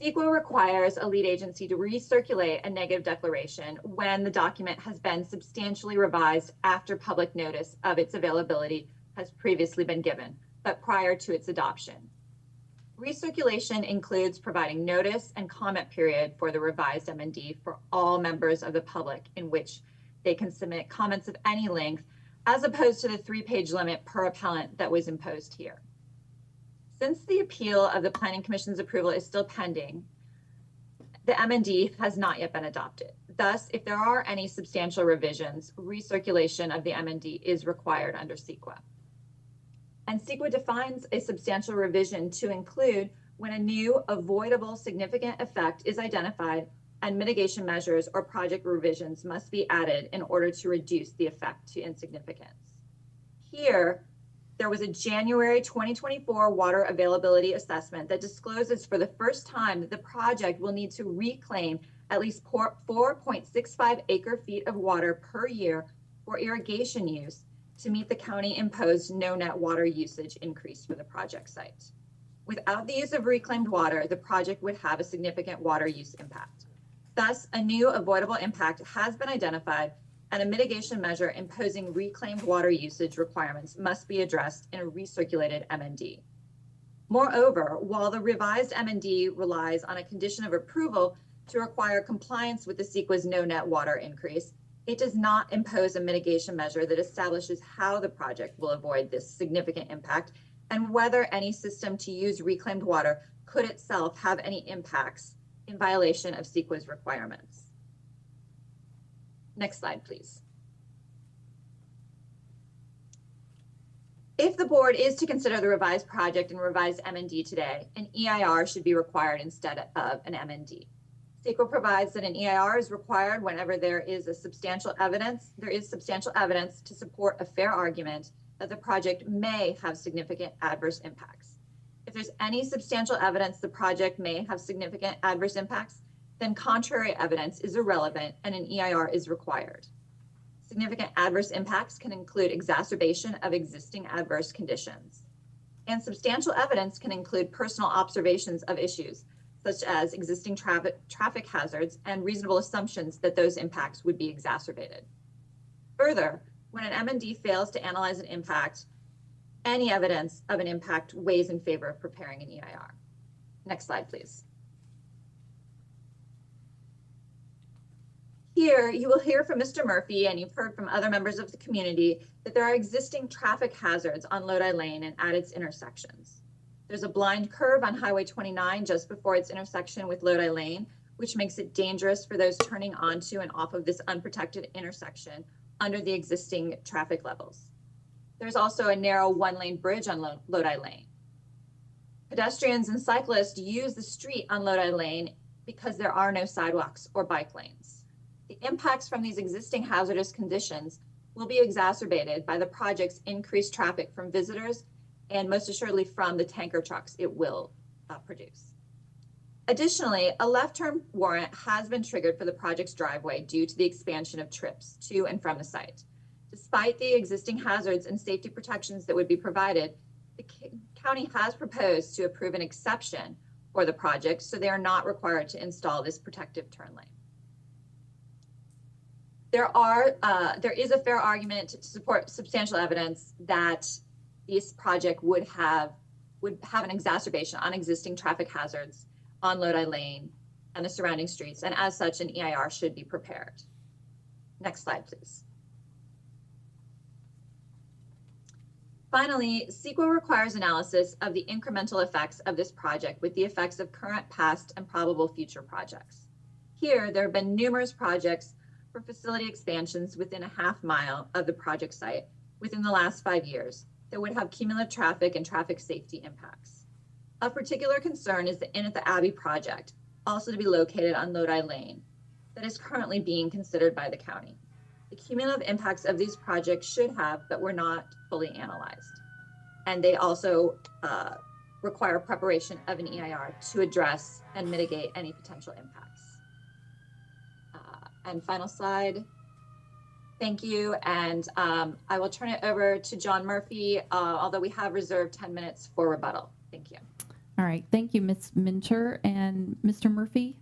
CEQA requires a lead agency to recirculate a negative declaration when the document has been substantially revised after public notice of its availability has previously been given, but prior to its adoption. Recirculation includes providing notice and comment period for the revised MND for all members of the public in which they can submit comments of any length, as opposed to the 3-page limit per appellant that was imposed here. Since the appeal of the Planning Commission's approval is still pending, the MND has not yet been adopted. Thus, if there are any substantial revisions, recirculation of the MND is required under CEQA. And CEQA defines a substantial revision to include when a new avoidable significant effect is identified and mitigation measures or project revisions must be added in order to reduce the effect to insignificance. Here, there was a January 2024 water availability assessment that discloses for the first time that the project will need to reclaim at least 4.65 acre feet of water per year for irrigation use to meet the county imposed no net water usage increase for the project site. Without the use of reclaimed water, the project would have a significant water use impact. Thus, a new avoidable impact has been identified, and a mitigation measure imposing reclaimed water usage requirements must be addressed in a recirculated MND. Moreover, while the revised MND relies on a condition of approval to require compliance with the CEQA's no net water increase, it does not impose a mitigation measure that establishes how the project will avoid this significant impact and whether any system to use reclaimed water could itself have any impacts in violation of CEQA's requirements. Next slide, please. If the board is to consider the revised project and revised MND today, an EIR should be required instead of an MND. CEQA provides that an EIR is required whenever there is substantial evidence to support a fair argument that the project may have significant adverse impacts. If there's any substantial evidence the project may have significant adverse impacts, then contrary evidence is irrelevant and an EIR is required. Significant adverse impacts can include exacerbation of existing adverse conditions. And substantial evidence can include personal observations of issues, such as existing traffic hazards and reasonable assumptions that those impacts would be exacerbated. Further, when an MND fails to analyze an impact, any evidence of an impact weighs in favor of preparing an EIR. Next slide, please. Here, you will hear from Mr. Murphy, and you've heard from other members of the community, that there are existing traffic hazards on Lodi Lane and at its intersections. There's a blind curve on Highway 29 just before its intersection with Lodi Lane, which makes it dangerous for those turning onto and off of this unprotected intersection under the existing traffic levels. There's also a narrow one-lane bridge on Lodi Lane. Pedestrians and cyclists use the street on Lodi Lane because there are no sidewalks or bike lanes. The impacts from these existing hazardous conditions will be exacerbated by the project's increased traffic from visitors and most assuredly from the tanker trucks it will produce. Additionally, a left turn warrant has been triggered for the project's driveway due to the expansion of trips to and from the site. Despite the existing hazards and safety protections that would be provided, the county has proposed to approve an exception for the project, so they are not required to install this protective turn lane. There is a fair argument to support substantial evidence that this project would have an exacerbation on existing traffic hazards on Lodi Lane and the surrounding streets, and as such, an EIR should be prepared. Next slide, please. Finally, CEQA requires analysis of the incremental effects of this project with the effects of current, past, and probable future projects. Here, there have been numerous projects for facility expansions within a half mile of the project site within the last 5 years that would have cumulative traffic and traffic safety impacts. Of particular concern is the Inn at the Abbey project, also to be located on Lodi Lane, that is currently being considered by the county. The cumulative impacts of these projects should have, but were not fully analyzed. And they also require preparation of an EIR to address and mitigate any potential impacts. And final slide. Thank you. And I will turn it over to John Murphy, although we have reserved 10 minutes for rebuttal. Thank you. All right. Thank you, Ms. Minter. And Mr. Murphy,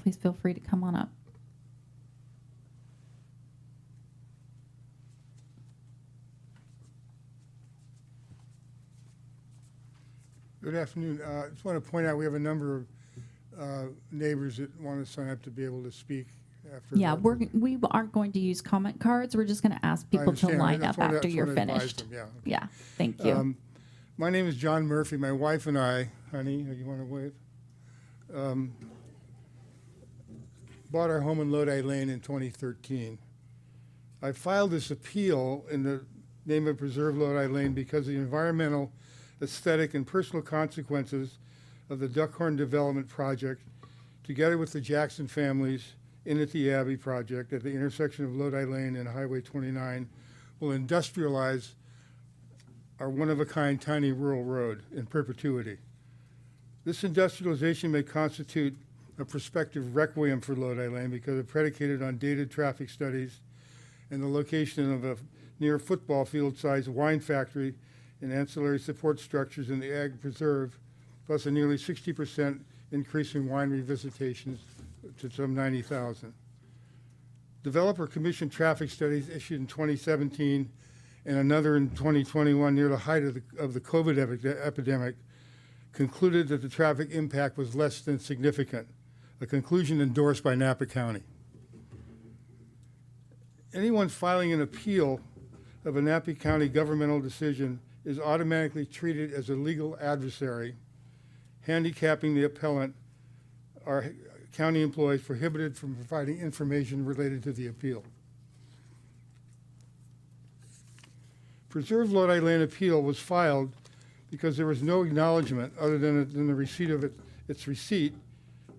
please feel free to come on up. Good afternoon. I just want to point out we have a number of neighbors that want to sign up to be able to speak after. Yeah, we aren't going to use comment cards. We're just going to ask people to line up after you're finished. Yeah. Okay. Yeah, thank you. My name is John Murphy. My wife and I, honey, you want to wave? Bought our home in Lodi Lane in 2013. I filed this appeal in the name of Preserve Lodi Lane because of the together with the Jackson families in at the Abbey project at the intersection of Lodi Lane and Highway 29, will industrialize our one-of-a-kind tiny rural road in perpetuity. This industrialization may constitute a prospective requiem for Lodi Lane because it's predicated on dated traffic studies and the location of a near football field-sized wine factory and ancillary support structures in the ag preserve, plus a nearly 60% increase in winery visitations to some 90,000. Developer commissioned traffic studies issued in 2017 and another in 2021 near the height of the COVID epidemic concluded that the traffic impact was less than significant, a conclusion endorsed by Napa County. Anyone filing an appeal of a Napa County governmental decision is automatically treated as a legal adversary, handicapping the appellant or county employees prohibited from providing information related to the appeal. Preserve Lodi Lane appeal was filed because there was no acknowledgement other than the receipt of its receipt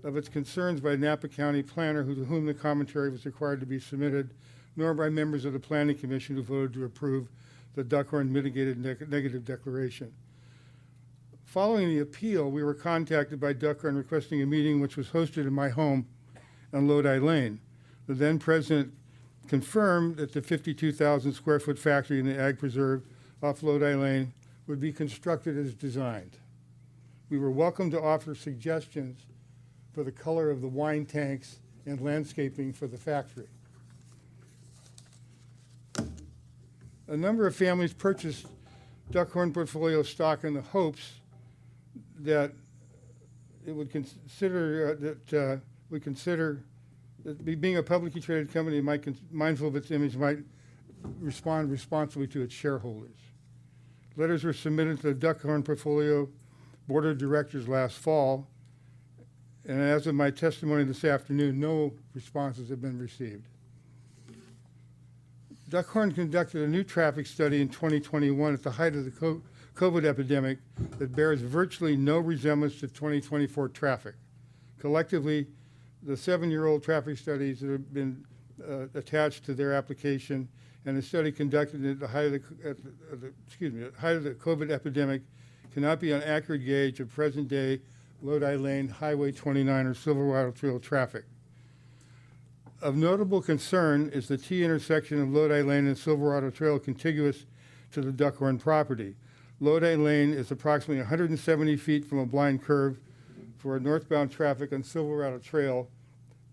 of its concerns by Napa County planner to whom the commentary was required to be submitted, nor by members of the Planning Commission who voted to approve the Duckhorn mitigated negative declaration. Following the appeal, we were contacted by Duckhorn requesting a meeting which was hosted in my home on Lodi Lane. The then president confirmed that the 52,000 square foot factory in the Ag Preserve off Lodi Lane would be constructed as designed. We were welcome to offer suggestions for the color of the wine tanks and landscaping for the factory. A number of families purchased Duckhorn portfolio stock in the hopes that it would consider that being a publicly traded company mindful of its image might respond responsibly to its shareholders. Letters were submitted to the Duckhorn portfolio board of directors last fall, and as of my testimony this afternoon, no responses have been received. Duckhorn conducted a new traffic study in 2021 at the height of the COVID epidemic that bears virtually no resemblance to 2024 traffic. Collectively, the 7-year-old traffic studies that have been attached to their application and the study conducted at the height of the COVID epidemic cannot be an accurate gauge of present-day Lodi Lane, Highway 29, or Silverado Trail traffic. Of notable concern is the T intersection of Lodi Lane and Silverado Trail contiguous to the Duckhorn property. Lodi Lane is approximately 170 feet from a blind curve for northbound traffic on Silverado Trail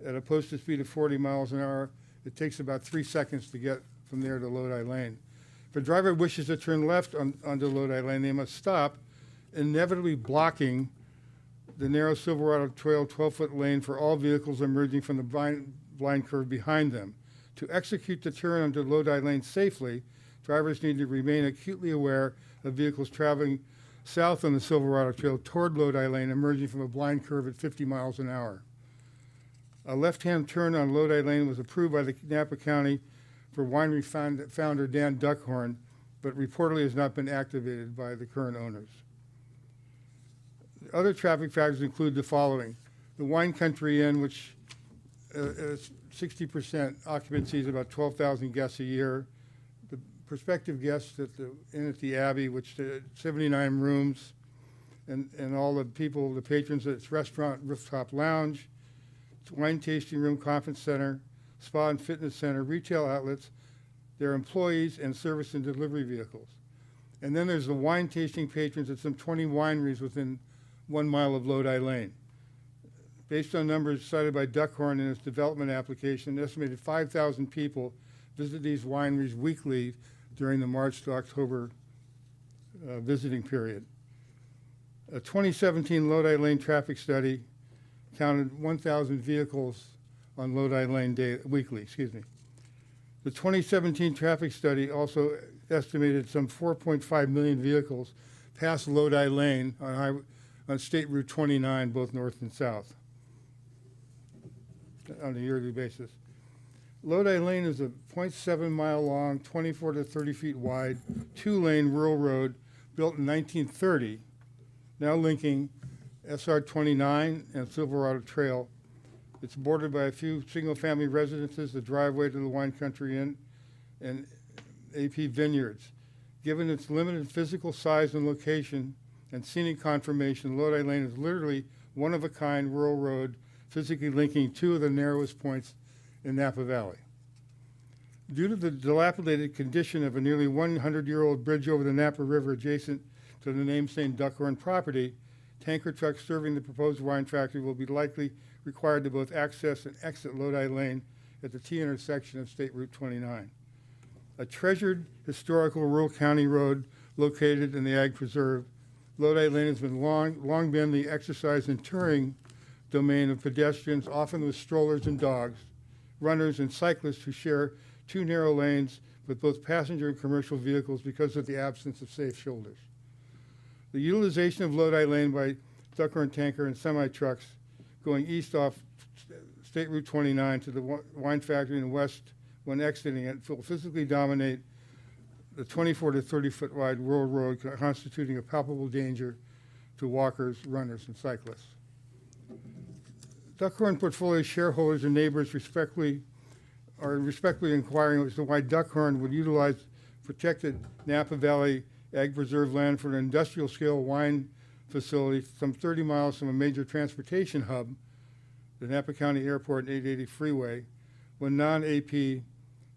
at a posted speed of 40 miles an hour. It takes about 3 seconds to get from there to Lodi Lane. If a driver wishes to turn left onto Lodi Lane, they must stop, inevitably blocking the narrow Silverado Trail 12-foot lane for all vehicles emerging from the blind curve behind them. To execute the turn onto Lodi Lane safely, drivers need to remain acutely aware of vehicles traveling south on the Silverado Trail toward Lodi Lane, emerging from a blind curve at 50 miles an hour. A left-hand turn on Lodi Lane was approved by the Napa County for winery founder Dan Duckhorn, but reportedly has not been activated by the current owners. Other traffic factors include the following. The Wine Country Inn, which is 60% occupancy, is about 12,000 guests a year. The prospective guests at the Inn at the Abbey, which 79 rooms, and all the people, the patrons at its restaurant, rooftop lounge, wine tasting room, conference center, spa and fitness center, retail outlets, their employees, and service and delivery vehicles. And then there's the wine tasting patrons at some 20 wineries within 1 mile of Lodi Lane. Based on numbers cited by Duckhorn in its development application, an estimated 5,000 people visit these wineries weekly during the March to October visiting period. A 2017 Lodi Lane traffic study counted 1,000 vehicles on Lodi Lane weekly. The 2017 traffic study also estimated some 4.5 million vehicles pass Lodi Lane on State Route 29, both north and south, on a yearly basis. Lodi Lane is a 0.7 mile long, 24 to 30 feet wide, 2-lane rural road built in 1930, now linking SR 29 and Silverado Trail It's bordered by a few single-family residences, the driveway to the wine country inn, and AP Vineyards. Given its limited physical size and location and scenic conformation, Lodi Lane is literally one-of-a-kind rural road physically linking two of the narrowest points in Napa Valley. Due to the dilapidated condition of a nearly 100-year-old bridge over the Napa River adjacent to the namesake Duckhorn property, tanker trucks serving the proposed wine factory will be likely required to both access and exit Lodi Lane at the T-intersection of State Route 29. A treasured historical rural county road located in the Ag Preserve, Lodi Lane has been long been the exercise and touring domain of pedestrians, often with strollers and dogs, runners and cyclists who share two narrow lanes with both passenger and commercial vehicles because of the absence of safe shoulders. The utilization of Lodi Lane by Duckhorn tanker and semi-trucks going east off State Route 29 to the wine factory and west when exiting it will physically dominate the 24 to 30 foot wide rural road, constituting a palpable danger to walkers, runners, and cyclists. Duckhorn portfolio shareholders and neighbors are respectfully inquiring as to why Duckhorn would utilize protected Napa Valley Ag Preserve land for an industrial scale wine facility some 30 miles from a major transportation hub, the Napa County Airport and 880 Freeway, when non-AP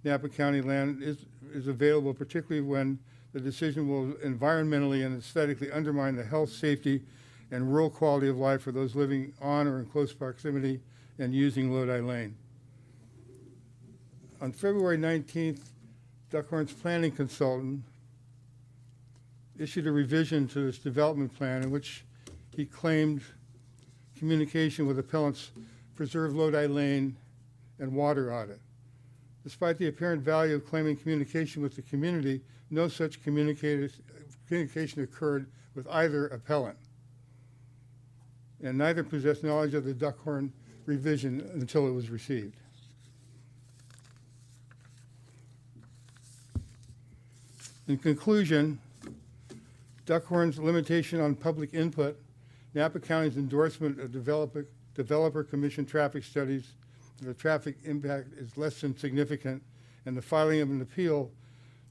Napa County land is available, particularly when the decision will environmentally and aesthetically undermine the health, safety, and rural quality of life for those living on or in close proximity and using Lodi Lane. On February 19th, Duckhorn's planning consultant issued a revision to this development plan in which he claimed communication with appellants Preserve Lodi Lane and water audit. Despite the apparent value of claiming communication with the community, no such communication occurred with either appellant, and neither possessed knowledge of the Duckhorn revision until it was received. In conclusion, Duckhorn's limitation on public input, Napa County's endorsement of developer commission traffic studies, the traffic impact is less than significant, and the filing of an appeal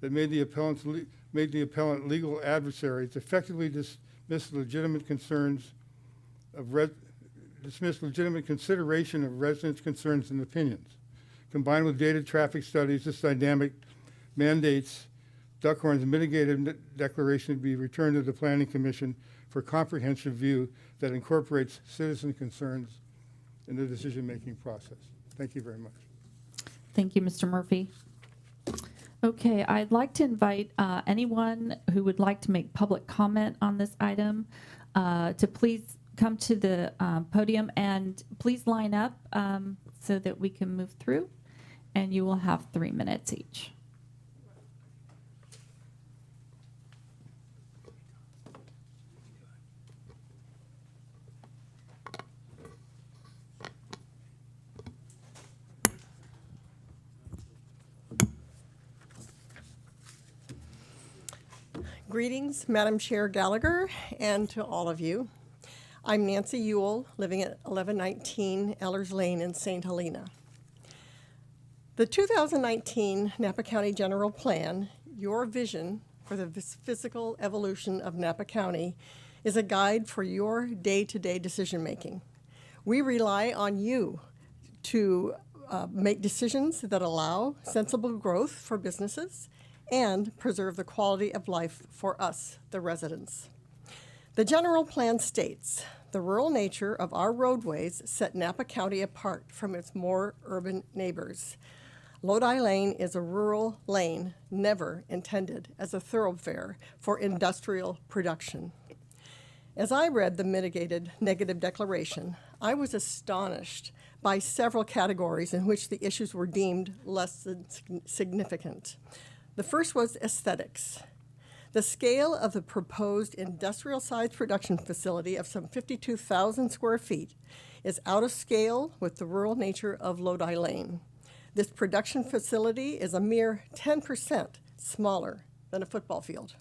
that made the appellant legal adversaries effectively dismiss legitimate consideration of residents' concerns and opinions. Combined with dated traffic studies, this dynamic mandates Duckhorn's mitigated declaration to be returned to the Planning Commission for comprehensive view that incorporates citizen concerns in the decision-making process. Thank you very much. Thank you, Mr. Murphy. Okay, I'd like to invite anyone who would like to make public comment on this item to please come to the podium and please line up so that we can move through, and you will have 3 minutes each. Greetings, Madam Chair Gallagher, and to all of you. I'm Nancy Ewell, living at 1119 Ellers Lane in St. Helena. The 2019 Napa County General Plan, your vision for the physical evolution of Napa County, is a guide for your day-to-day decision-making. We rely on you to make decisions that allow sensible growth for businesses and preserve the quality of life for us, the residents. The general plan states, the rural nature of our roadways set Napa County apart from its more urban neighbors. Lodi Lane is a rural lane, never intended as a thoroughfare for industrial production. As I read the mitigated negative declaration, I was astonished by several categories in which the issues were deemed less than significant. The first was aesthetics. The scale of the proposed industrial-sized production facility of some 52,000 square feet is out of scale with the rural nature of Lodi Lane. This production facility is a mere 10% smaller than a football field.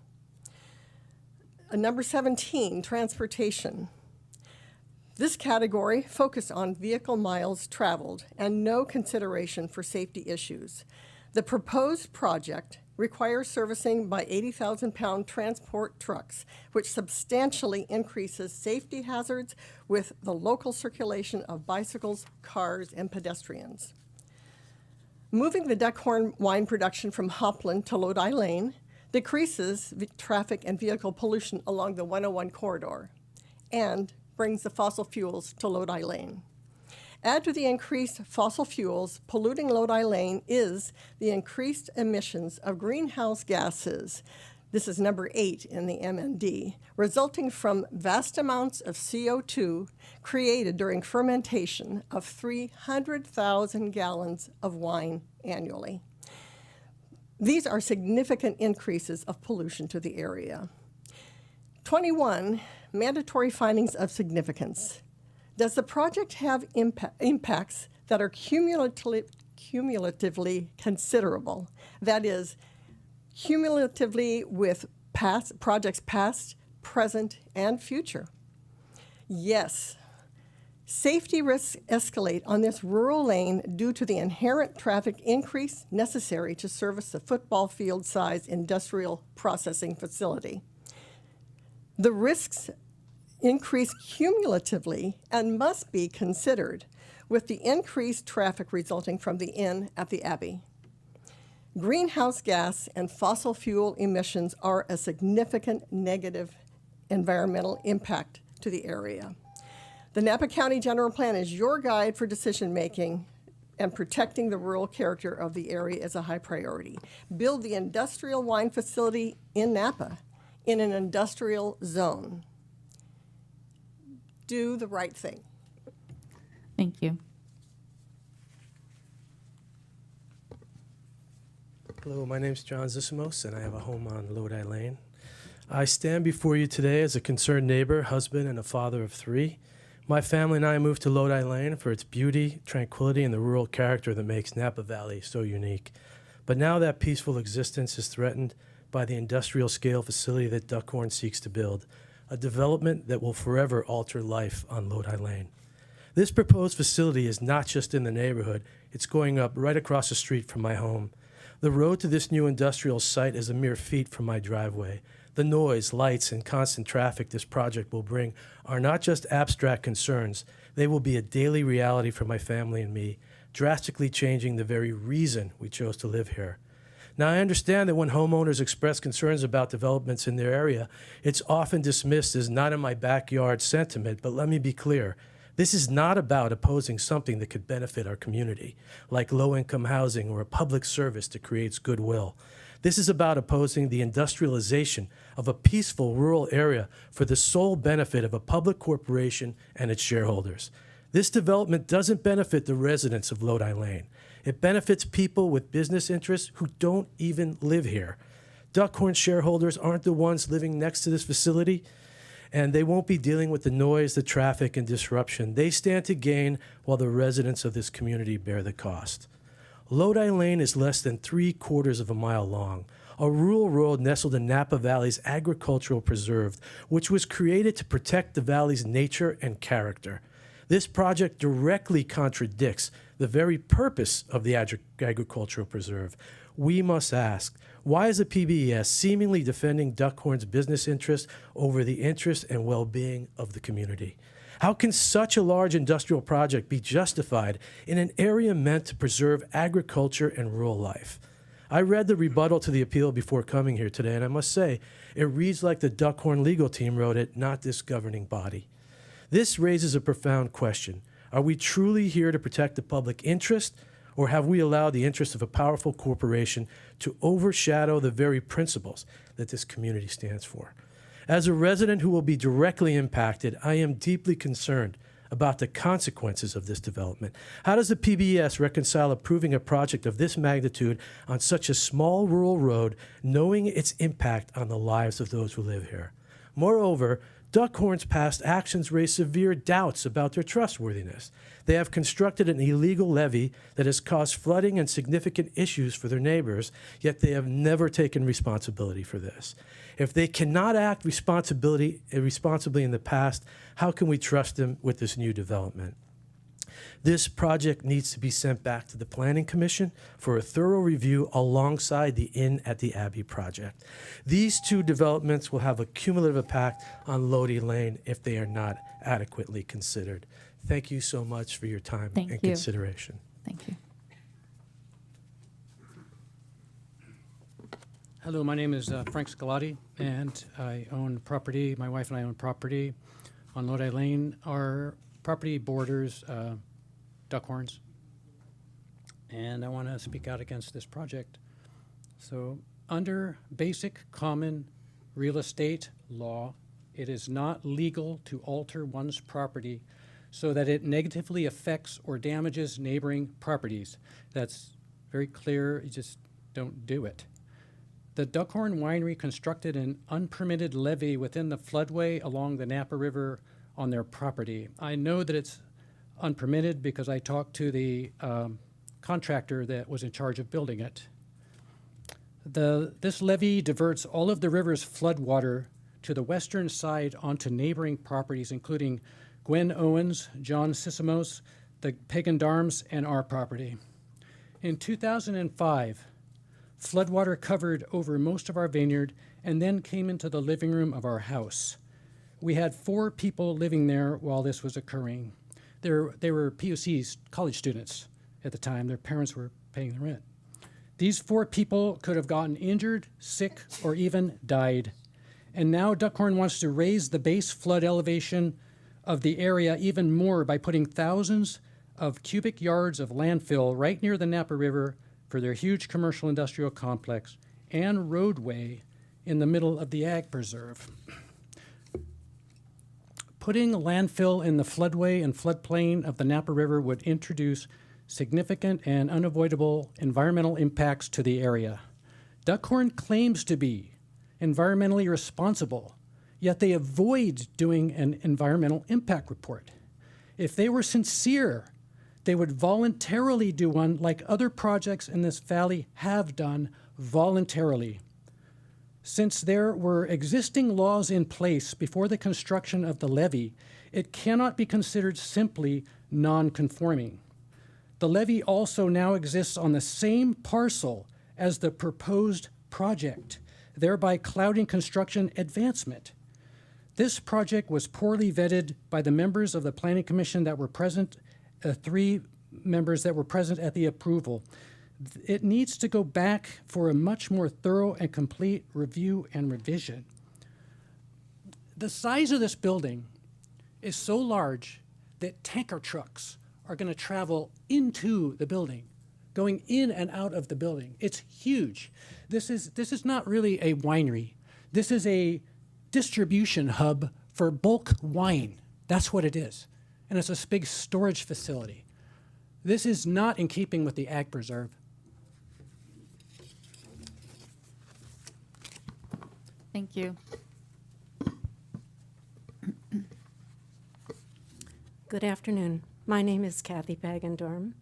Number 17, transportation. This category focused on vehicle miles traveled and no consideration for safety issues. The proposed project requires servicing by 80,000-pound transport trucks, which substantially increases safety hazards with the local circulation of bicycles, cars, and pedestrians. Moving the Duckhorn wine production from Hopland to Lodi Lane decreases traffic and vehicle pollution along the 101 corridor and brings the fossil fuels to Lodi Lane. Add to the increased fossil fuels polluting Lodi Lane is the increased emissions of greenhouse gases. This is number 8 in the MND, resulting from vast amounts of CO2 created during fermentation of 300,000 gallons of wine annually. These are significant increases of pollution to the area. 21, mandatory findings of significance. Does the project have impacts that are cumulatively considerable? That is, cumulatively with projects past, present, and future? Yes. Safety risks escalate on this rural lane due to the inherent traffic increase necessary to service the football field-sized industrial processing facility. The risks increase cumulatively and must be considered with the increased traffic resulting from the inn at the Abbey. Greenhouse gas and fossil fuel emissions are a significant negative environmental impact to the area. The Napa County General Plan is your guide for decision-making, and protecting the rural character of the area is a high priority. Build the industrial wine facility in Napa in an industrial zone. Do the right thing. Thank you. Hello, my name is John Zissimos, and I have a home on Lodi Lane. I stand before you today as a concerned neighbor, husband, and a father of 3. My family and I moved to Lodi Lane for its beauty, tranquility, and the rural character that makes Napa Valley so unique. But now that peaceful existence is threatened by the industrial-scale facility that Duckhorn seeks to build, a development that will forever alter life on Lodi Lane. This proposed facility is not just in the neighborhood, it's going up right across the street from my home. The road to this new industrial site is a mere feet from my driveway. The noise, lights, and constant traffic this project will bring are not just abstract concerns, they will be a daily reality for my family and me, drastically changing the very reason we chose to live here. Now, I understand that when homeowners express concerns about developments in their area, it's often dismissed as not in my backyard sentiment, but let me be clear. This is not about opposing something that could benefit our community, like low-income housing or a public service that creates goodwill. This is about opposing the industrialization of a peaceful rural area for the sole benefit of a public corporation and its shareholders. This development doesn't benefit the residents of Lodi Lane. It benefits people with business interests who don't even live here. Duckhorn shareholders aren't the ones living next to this facility, and they won't be dealing with the noise, the traffic, and disruption. They stand to gain while the residents of this community bear the cost. Lodi Lane is less than 3/4 of a mile long, a rural road nestled in Napa Valley's agricultural preserve, which was created to protect the valley's nature and character. This project directly contradicts the very purpose of the agricultural preserve. We must ask, why is the PBES seemingly defending Duckhorn's business interests over the interests and well-being of the community? How can such a large industrial project be justified in an area meant to preserve agriculture and rural life? I read the rebuttal to the appeal before coming here today, and I must say, it reads like the Duckhorn legal team wrote it, not this governing body. This raises a profound question. Are we truly here to protect the public interest, or have we allowed the interest of a powerful corporation to overshadow the very principles that this community stands for? As a resident who will be directly impacted, I am deeply concerned about the consequences of this development. How does the PBS reconcile approving a project of this magnitude on such a small rural road, knowing its impact on the lives of those who live here? Moreover, Duckhorn's past actions raise severe doubts about their trustworthiness. They have constructed an illegal levee that has caused flooding and significant issues for their neighbors, yet they have never taken responsibility for this. If they cannot act responsibly in the past, how can we trust them with this new development? This project needs to be sent back to the Planning Commission for a thorough review alongside the Inn at the Abbey project. These two developments will have a cumulative impact on Lodi Lane if they are not adequately considered. Thank you so much for your time Thank and you. consideration. Thank you. Hello, my name is Frank Scalati, and I own property. My wife and I own property on Lodi Lane. Our property borders Duckhorns, and I want to speak out against this project. So, under basic common real estate law, it is not legal to alter one's property so that it negatively affects or damages neighboring properties. That's very clear. You just don't do it. The Duckhorn Winery constructed an unpermitted levee within the floodway along the Napa River on their property. I know that it's unpermitted because I talked to the contractor that was in charge of building it. This levee diverts all of the river's floodwater to the western side onto neighboring properties, including Gwen Owens, John Sissimos, the Pagan Darms, and our property. In 2005, floodwater covered over most of our vineyard and then came into the living room of our house. We had 4 people living there while this was occurring. They were PUC's college students at the time. Their parents were paying the rent. These 4 people could have gotten injured, sick, or even died. And now Duckhorn wants to raise the base flood elevation of the area even more by putting thousands of cubic yards of landfill right near the Napa River for their huge commercial industrial complex and roadway in the middle of the ag preserve. Putting landfill in the floodway and floodplain of the Napa River would introduce significant and unavoidable environmental impacts to the area. Duckhorn claims to be environmentally responsible, yet they avoid doing an environmental impact report. If they were sincere, they would voluntarily do one like other projects in this valley have done voluntarily. Since there were existing laws in place before the construction of the levee, it cannot be considered simply non-conforming. The levee also now exists on the same parcel as the proposed project, thereby clouding construction advancement. This project was poorly vetted by the members of the Planning Commission that were present, 3 members that were present at the approval. It needs to go back for a much more thorough and complete review and revision. The size of this building is so large that tanker trucks are going to travel into the building, going in and out of the building. It's huge. This is not really a winery. This is a distribution hub for bulk wine. That's what it is. And it's a big storage facility. This is not in keeping with the ag preserve. Thank you. Good afternoon. My name is Kathy Pagandorm.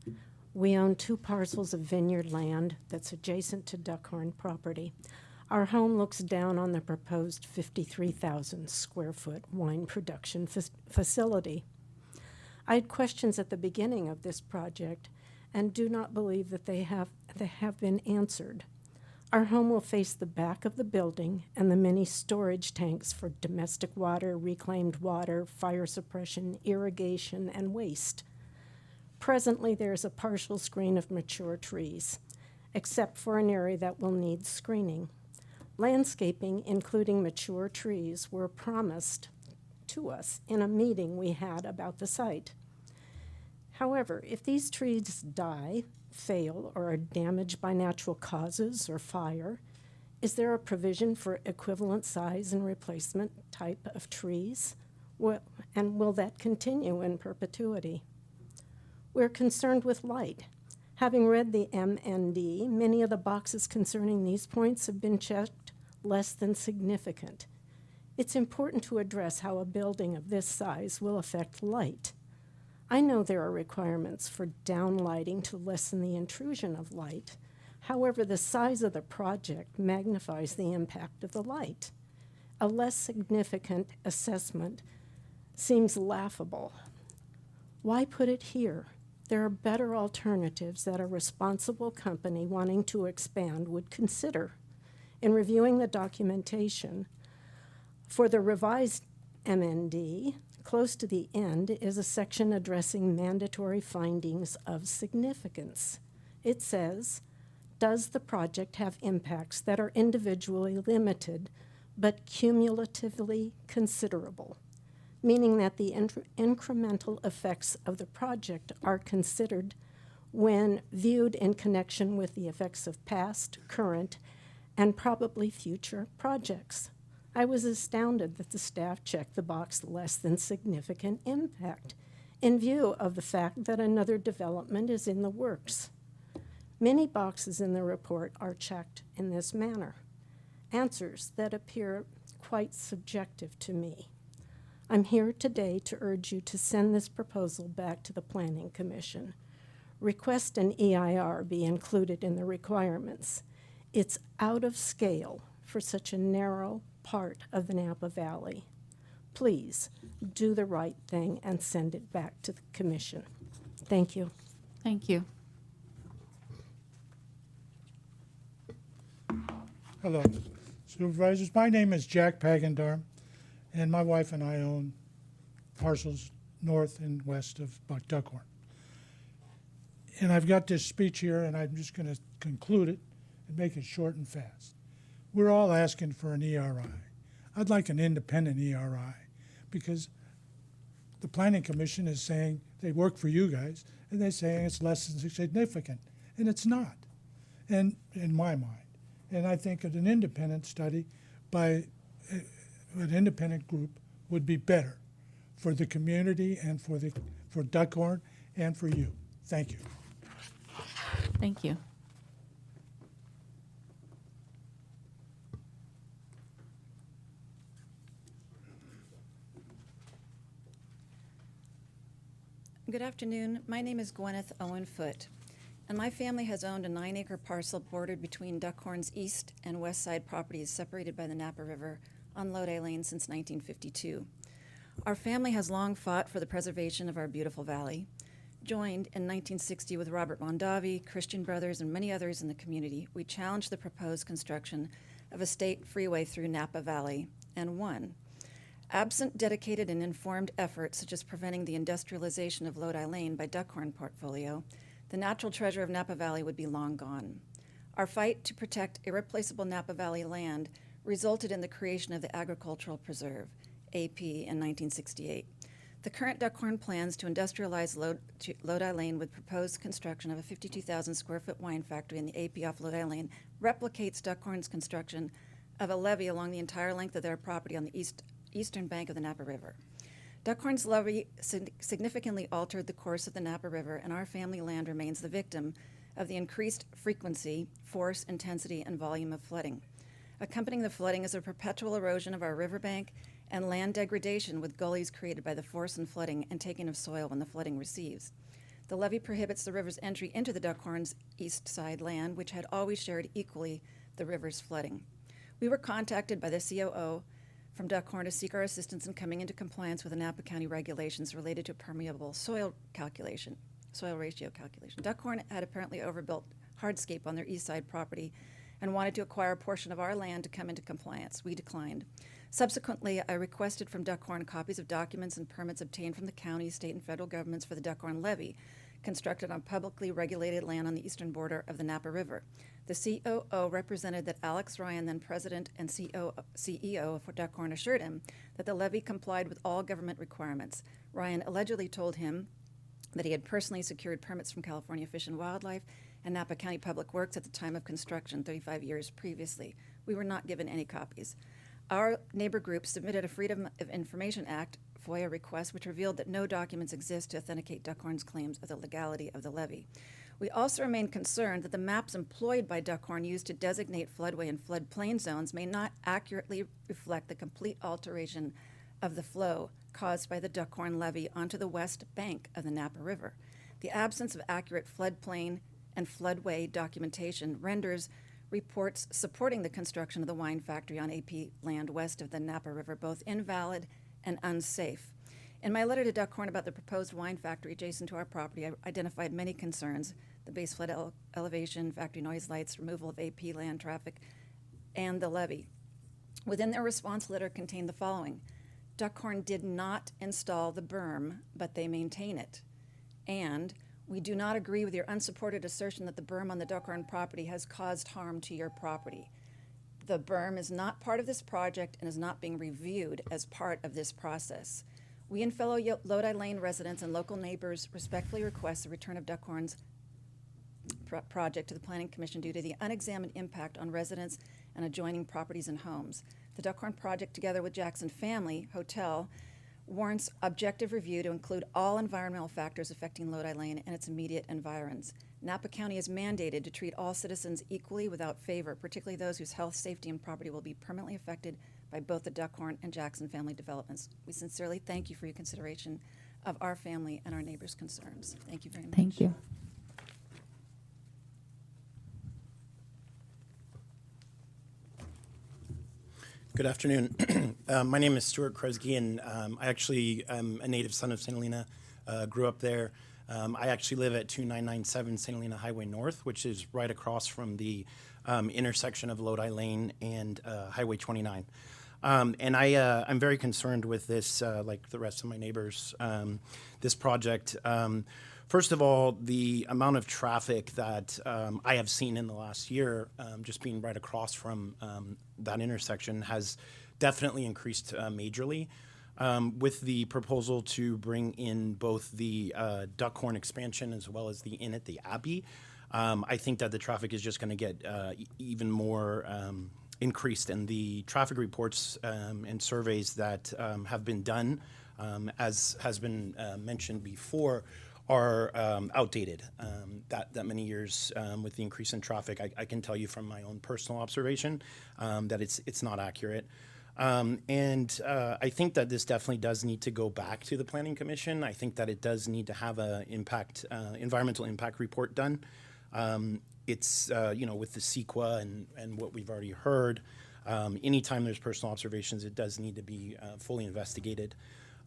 We own 2 parcels of vineyard land that's adjacent to Duckhorn property. Our home looks down on the proposed 53,000 square foot wine production facility. I had questions at the beginning of this project and do not believe that they have been answered. Our home will face the back of the building and the many storage tanks for domestic water, reclaimed water, fire suppression, irrigation, and waste. Presently, there is a partial screen of mature trees, except for an area that will need screening. Landscaping, including mature trees, were promised to us in a meeting we had about the site. However, if these trees die, fail, or are damaged by natural causes or fire, is there a provision for equivalent size and replacement type of trees? And will that continue in perpetuity? We're concerned with light. Having read the MND, many of the boxes concerning these points have been checked less than significant. It's important to address how a building of this size will affect light. I know there are requirements for downlighting to lessen the intrusion of light. However, the size of the project magnifies the impact of the light. A less significant assessment seems laughable. Why put it here? There are better alternatives that a responsible company wanting to expand would consider. In reviewing the documentation for the revised MND, close to the end is a section addressing mandatory findings of significance. It says, does the project have impacts that are individually limited but cumulatively considerable? Meaning that the incremental effects of the project are considered when viewed in connection with the effects of past, current, and probably future projects. I was astounded that the staff checked the box less than significant impact in view of the fact that another development is in the works. Many boxes in the report are checked in this manner, answers that appear quite subjective to me. I'm here today to urge you to send this proposal back to the Planning Commission. Request an EIR be included in the requirements. It's out of scale for such a narrow part of the Napa Valley. Please do the right thing and send it back to the Commission. Thank you. Thank you. Hello, Supervisors. My name is Jack Pagendorm, and my wife and I own parcels north and west of Duckhorn. And I've got this speech here, and I'm just going to conclude it and make it short and fast. We're all asking for an ERI. I'd like an independent ERI because the Planning Commission is saying they work for you guys, and they're saying it's less than significant, and it's not, and in my mind. And I think that an independent study by an independent group would be better for the community and for Duckhorn and for you. Thank you. Thank you. Good afternoon. My name is Gwyneth Owen Foote, and my family has owned a 9-acre parcel bordered between Duckhorn's east and west side properties separated by the Napa River on Lodi Lane since 1952. Our family has long fought for the preservation of our beautiful valley. Joined in 1960 with Robert Mondavi, Christian Brothers, and many others in the community, we challenged the proposed construction of a state freeway through Napa Valley and won. Absent dedicated and informed efforts such as preventing the industrialization of Lodi Lane by Duckhorn portfolio, the natural treasure of Napa Valley would be long gone. Our fight to protect irreplaceable Napa Valley land resulted in the creation of the Agricultural Preserve, AP, in 1968. The current Duckhorn plans to industrialize Lodi Lane with proposed construction of a 52,000 square foot wine factory in the AP off Lodi Lane replicates Duckhorn's construction of a levee along the entire length of their property on the eastern bank of the Napa River. Duckhorn's levee significantly altered the course of the Napa River, and our family land remains the victim of the increased frequency, force, intensity, and volume of flooding. Accompanying the flooding is a perpetual erosion of our riverbank and land degradation with gullies created by the force and flooding and taking of soil when the flooding recedes. The levee prohibits the river's entry into the Duckhorn's east side land, which had always shared equally the river's flooding. We were contacted by the COO from Duckhorn to seek our assistance in coming into compliance with the Napa County regulations related to permeable soil ratio calculation. Duckhorn had apparently overbuilt hardscape on their east side property and wanted to acquire a portion of our land to come into compliance. We declined. Subsequently, I requested from Duckhorn copies of documents and permits obtained from the county, state, and federal governments for the Duckhorn levee, constructed on publicly regulated land on the eastern border of the Napa River. The COO represented that Alex Ryan, then president and CEO for Duckhorn, assured him that the levee complied with all government requirements. Ryan allegedly told him that he had personally secured permits from California Fish and Wildlife and Napa County Public Works at the time of construction 35 years previously. We were not given any copies. Our neighbor group submitted a Freedom of Information Act FOIA request, which revealed that no documents exist to authenticate Duckhorn's claims of the legality of the levee. We also remain concerned that the maps employed by Duckhorn used to designate floodway and floodplain zones may not accurately reflect the complete alteration of the flow caused by the Duckhorn levee onto the west bank of the Napa River. The absence of accurate floodplain and floodway documentation renders reports supporting the construction of the wine factory on AP land west of the Napa River both invalid and unsafe. In my letter to Duckhorn about the proposed wine factory adjacent to our property, I identified many concerns: the base flood elevation, factory noise lights, removal of AP land traffic, and the levee. Within their response letter contained the following: Duckhorn did not install the berm, but they maintain it. And we do not agree with your unsupported assertion that the berm on the Duckhorn property has caused harm to your property. The berm is not part of this project and is not being reviewed as part of this process. We and fellow Lodi Lane residents and local neighbors respectfully request the return of Duckhorn's project to the Planning Commission due to the unexamined impact on residents and adjoining properties and homes. The Duckhorn project, together with Jackson Family Hotel, warrants objective review to include all environmental factors affecting Lodi Lane and its immediate environs. Napa County is mandated to treat all citizens equally without favor, particularly those whose health, safety, and property will be permanently affected by both the Duckhorn and Jackson Family developments. We sincerely thank you for your consideration of our family and our neighbors' concerns. Thank you very much. Thank you. Good afternoon. My name is Stuart Kresge, and I actually am a native son of St. Helena, grew up there. I actually live at 2997 St. Helena Highway North, which is right across from the intersection of Lodi Lane and Highway 29. And I'm very concerned with this, like the rest of my neighbors, this project. First of all, the amount of traffic that I have seen in the last year, just being right across from that intersection, has definitely increased majorly. With the proposal to bring in both the Duckhorn expansion as well as the inn at the Abbey, I think that the traffic is just going to get even more increased. And the traffic reports and surveys that have been done, as has been mentioned before, are outdated. That many years with the increase in traffic, I can tell you from my own personal observation that it's not accurate. And I think that this definitely does need to go back to the Planning Commission. I think that it does need to have an environmental impact report done. It's with the CEQA and what we've already heard, anytime there's personal observations, it does need to be fully investigated.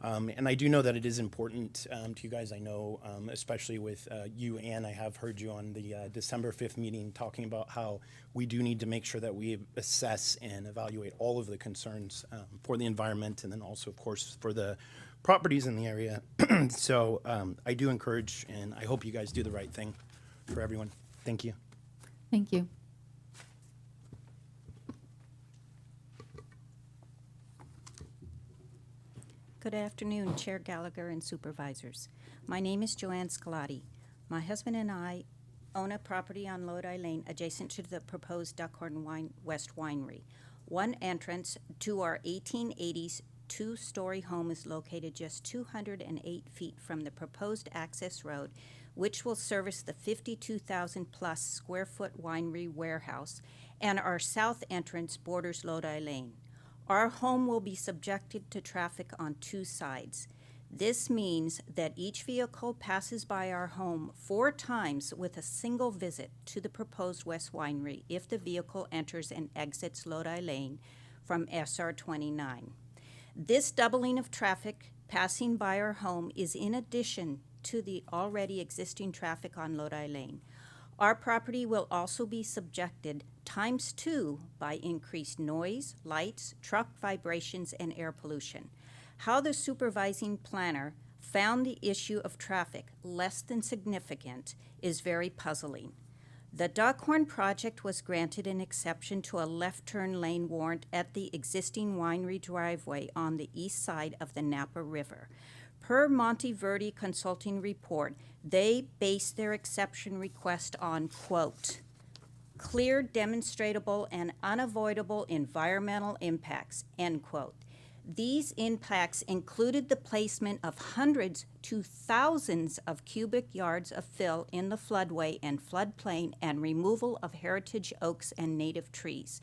And I do know that it is important to you guys. I know, especially with you, Ann, I have heard you on the December 5th meeting talking about how we do need to make sure that we assess and evaluate all of the concerns for the environment and then also, of course, for the properties in the area. So I do encourage, and I hope you guys do the right thing for everyone. Thank you. Thank you. Good afternoon, Chair Gallagher and Supervisors. My name is Joanne Scolati. My husband and I own a property on Lodi Lane adjacent to the proposed Duckhorn West Winery. One entrance to our 1880s two-story home is located just 208 feet from the proposed access road, which will service the 52,000-plus square foot winery warehouse, and our south entrance borders Lodi Lane. Our home will be subjected to traffic on two sides. This means that each vehicle passes by our home 4 times with a single visit to the proposed West Winery if the vehicle enters and exits Lodi Lane from SR 29. This doubling of traffic passing by our home is in addition to the already existing traffic on Lodi Lane. Our property will also be subjected ×2 by increased noise, lights, truck vibrations, and air pollution. How the supervising planner found the issue of traffic less than significant is very puzzling. The Duckhorn project was granted an exception to a left turn lane warrant at the existing winery driveway on the east side of the Napa River. Per Monteverdi Consulting report, they based their exception request on, quote, clear, demonstrable, and unavoidable environmental impacts, end quote. These impacts included the placement of hundreds to thousands of cubic yards of fill in the floodway and floodplain and removal of heritage oaks and native trees.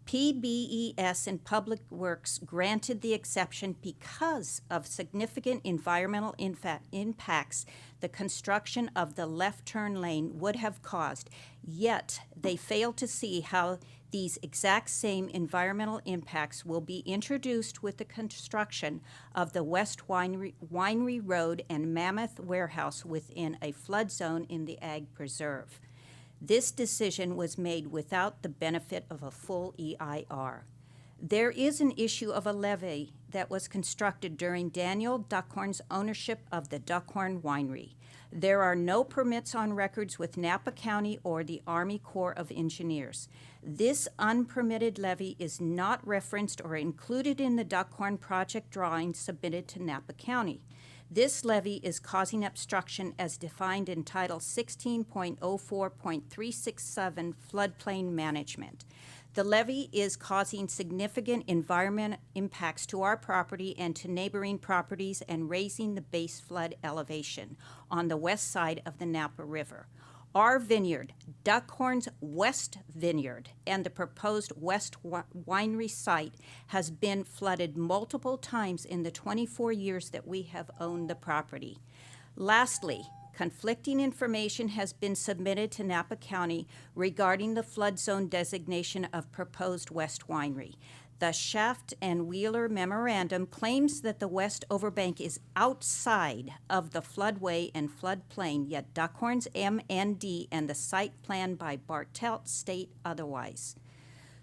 PBES and Public Works granted the exception because of significant environmental impacts the construction of the left turn lane would have caused, yet they failed to see how these exact same environmental impacts will be introduced with the construction of the West Winery Road and Mammoth Warehouse within a flood zone in the Ag Preserve. This decision was made without the benefit of a full EIR. There is an issue of a levee that was constructed during Daniel Duckhorn's ownership of the Duckhorn Winery. There are no permits on records with Napa County or the Army Corps of Engineers. This unpermitted levee is not referenced or included in the Duckhorn project drawings submitted to Napa County. This levee is causing obstruction as defined in Title 16.04.367 Floodplain Management. The levee is causing significant environmental impacts to our property and to neighboring properties and raising the base flood elevation on the west side of the Napa River. Our vineyard, Duckhorn's West Vineyard, and the proposed West Winery site has been flooded multiple times in the 24 years that we have owned the property. Lastly, conflicting information has been submitted to Napa County regarding the flood zone designation of proposed West Winery. The Shaft and Wheeler memorandum claims that the west overbank is outside of the floodway and floodplain, yet Duckhorn's MND and the site plan by Bartelt state otherwise.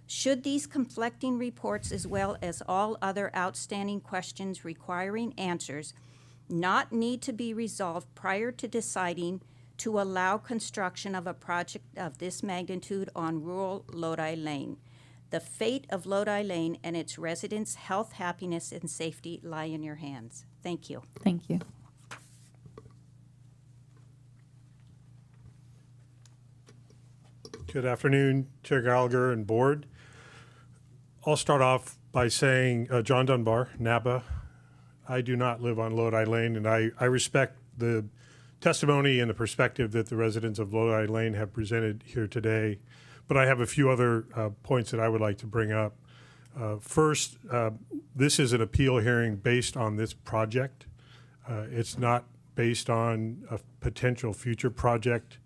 Should these conflicting reports, as well as all other outstanding questions requiring answers, not need to be resolved prior to deciding to allow construction of a project of this magnitude on rural Lodi Lane? The fate of Lodi Lane and its residents' health, happiness, and safety lie in your hands. Thank you. Thank you. Good afternoon, Chair Gallagher and board. I'll start off by saying, John Dunbar, Napa. I do not live on Lodi Lane, and I respect the testimony and the perspective that the residents of Lodi Lane have presented here today. But I have a few other points that I would like to bring up. First, this is an appeal hearing based on this project. It's not based on a potential future project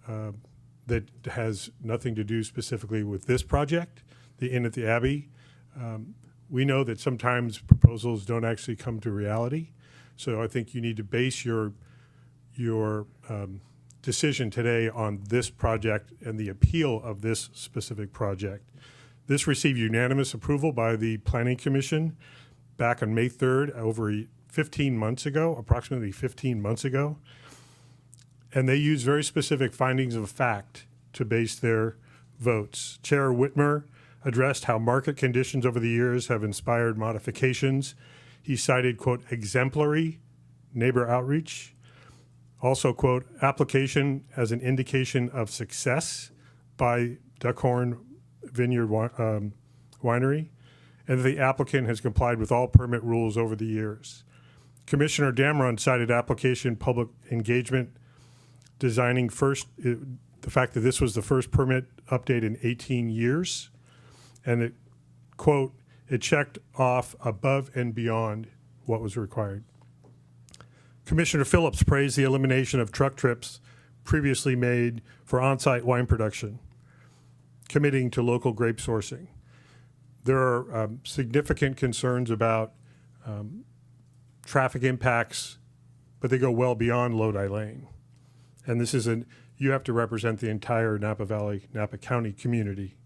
that has nothing to do specifically with this project, the Inn at the Abbey. We know that sometimes proposals don't actually come to reality. So I think you need to base your decision today on this project and the appeal of this specific project. This received unanimous approval by the Planning Commission back on May 3rd, approximately 15 months ago. And they used very specific findings of fact to base their votes. Chair Whitmer addressed how market conditions over the years have inspired modifications. He cited, quote, exemplary neighbor outreach. Also, quote, application as an indication of success by Duckhorn Vineyard Winery, and that the applicant has complied with all permit rules over the years. Commissioner Damron cited application public engagement, designing first, the fact that this was the first permit update in 18 years, and it, quote, it checked off above and beyond what was required. Commissioner Phillips praised the elimination of truck trips previously made for on-site wine production, committing to local grape sourcing. There are significant concerns about traffic impacts, but they go well beyond Lodi Lane. And this is you have to represent the entire Napa Valley, Napa County community.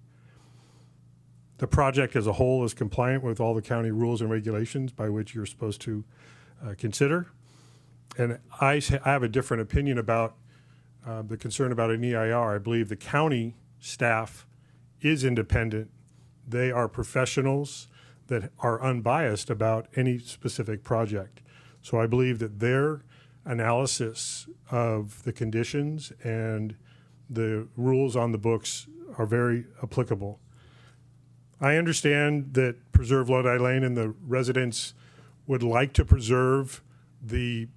The project as a whole is compliant with all the county rules and regulations by which you're supposed to consider. And I have a different opinion about the concern about an EIR. I believe the county staff is independent. They are professionals that are unbiased about any specific project. So I believe that their analysis of the conditions and the rules on the books are very applicable. I understand that Preserve Lodi Lane and the residents would like to preserve the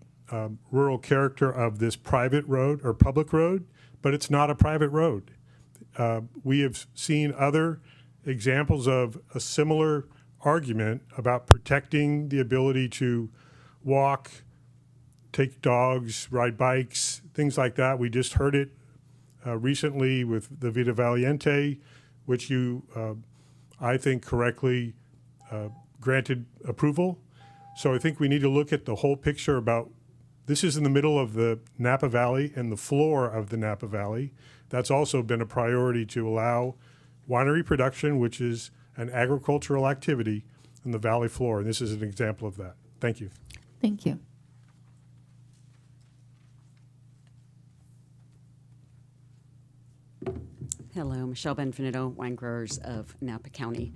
rural character of this private road or public road, but it's not a private road. We have seen other examples of a similar argument about protecting the ability to walk, take dogs, ride bikes, things like that. We just heard it recently with the Vita Valiente, which you, I think, correctly granted approval. So I think we need to look at the whole picture about this is in the middle of the Napa Valley and the floor of the Napa Valley. That's also been a priority to allow winery production, which is an agricultural activity in the valley floor. And this is an example of that. Thank you. Thank you. Hello, Michelle Benvenuto, wine growers of Napa County.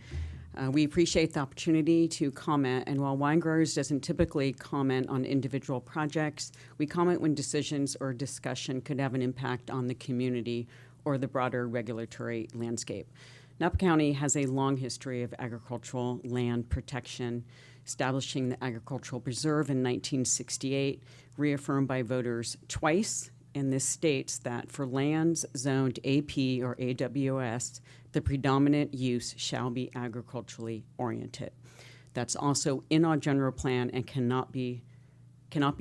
We appreciate the opportunity to comment, and while Wine Growers doesn't typically comment on individual projects, we comment when decisions or discussion could have an impact on the community or the broader regulatory landscape. Napa County has a long history of agricultural land protection, establishing the Agricultural Preserve in 1968, reaffirmed by voters twice, and this states that for lands zoned AP or AWS, the predominant use shall be agriculturally oriented. That's also in our general plan and cannot be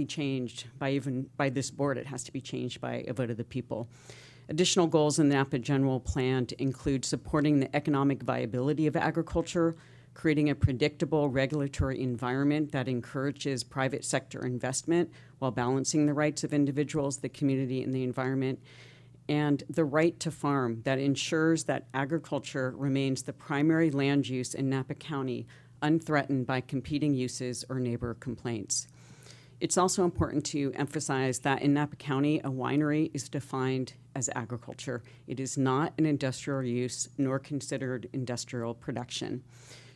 changed by this board. It has to be changed by a vote of the people. Additional goals in the Napa General Plan include supporting the economic viability of agriculture, creating a predictable regulatory environment that encourages private sector investment while balancing the rights of individuals, the community, and the environment, and the right to farm that ensures that agriculture remains the primary land use in Napa County, unthreatened by competing uses or neighbor complaints. It's also important to emphasize that in Napa County, a winery is defined as agriculture. It is not an industrial use nor considered industrial production.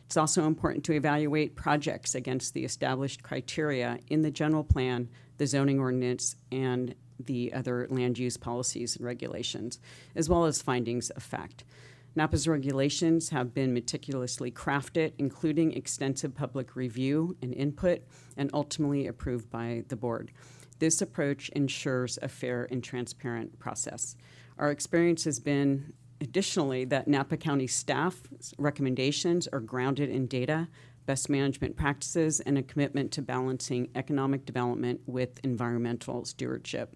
It's also important to evaluate projects against the established criteria in the general plan, the zoning ordinance, and the other land use policies and regulations, as well as findings of fact. Napa's regulations have been meticulously crafted, including extensive public review and input, and ultimately approved by the board. This approach ensures a fair and transparent process. Our experience has been, additionally, that Napa County staff's recommendations are grounded in data, best management practices, and a commitment to balancing economic development with environmental stewardship.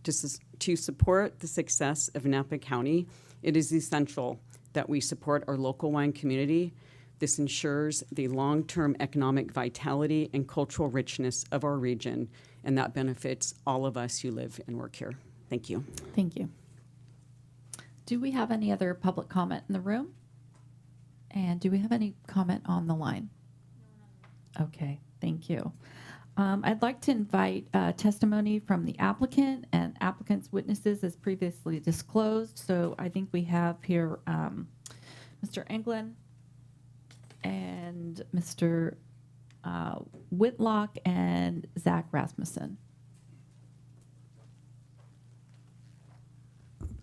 To support the success of Napa County, it is essential that we support our local wine community. This ensures the long-term economic vitality and cultural richness of our region, and that benefits all of us who live and work here. Thank you. Thank you. Do we have any other public comment in the room? And do we have any comment on the line? Okay, thank you. I'd like to invite testimony from the applicant and applicant's witnesses as previously disclosed. So I think we have here Mr. Englund and Mr. Whitlock and Zach Rasmussen.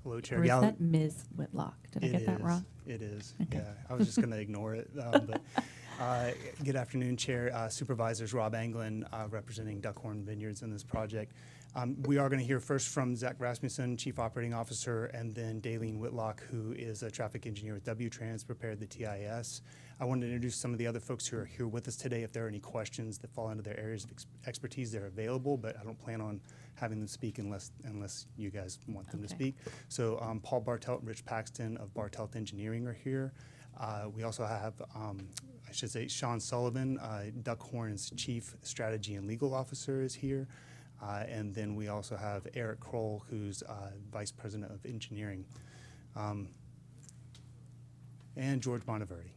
Hello, Chair Or is Gallagher. that Ms. Whitlock? Did I get that wrong? It is. Okay. Yeah, I was just going to ignore it. But good afternoon, Chair, Supervisors. Rob Anglin, representing Duckhorn Vineyards in this project. We are going to hear first from Zach Rasmussen, Chief Operating Officer, and then Daleen Whitlock, who is a traffic engineer with W-Trans, prepared the TIS. I wanted to introduce some of the other folks who are here with us today. If there are any questions that fall into their areas of expertise, they're available, but I don't plan on having them speak unless you guys want them to speak. So Paul Bartelt and Rich Paxton of Bartelt Engineering are here. We also have, I should say, Sean Sullivan, Duckhorn's Chief Strategy and Legal Officer is here. And then we also have Eric Kroll, who's Vice President of Engineering, and George Monteverdi.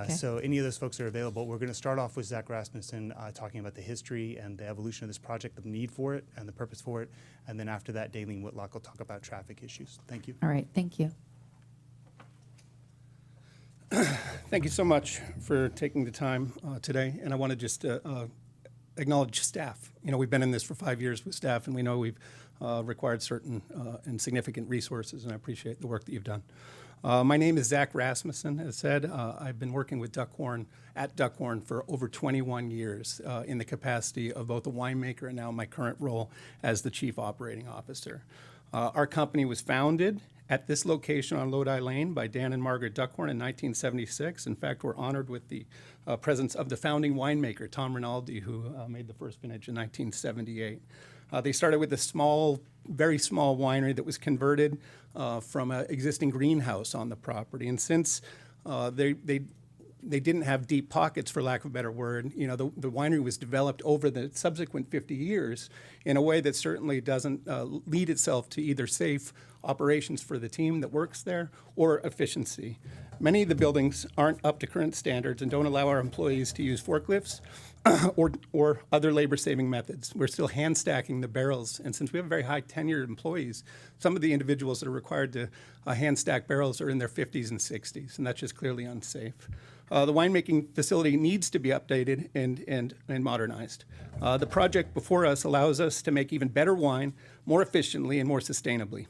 So any of those folks are available. We're going to start off with Zach Rasmussen talking about the history and the evolution of this project, the need for it, and the purpose for it. And then after that, Daleen Whitlock will talk about traffic issues. Thank you. All right, thank you. Thank you so much for taking the time today. And I want to just acknowledge staff. You know, we've been in this for 5 years with staff, and we know we've required certain and significant resources, and I appreciate the work that you've done. My name is Zach Rasmussen. As said, I've been working with at Duckhorn for over 21 years in the capacity of both a winemaker and now my current role as the Chief Operating Officer. Our company was founded at this location on Lodi Lane by Dan and Margaret Duckhorn in 1976. In fact, we're honored with the presence of the founding winemaker, Tom Rinaldi, who made the first vintage in 1978. They started with a very small winery that was converted from an existing greenhouse on the property. And since they didn't have deep pockets, for lack of a better word, the winery was developed over the subsequent 50 years in a way that certainly doesn't lead itself to either safe operations for the team that works there or efficiency. Many of the buildings aren't up to current standards and don't allow our employees to use forklifts or other labor-saving methods. We're still hand stacking the barrels, and since we have very high tenured employees, some of the individuals that are required to hand stack barrels are in their 50s and 60s, and that's just clearly unsafe. The winemaking facility needs to be updated and modernized. The project before us allows us to make even better wine more efficiently and more sustainably.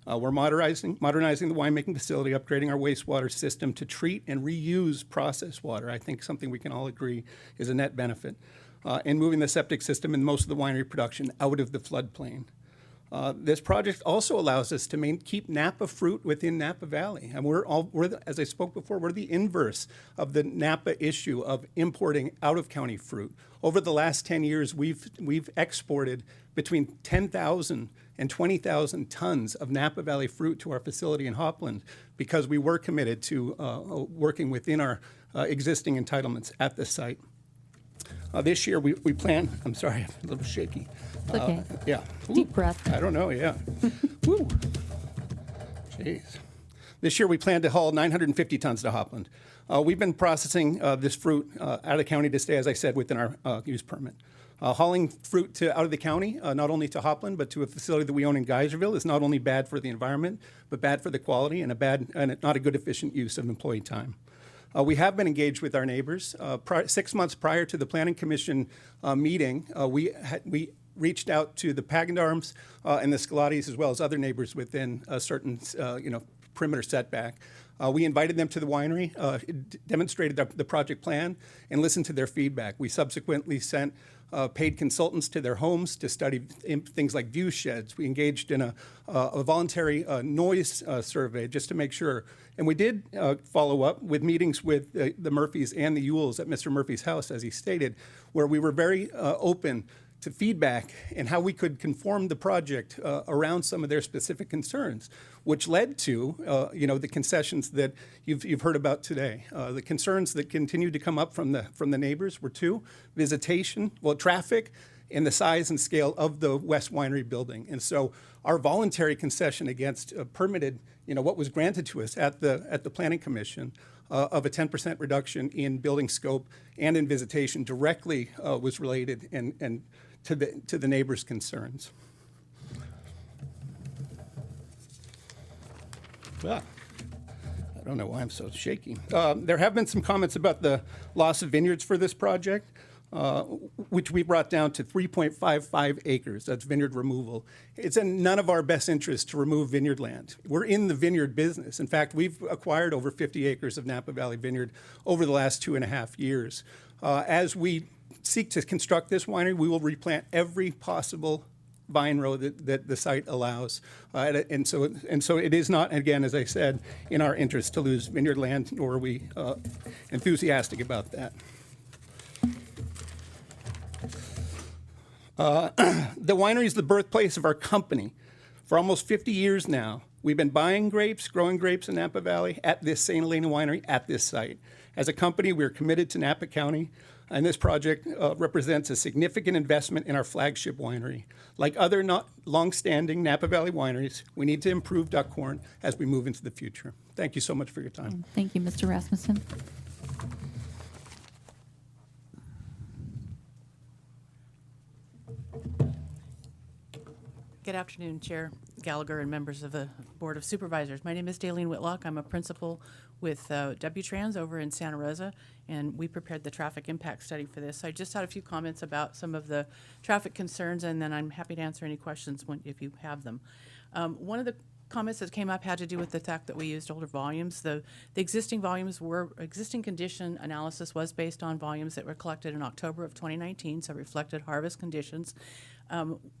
We're modernizing the winemaking facility, upgrading our wastewater system to treat and reuse processed water. I think something we can all agree is a net benefit. And moving the septic system and most of the winery production out of the floodplain. This project also allows us to keep Napa fruit within Napa Valley. And as I spoke before, we're the inverse of the Napa issue of importing out-of-county fruit. Over the last 10 years, we've exported between 10,000 and 20,000 tons of Napa Valley fruit to our facility in Hopland because we were committed to working within our existing entitlements at the site. This year we plan, I'm sorry, I'm a little shaky. It's okay. Yeah. Deep breath. I don't know, yeah. Woo. Jeez. This year we plan to haul 950 tons to Hopland. We've been processing this fruit out of the county to stay, as I said, within our use permit. Hauling fruit out of the county, not only to Hopland, but to a facility that we own in Geyserville, is not only bad for the environment, but bad for the quality and not a good, efficient use of employee time. We have been engaged with our neighbors. 6 months prior to the Planning Commission meeting, we reached out to the Pagandarms and the Scalatis, as well as other neighbors within a certain perimeter setback. We invited them to the winery, demonstrated the project plan, and listened to their feedback. We subsequently sent paid consultants to their homes to study things like view sheds. We engaged in a voluntary noise survey just to make sure. And we did follow up with meetings with the Murphys and the Ewells at Mr. Murphy's house, as he stated, where we were very open to feedback and how we could conform the project around some of their specific concerns, which led to the concessions that you've heard about today. The concerns that continued to come up from the neighbors were two: visitation, traffic, and the size and scale of the West Winery building. And so our voluntary concession against permitted, what was granted to us at the Planning Commission of a 10% reduction in building scope and in visitation directly was related and to the neighbors' concerns. Well, I don't know why I'm so shaky. There have been some comments about the loss of vineyards for this project, which we brought down to 3.55 acres. That's vineyard removal. It's in none of our best interests to remove vineyard land. We're in the vineyard business. In fact, we've acquired over 50 acres of Napa Valley vineyard over the last 2.5 years. As we seek to construct this winery, we will replant every possible vine row that the site allows. And so it is not, again, as I said, in our interest to lose vineyard land, nor are we enthusiastic about that. The winery is the birthplace of our company. For almost 50 years now, we've been buying grapes, growing grapes in Napa Valley at this St. Helena winery at this site. As a company, we're committed to Napa County, and this project represents a significant investment in our flagship winery. Like other long-standing Napa Valley wineries, we need to improve Duckhorn as we move into the future. Thank you so much for your time. Thank you, Mr. Rasmussen. Good afternoon, Chair Gallagher and members of the Board of Supervisors. My name is Daleen Whitlock. I'm a principal with W-Trans over in Santa Rosa, and we prepared the traffic impact study for this. So I just had a few comments about some of the traffic concerns, and then I'm happy to answer any questions if you have them. One of the comments that came up had to do with the fact that we used older volumes. The existing volumes were, existing condition analysis was based on volumes that were collected in October of 2019, so reflected harvest conditions.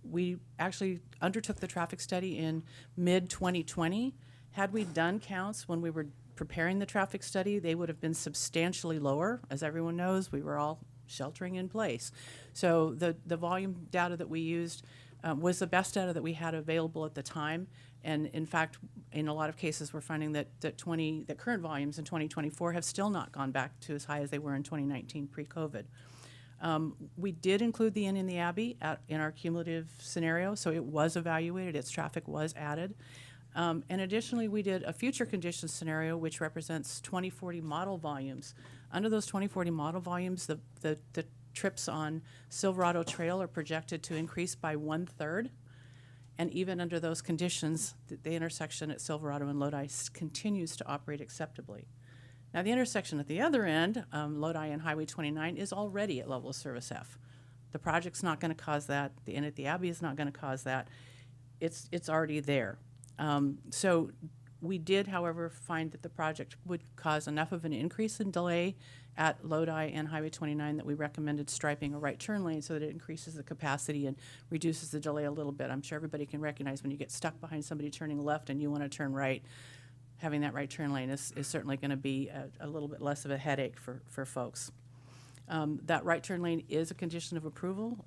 We actually undertook the traffic study in mid-2020. Had we done counts when we were preparing the traffic study, they would have been substantially lower. As everyone knows, we were all sheltering in place. So the volume data that we used was the best data that we had available at the time. And in fact, in a lot of cases, we're finding that current volumes in 2024 have still not gone back to as high as they were in 2019 pre-COVID. We did include the inn in the Abbey in our cumulative scenario, so it was evaluated, its traffic was added. And additionally, we did a future conditions scenario, which represents 2040 model volumes. Under those 2040 model volumes, the trips on Silverado Trail are projected to increase by 1/3. And even under those conditions, the intersection at Silverado and Lodi continues to operate acceptably. Now, the intersection at the other end, Lodi and Highway 29, is already at level of service F. The project's not going to cause that. The inn at the Abbey is not going to cause that. It's already there. So we did, however, find that the project would cause enough of an increase in delay at Lodi and Highway 29 that we recommended striping a right turn lane so that it increases the capacity and reduces the delay a little bit. I'm sure everybody can recognize when you get stuck behind somebody turning left and you want to turn right, having that right turn lane is certainly going to be a little bit less of a headache for folks. That right turn lane is a condition of approval,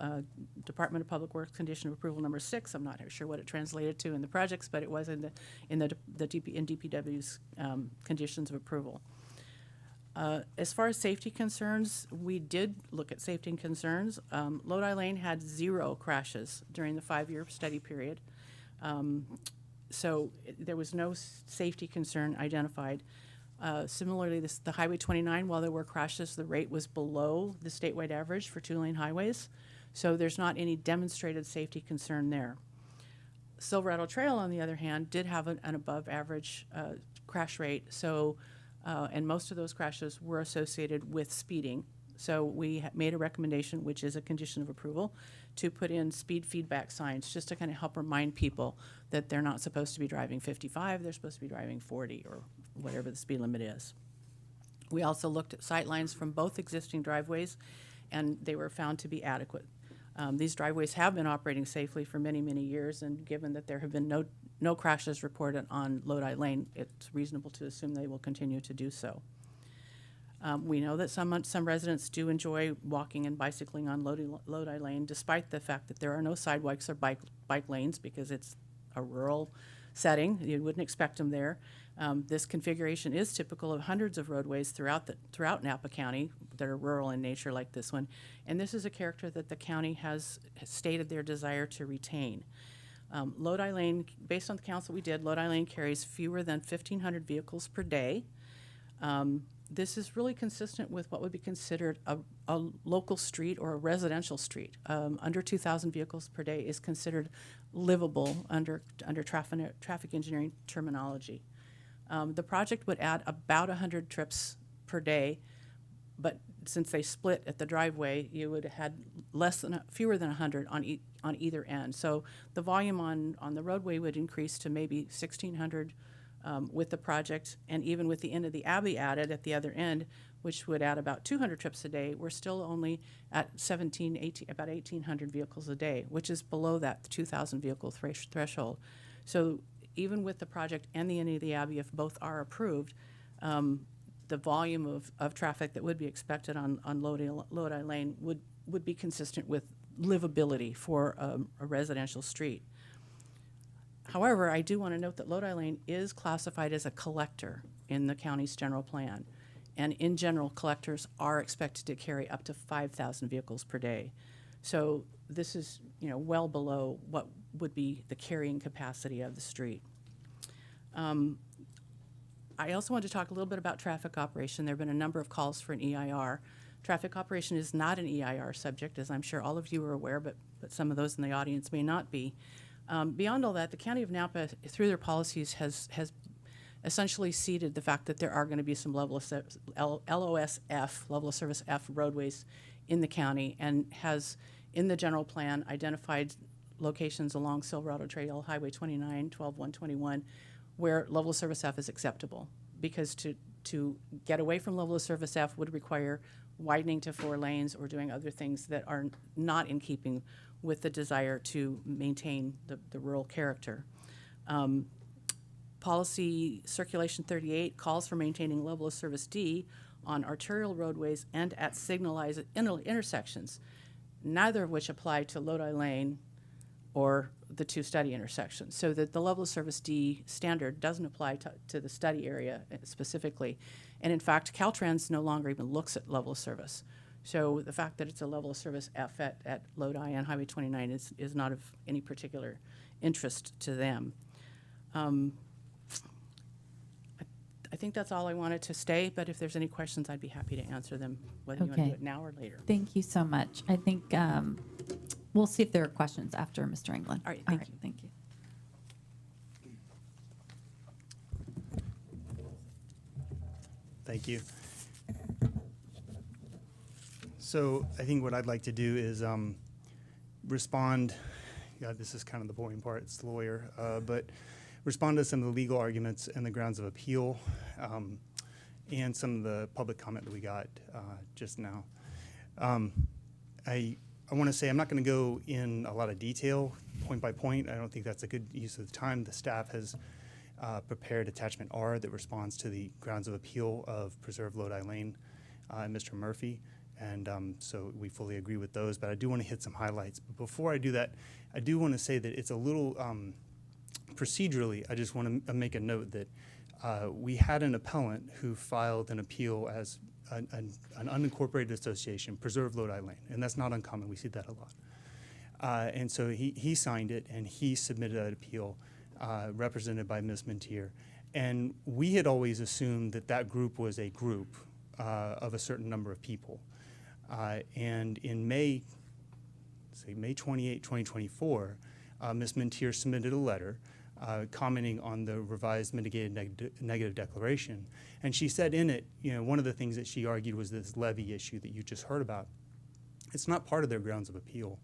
Department of Public Works condition of approval number 6. I'm not sure what it translated to in the projects, but it was in DPW's conditions of approval. As far as safety concerns, we did look at safety concerns. Lodi Lane had 0 crashes during the 5-year study period. So there was no safety concern identified. Similarly, the Highway 29, while there were crashes, the rate was below the statewide average for 2-lane highways. So there's not any demonstrated safety concern there. Silverado Trail, on the other hand, did have an above average crash rate. So, and most of those crashes were associated with speeding. So we made a recommendation, which is a condition of approval, to put in speed feedback signs just to kind of help remind people that they're not supposed to be driving 55, they're supposed to be driving 40 or whatever the speed limit is. We also looked at sight lines from both existing driveways, and they were found to be adequate. These driveways have been operating safely for many, many years, and given that there have been no crashes reported on Lodi Lane, it's reasonable to assume they will continue to do so. We know that some residents do enjoy walking and bicycling on Lodi Lane, despite the fact that there are no sidewalks or bike lanes because it's a rural setting. You wouldn't expect them there. This configuration is typical of hundreds of roadways throughout Napa County that are rural in nature like this one. And this is a character that the county has stated their desire to retain. Lodi Lane, based on the counts that we did, Lodi Lane carries fewer than 1,500 vehicles per day. This is really consistent with what would be considered a local street or a residential street. Under 2,000 vehicles per day is considered livable under traffic engineering terminology. The project would add about 100 trips per day, but since they split at the driveway, you would have had fewer than 100 on either end. So the volume on the roadway would increase to maybe 1,600 with the project, and even with the end of the Abbey added at the other end, which would add about 200 trips a day, we're still only at about 1,800 vehicles a day, which is below that 2,000 vehicle threshold. So even with the project and the end of the Abbey, if both are approved, the volume of traffic that would be expected on Lodi Lane would be consistent with livability for a residential street. However, I do want to note that Lodi Lane is classified as a collector in the county's general plan. And in general, collectors are expected to carry up to 5,000 vehicles per day. So this is, well below what would be the carrying capacity of the street. I also want to talk a little bit about traffic operation. There have been a number of calls for an EIR. Traffic operation is not an EIR subject, as I'm sure all of you are aware, but some of those in the audience may not be. Beyond all that, the County of Napa, through their policies, has essentially ceded the fact that there are going to be some LOSF, level of service F roadways in the county, and has, in the general plan, identified locations along Silverado Trail, Highway 29, 12, 121, where level of service F is acceptable. Because to get away from level of service F would require widening to 4 lanes or doing other things that are not in keeping with the desire to maintain the rural character. Policy Circulation 38 calls for maintaining level of service D on arterial roadways and at signalized intersections, neither of which apply to Lodi Lane or the 2 study intersections. So that the level of service D standard doesn't apply to the study area specifically. And in fact, Caltrans no longer even looks at level of service. So the fact that it's a level of service F at Lodi and Highway 29 is not of any particular interest to them. I think that's all I wanted to say, but if there's any questions, I'd be happy to answer them, whether you want to do it now or later. Thank you so much. I think we'll see if there are questions after Mr. England. All right, thank you. Thank you. Thank you. So I think what I'd like to do is respond. Yeah, this is kind of the boring part. It's the lawyer, but respond to some of the legal arguments and the grounds of appeal, and some of the public comment that we got just now. I want to say I'm not going to go in a lot of detail, point by point. I don't think that's a good use of the time. The staff has prepared Attachment R that responds to the grounds of appeal of Preserve Lodi Lane and Mr. Murphy. And so we fully agree with those, but I do want to hit some highlights. But before I do that, I do want to say that it's a little procedurally, I just want to make a note that we had an appellant who filed an appeal as an unincorporated association, Preserve Lodi Lane, and that's not uncommon. We see that a lot. And so he signed it, and he submitted an appeal represented by Ms. Mintier. And we had always assumed that that group was a group of a certain number of people. And in May 28, 2024, Ms. Mintier submitted a letter commenting on the revised mitigated negative declaration. And she said in it, one of the things that she argued was this levy issue that you just heard about. It's not part of their grounds of appeal,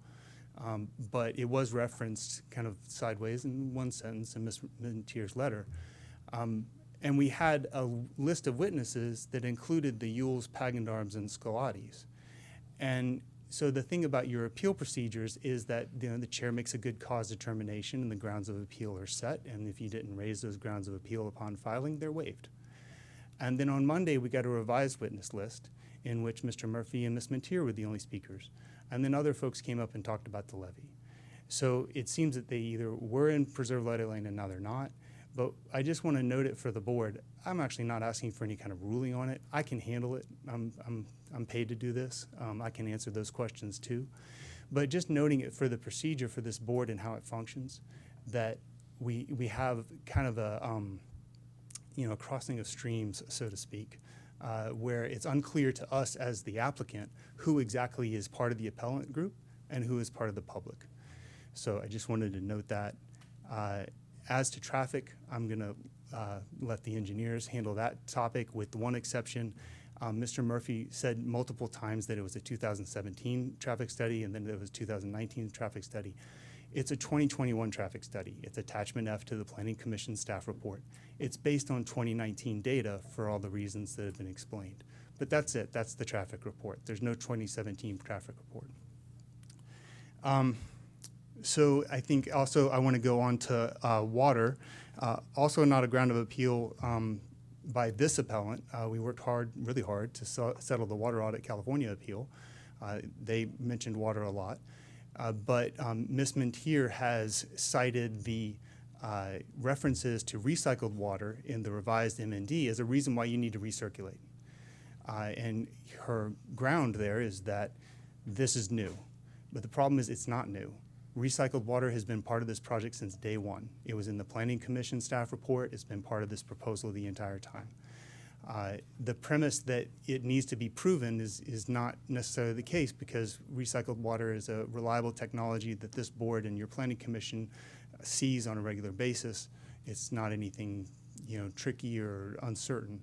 but it was referenced kind of sideways in one sentence in Ms. Mintier's letter. And we had a list of witnesses that included the Yules, Pagandarms, and Scolatis. And so the thing about your appeal procedures is that the chair makes a good cause determination and the grounds of appeal are set, and if you didn't raise those grounds of appeal upon filing, they're waived. And then on Monday, we got a revised witness list in which Mr. Murphy and Ms. Mintier were the only speakers. And then other folks came up and talked about the levy. So it seems that they either were in Preserve Lodi Lane and now they're not. But I just want to note it for the board. I'm actually not asking for any kind of ruling on it. I can handle it. I'm paid to do this. I can answer those questions too. But just noting it for the procedure for this board and how it functions, that we have kind of a crossing of streams, so to speak, where it's unclear to us as the applicant who exactly is part of the appellant group and who is part of the public. So I just wanted to note that. As to traffic, I'm going to let the engineers handle that topic with one exception. Mr. Murphy said multiple times that it was a 2017 traffic study and then it was 2019 traffic study. It's a 2021 traffic study. It's attachment F to the Planning Commission staff report. It's based on 2019 data for all the reasons that have been explained. But that's it. That's the traffic report. There's no 2017 traffic report. So I think also I want to go on to water. Also not a ground of appeal by this appellant. We worked really hard to settle the Water Audit California appeal. They mentioned water a lot. But Ms. Mintier has cited the references to recycled water in the revised MND as a reason why you need to recirculate. And her ground there is that this is new. But the problem is it's not new. Recycled water has been part of this project since day one. It was in the Planning Commission staff report. It's been part of this proposal the entire time. The premise that it needs to be proven is not necessarily the case because recycled water is a reliable technology that this board and your Planning Commission sees on a regular basis. It's not anything tricky or uncertain.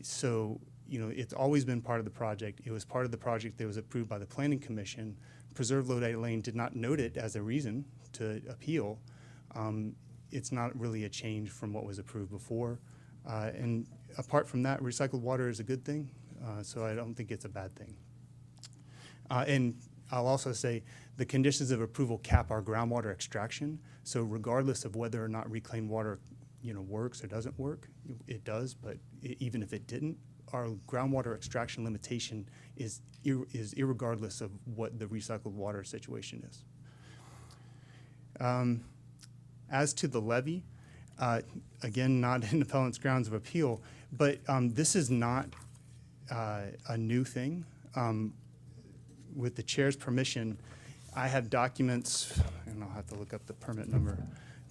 So it's always been part of the project. It was part of the project that was approved by the Planning Commission. Preserve Lodi Lane did not note it as a reason to appeal. It's not really a change from what was approved before. And apart from that, recycled water is a good thing, so I don't think it's a bad thing. And I'll also say the conditions of approval cap our groundwater extraction. So regardless of whether or not reclaimed water, works or doesn't work, it does. But even if it didn't, our groundwater extraction limitation is irregardless of what the recycled water situation is. As to the levy, again, not in appellant's grounds of appeal, but this is not a new thing. With the chair's permission, I have documents, and I'll have to look up the permit number.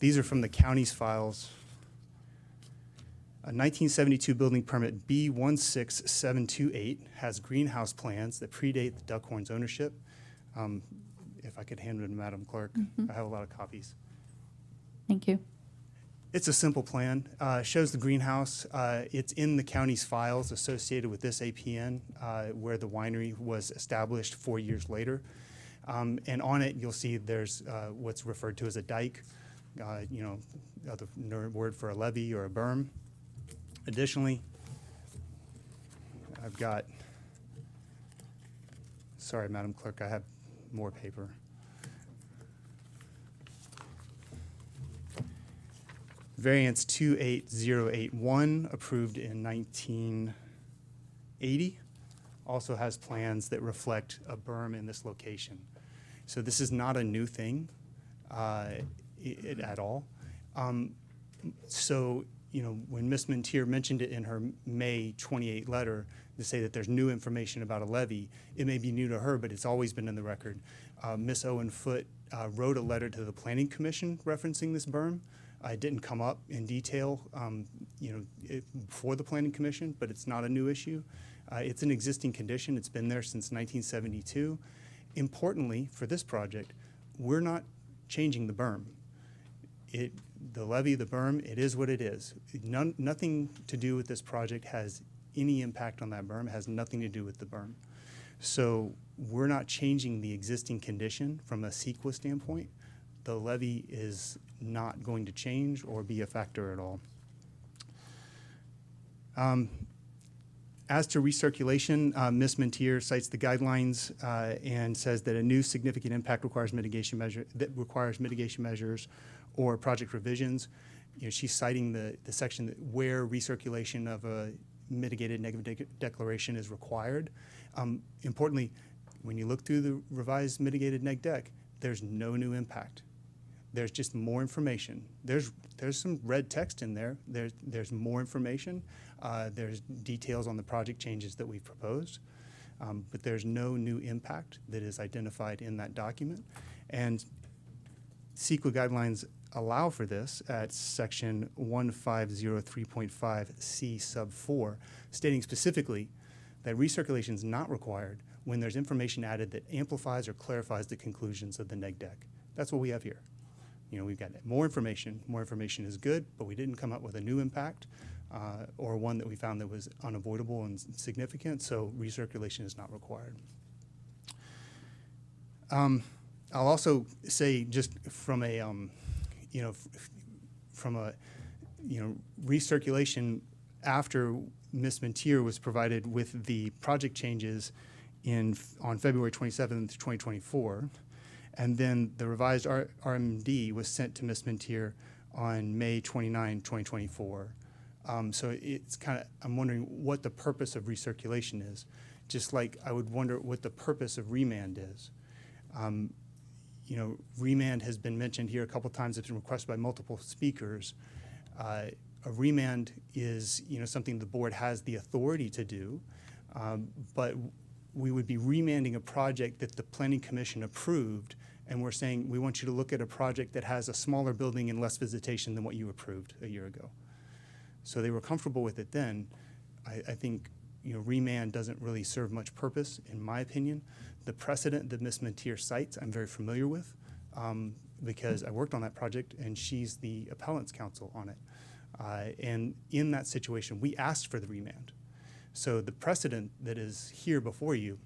These are from the county's files. A 1972 building permit B16728 has greenhouse plans that predate the Duckhorn's ownership. If I could hand it to Madam Clerk, I have a lot of copies. Thank you. It's a simple plan. Shows the greenhouse. It's in the county's files associated with this APN, where the winery was established 4 years later. And on it, you'll see there's what's referred to as a dike, other word for a levee or a berm. Additionally, I've got, sorry, Madam Clerk, I have more paper. Variance 28081, approved in 1980, also has plans that reflect a berm in this location. So this is not a new thing at all. So, when Ms. Mintier mentioned it in her May 28 letter to say that there's new information about a levy, it may be new to her, but it's always been in the record. Ms. Owen Foote wrote a letter to the Planning Commission referencing this berm. It didn't come up in detail, before the Planning Commission, but it's not a new issue. It's an existing condition. It's been there since 1972. Importantly, for this project, we're not changing the berm. The levee, the berm, it is what it is. Nothing to do with this project has any impact on that berm. It has nothing to do with the berm. So we're not changing the existing condition from a CEQA standpoint. The levy is not going to change or be a factor at all. As to recirculation, Ms. Mintier cites the guidelines and says that a new significant impact requires mitigation measures or project revisions. She's citing the section where recirculation of a mitigated negative declaration is required. Importantly, when you look through the revised mitigated neg deck, there's no new impact. There's just more information. There's some red text in there. There's more information. There's details on the project changes that we've proposed, but there's no new impact that is identified in that document. And CEQA guidelines allow for this at section 1503.5 C sub 4, stating specifically that recirculation is not required when there's information added that amplifies or clarifies the conclusions of the neg deck. That's what we have here. We've got more information. More information is good, but we didn't come up with a new impact or one that we found that was unavoidable and significant, so recirculation is not required. I'll also say, just from a recirculation after Ms. Mintier was provided with the project changes on February 27th, 2024, and then the revised RMD was sent to Ms. Mintier on May 29, 2024. So it's I'm wondering what the purpose of recirculation is, just like I would wonder what the purpose of remand is. Remand has been mentioned here a couple times. It's been requested by multiple speakers. A remand is, something the board has the authority to do, but we would be remanding a project that the Planning Commission approved, and we're saying we want you to look at a project that has a smaller building and less visitation than what you approved a year ago. So they were comfortable with it then. I think remand doesn't really serve much purpose, in my opinion. The precedent that Ms. Mintier cites, I'm very familiar with because I worked on that project and she's the appellant's counsel on it. And in that situation, we asked for the remand. So the precedent that is here before you,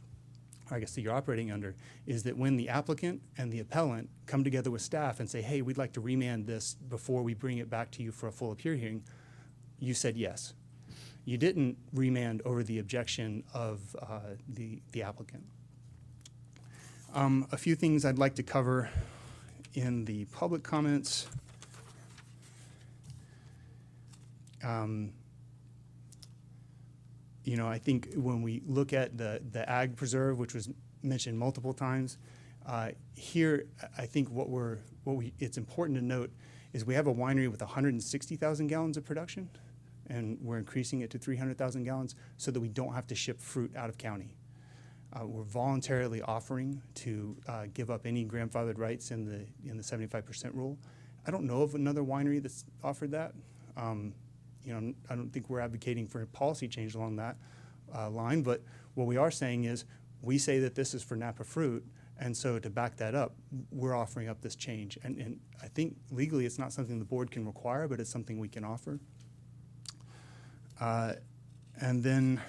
or I guess that you're operating under, is that when the applicant and the appellant come together with staff and say, hey, we'd like to remand this before we bring it back to you for a full appeal hearing, you said yes. You didn't remand over the objection of the applicant. A few things I'd like to cover in the public comments. You know, I think when we look at the ag preserve, which was mentioned multiple times, here I think it's important to note is we have a winery with 160,000 gallons of production, and we're increasing it to 300,000 gallons so that we don't have to ship fruit out of county. We're voluntarily offering to give up any grandfathered rights in the 75% rule. I don't know of another winery that's offered that. You know, I don't think we're advocating for a policy change along that line, but what we are saying is we say that this is for Napa fruit, and so to back that up, we're offering up this change. And I think legally it's not something the board can require, but it's something we can offer. And then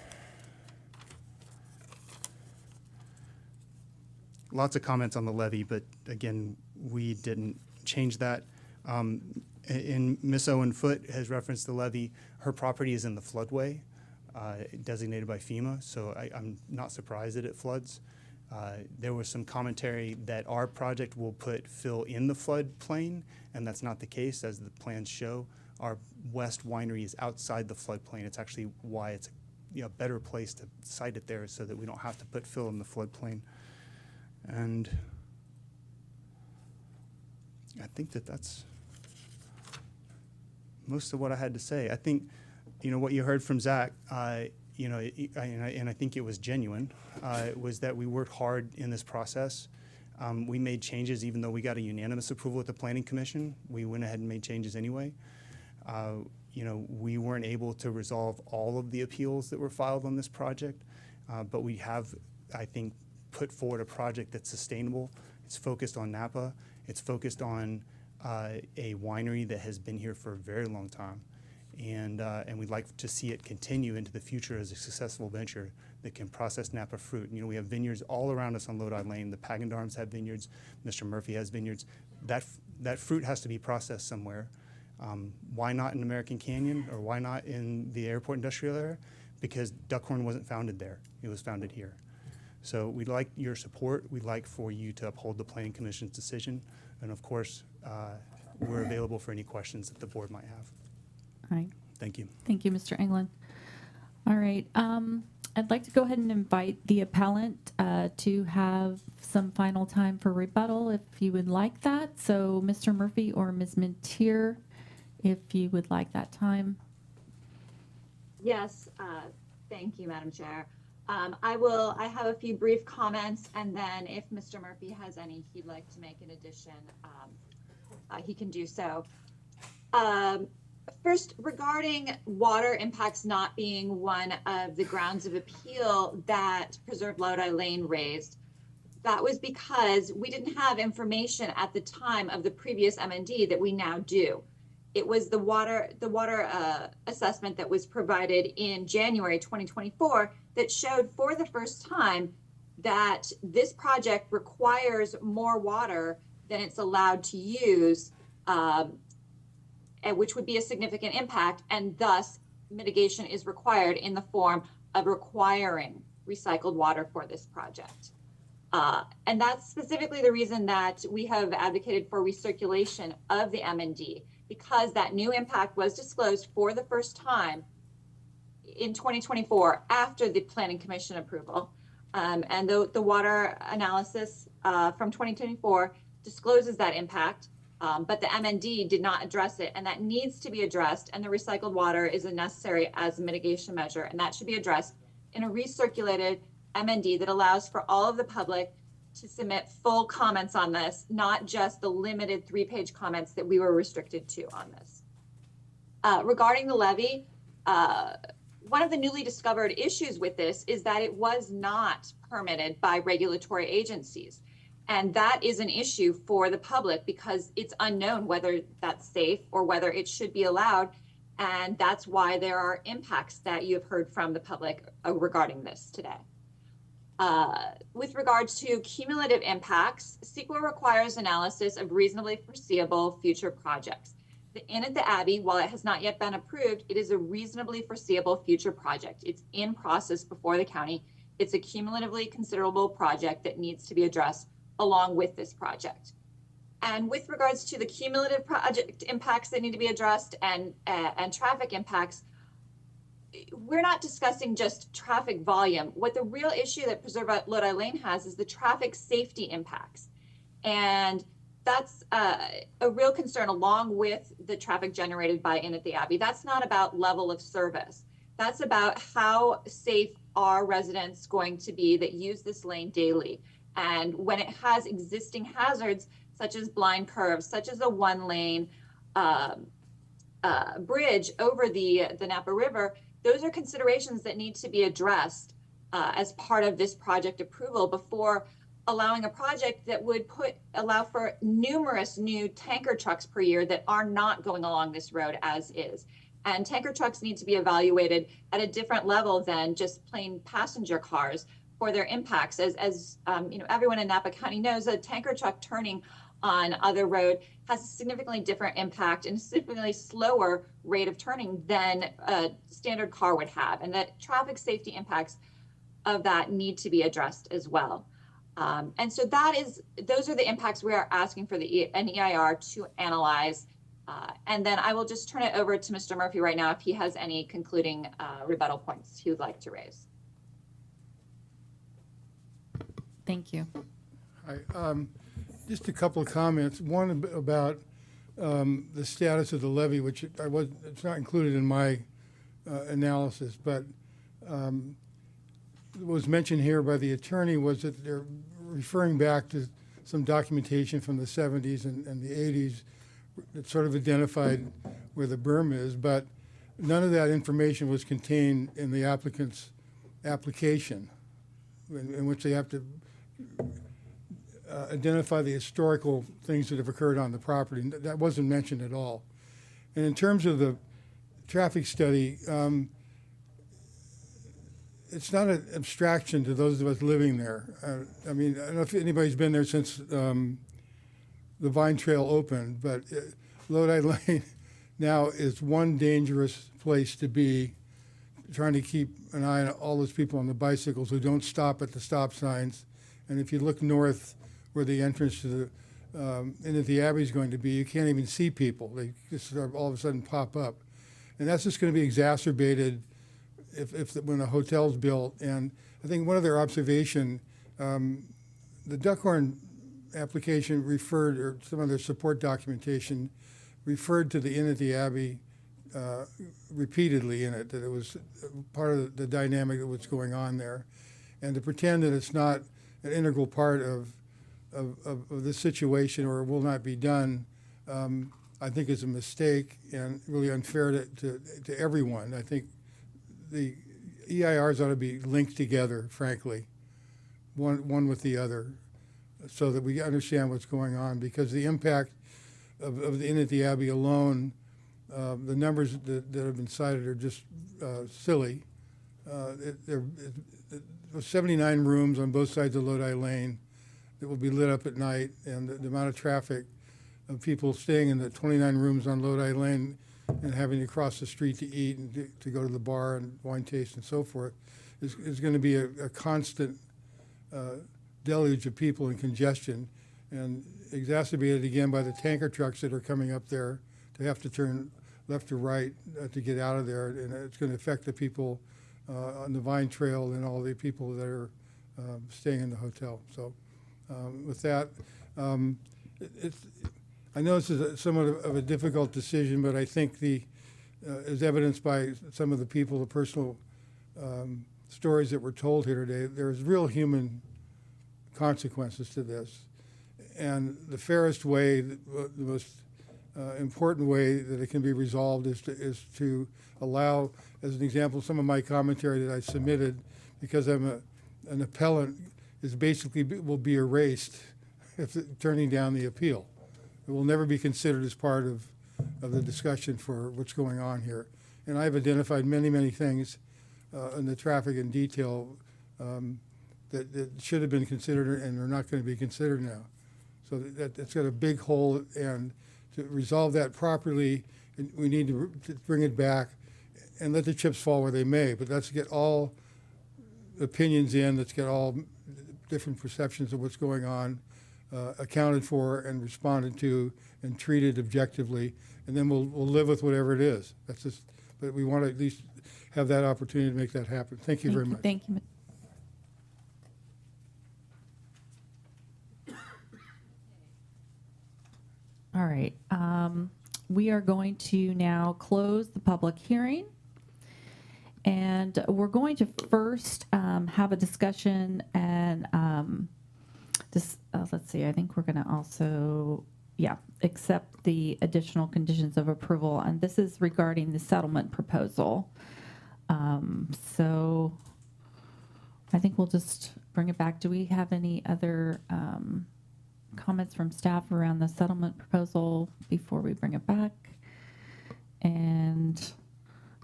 lots of comments on the levy, but again, we didn't change that. And Ms. Owen Foote has referenced the levy. Her property is in the floodway designated by FEMA, so I'm not surprised that it floods. There was some commentary that our project will put fill in the floodplain, and that's not the case, as the plans show. Our west winery is outside the floodplain. It's actually why it's a better place to site it there, so that we don't have to put fill in the floodplain. And I think that's most of what I had to say. I think, what you heard from Zach, and I think it was genuine, was that we worked hard in this process. We made changes even though we got a unanimous approval at the Planning Commission. We went ahead and made changes anyway. We weren't able to resolve all of the appeals that were filed on this project, but we have, I think, put forward a project that's sustainable. It's focused on Napa. It's focused on a winery that has been here for a very long time, and we'd like to see it continue into the future as a successful venture that can process Napa fruit. We have vineyards all around us on Lodi Lane. The Pagandarms have vineyards. Mr. Murphy has vineyards. That fruit has to be processed somewhere. Why not in American Canyon, or why not in the airport industrial area? Because Duckhorn wasn't founded there. It was founded here. So we'd like your support. We'd like for you to uphold the Planning Commission's decision. And of course, we're available for any questions that the board might have. All right. Thank you. Thank you, Mr. Englund. All right. I'd like to go ahead and invite the appellant to have some final time for rebuttal if you would like that. So Mr. Murphy or Ms. Mintier, if you would like that time. Yes, thank you, Madam Chair. I have a few brief comments, and then if Mr. Murphy has any he'd like to make in addition, he can do so. First, regarding water impacts not being one of the grounds of appeal that Preserve Lodi Lane raised, that was because we didn't have information at the time of the previous M&D that we now do. It was the water assessment that was provided in January 2024 that showed for the first time that this project requires more water than it's allowed to use, which would be a significant impact, and thus mitigation is required in the form of requiring recycled water for this project. And that's specifically the reason that we have advocated for recirculation of the M&D, because that new impact was disclosed for the first time in 2024 after the Planning Commission approval. And the water analysis from 2024 discloses that impact, but the M&D did not address it, and that needs to be addressed, and the recycled water is necessary as a mitigation measure, and that should be addressed in a recirculated M&D that allows for all of the public to submit full comments on this, not just the limited 3-page comments that we were restricted to on this. Regarding the levy, one of the newly discovered issues with this is that it was not permitted by regulatory agencies. And that is an issue for the public because it's unknown whether that's safe or whether it should be allowed. And that's why there are impacts that you have heard from the public regarding this today. With regards to cumulative impacts, CEQA requires analysis of reasonably foreseeable future projects. The Inn at the Abbey, while it has not yet been approved, it is a reasonably foreseeable future project. It's in process before the county. It's a cumulatively considerable project that needs to be addressed along with this project. And with regards to the cumulative project impacts that need to be addressed and traffic impacts, we're not discussing just traffic volume. What the real issue that Preserve Lodi Lane has is the traffic safety impacts. And that's a real concern along with the traffic generated by Inn at the Abbey. That's not about level of service. That's about how safe are residents going to be that use this lane daily. And when it has existing hazards, such as blind curves, such as a one-lane bridge over the Napa River, those are considerations that need to be addressed as part of this project approval before allowing a project that would allow for numerous new tanker trucks per year that are not going along this road as is. And tanker trucks need to be evaluated at a different level than just plain passenger cars for their impacts. As you know, everyone in Napa County knows, a tanker truck turning on other road has a significantly different impact and a significantly slower rate of turning than a standard car would have. And that traffic safety impacts of that need to be addressed as well. And so those are the impacts we are asking for an EIR to analyze. And then I will just turn it over to Mr. Murphy right now if he has any concluding rebuttal points he would like to raise. Thank you. Hi. Just a couple of comments. One about the status of the levee, which it's not included in my analysis, but was mentioned here by the attorney was that they're referring back to some documentation from the 70s and the 80s that sort of identified where the berm is, but none of that information was contained in the applicant's application, in which they have to identify the historical things that have occurred on the property. That wasn't mentioned at all. And in terms of the traffic study, it's not an abstraction to those of us living there. I mean, I don't know if anybody's been there since the Vine Trail opened, but Lodi Lane now is one dangerous place to be, trying to keep an eye on all those people on the bicycles who don't stop at the stop signs. And if you look north where the entrance to the Inn at the Abbey is going to be, you can't even see people. They just sort of all of a sudden pop up. And that's just going to be exacerbated when a hotel's built. And I think one other observation, the Duckhorn application referred, or some of their support documentation, referred to the Inn at the Abbey repeatedly in it, that it was part of the dynamic of what's going on there. And to pretend that it's not an integral part of this situation or will not be done, I think is a mistake and really unfair to everyone. I think the EIRs ought to be linked together, frankly, one with the other, so that we understand what's going on, because the impact of the Inn at the Abbey alone, the numbers that have been cited are just silly. There are 79 rooms on both sides of Lodi Lane that will be lit up at night, and the amount of traffic of people staying in the 29 rooms on Lodi Lane and having to cross the street to eat and to go to the bar and wine taste and so forth is going to be a constant deluge of people and congestion, and exacerbated again by the tanker trucks that are coming up there to have to turn left or right to get out of there, and it's going to affect the people on the Vine Trail and all the people that are staying in the hotel. So with that, I know this is somewhat of a difficult decision, but I think as evidenced by some of the people, the personal stories that were told here today, there's real human consequences to this. And the fairest way, the most important way that it can be resolved is to allow, as an example, some of my commentary that I submitted, because I'm an appellant, is basically will be erased if turning down the appeal. It will never be considered as part of of the discussion for what's going on here. And I've identified many, many things in the traffic in detail that should have been considered and are not going to be considered now. So that's got a big hole, and to resolve that properly, we need to bring it back and let the chips fall where they may. But let's get all opinions in, let's get all different perceptions of what's going on accounted for and responded to and treated objectively, and then we'll live with whatever it is. That's just, but we want to at least have that opportunity to make that happen. Thank you very much. Thank you. All right. We are going to now close the public hearing. And we're going to first have a discussion and let's see, I think we're going to also, accept the additional conditions of approval. And this is regarding the settlement proposal. So I think we'll just bring it back. Do we have any other comments from staff around the settlement proposal before we bring it back? And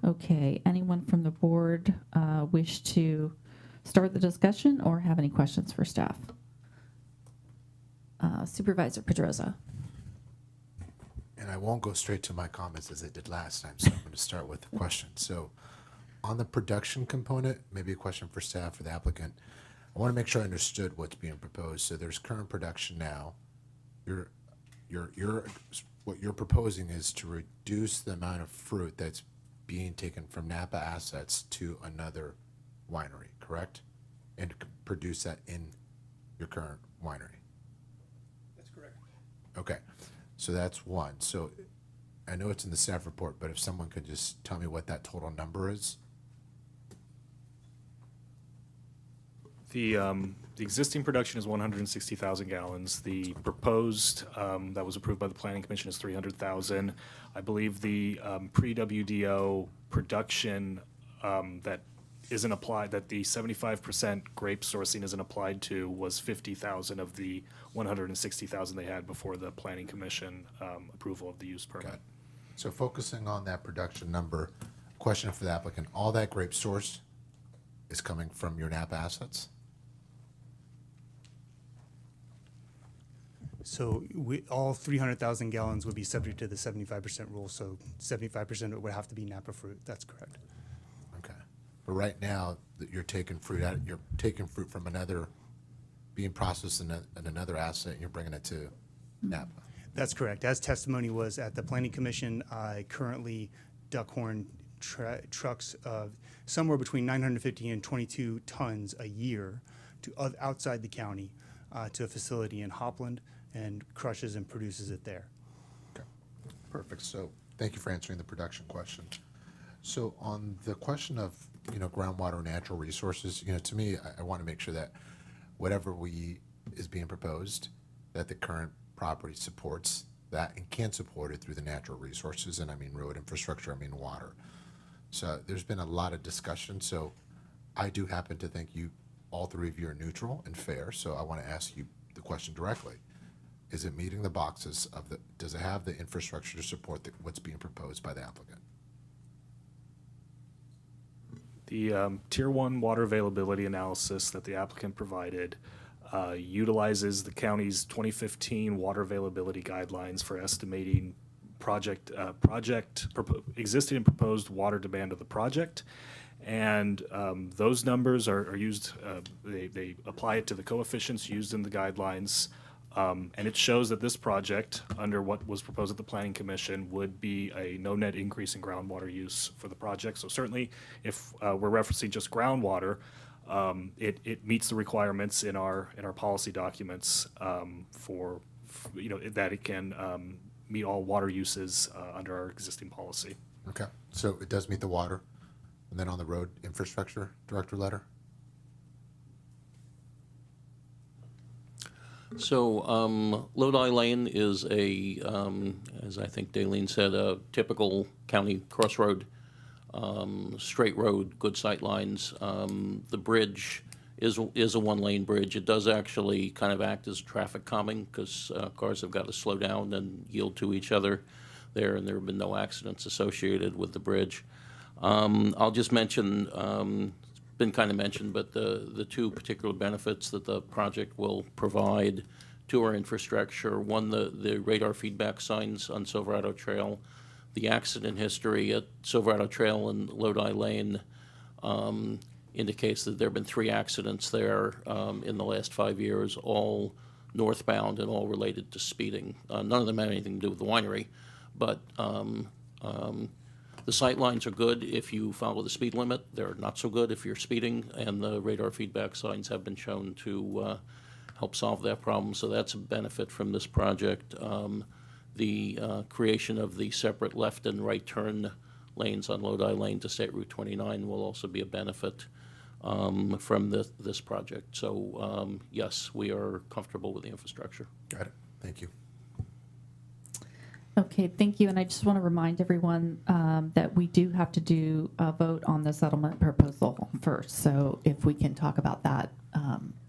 okay, anyone from the board wish to start the discussion or have any questions for staff? Supervisor Pedroza. And I won't go straight to my comments as I did last time, so I'm going to start with the question. So on the production component, maybe a question for staff or the applicant. I want to make sure I understood what's being proposed. So there's current production now. What you're proposing is to reduce the amount of fruit that's being taken from Napa assets to another winery, correct? And produce that in your current winery. That's correct. Okay, so that's one. So I know it's in the staff report, but if someone could just tell me what that total number is? The existing production is 160,000 gallons. The proposed that was approved by the Planning Commission is 300,000. I believe the pre-WDO production that isn't applied, that the 75% grape sourcing isn't applied to, was 50,000 of the 160,000 they had before the Planning Commission approval of the use permit. Okay. So focusing on that production number, question for the applicant, all that grape source is coming from your Napa assets? So all 300,000 gallons would be subject to the 75% rule, so 75% of it would have to be Napa fruit. That's correct. Okay. But right now, that you're taking fruit out, you're taking fruit from another, being processed in another asset, and you're bringing it to Napa? That's correct. As testimony was at the Planning Commission, currently Duckhorn trucks somewhere between 950 and 22 tons a year to outside the county to a facility in Hopland, and crushes and produces it there. Okay, perfect. So thank you for answering the production question. So on the question of, groundwater natural resources, to me, I want to make sure that whatever is being proposed, that the current property supports that and can support it through the natural resources. And I mean road infrastructure, I mean water. So there's been a lot of discussion. So I do happen to think all three of you are neutral and fair. So I want to ask you the question directly. Is it meeting the boxes does it have the infrastructure to support what's being proposed by the applicant? The Tier 1 water availability analysis that the applicant provided utilizes the county's 2015 water availability guidelines for estimating existing and proposed water demand of the project. And those numbers are used, they apply it to the coefficients used in the guidelines. And it shows that this project, under what was proposed at the Planning Commission, would be a no net increase in groundwater use for the project. So certainly, if we're referencing just groundwater, it meets the requirements in our policy documents for that it can meet all water uses under our existing policy. Okay, so it does meet the water. And then on the road infrastructure director letter? So Lodi Lane is as I think Daleen said, a typical county crossroad, straight road, good sight lines. The bridge is a one-lane bridge. It does actually kind of act as traffic calming because cars have got to slow down and yield to each other. there, and there have been no accidents associated with the bridge. I'll just mention, it's been kind of mentioned, but the two particular benefits that the project will provide to our infrastructure. One, the radar feedback signs on Silverado Trail. The accident history at Silverado Trail and Lodi Lane indicates that there have been 3 accidents there in the last 5 years, all northbound and all related to speeding. None of them had anything to do with the winery, but the sight lines are good if you follow the speed limit. They're not so good if you're speeding, and the radar feedback signs have been shown to help solve that problem, so that's a benefit from this project. The creation of the separate left and right turn lanes on Lodi Lane to State Route 29 will also be a benefit from this project. So yes, we are comfortable with the infrastructure. Got it. Thank you. Okay, thank you. And I just want to remind everyone that we do have to do a vote on the settlement proposal first. So if we can talk about that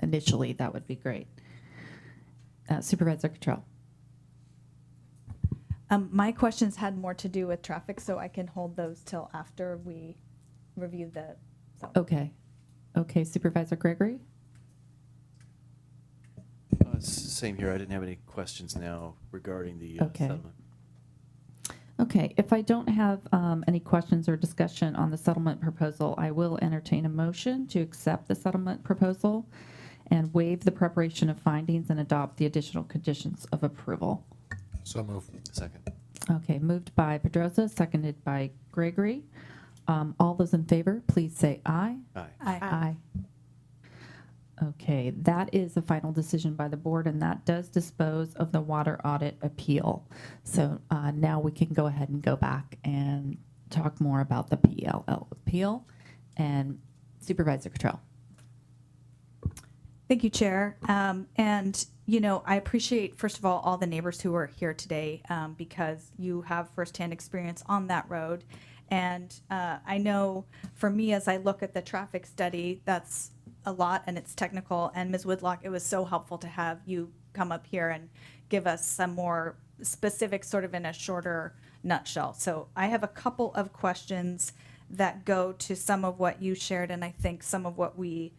initially, that would be great. Supervisor Cottrell. My questions had more to do with traffic, so I can hold those till after we review the. Okay. Okay, Supervisor Gregory. Same here. I didn't have any questions now regarding the Okay. settlement. Okay, if I don't have any questions or discussion on the settlement proposal, I will entertain a motion to accept the settlement proposal and waive the preparation of findings and adopt the additional conditions of approval. So move. Second. Okay, moved by Pedrosa, seconded by Gregory. All those in favor, please say aye. Aye. Aye. Okay, that is the final decision by the board, and that does dispose of the water audit appeal. So now we can go ahead and go back and talk more about the PLL appeal. And Supervisor Cottrell. Thank you, Chair. And, you know, I appreciate, first of all the neighbors who are here today because you have firsthand experience on that road. And I know for me, as I look at the traffic study, that's a lot and it's technical. And Ms. Whitlock, it was so helpful to have you come up here and give us some more specifics sort of in a shorter nutshell. So I have a couple of questions that go to some of what you shared and I think some of what we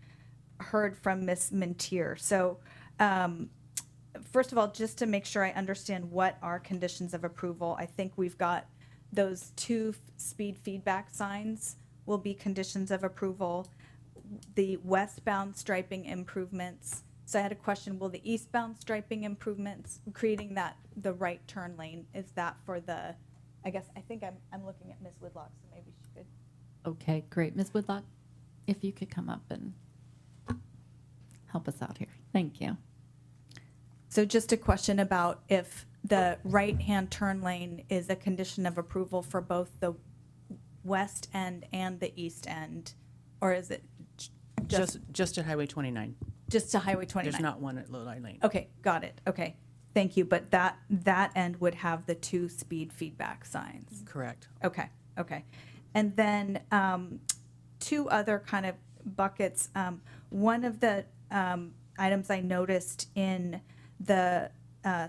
heard from Ms. Mintier. So first of all, just to make sure I understand what are conditions of approval, I think we've got those 2 speed feedback signs will be conditions of approval. The westbound striping improvements. So I had a question, will the eastbound striping improvements, creating that, the right turn lane, is that for the, I think I'm looking at Ms. Whitlock, so maybe she could. Okay, great. Ms. Whitlock, if you could come up and help us out here. Thank you. So just a question about if the right-hand turn lane is a condition of approval for both the west end and the east end, or is it Just at Highway 29. just to Highway 29? There's not one at Lodi Lane. Okay, got it. Okay, thank you. But that end would have the 2 speed feedback signs. Correct. Okay, okay. And then 2 other kind of buckets. One of the items I noticed in the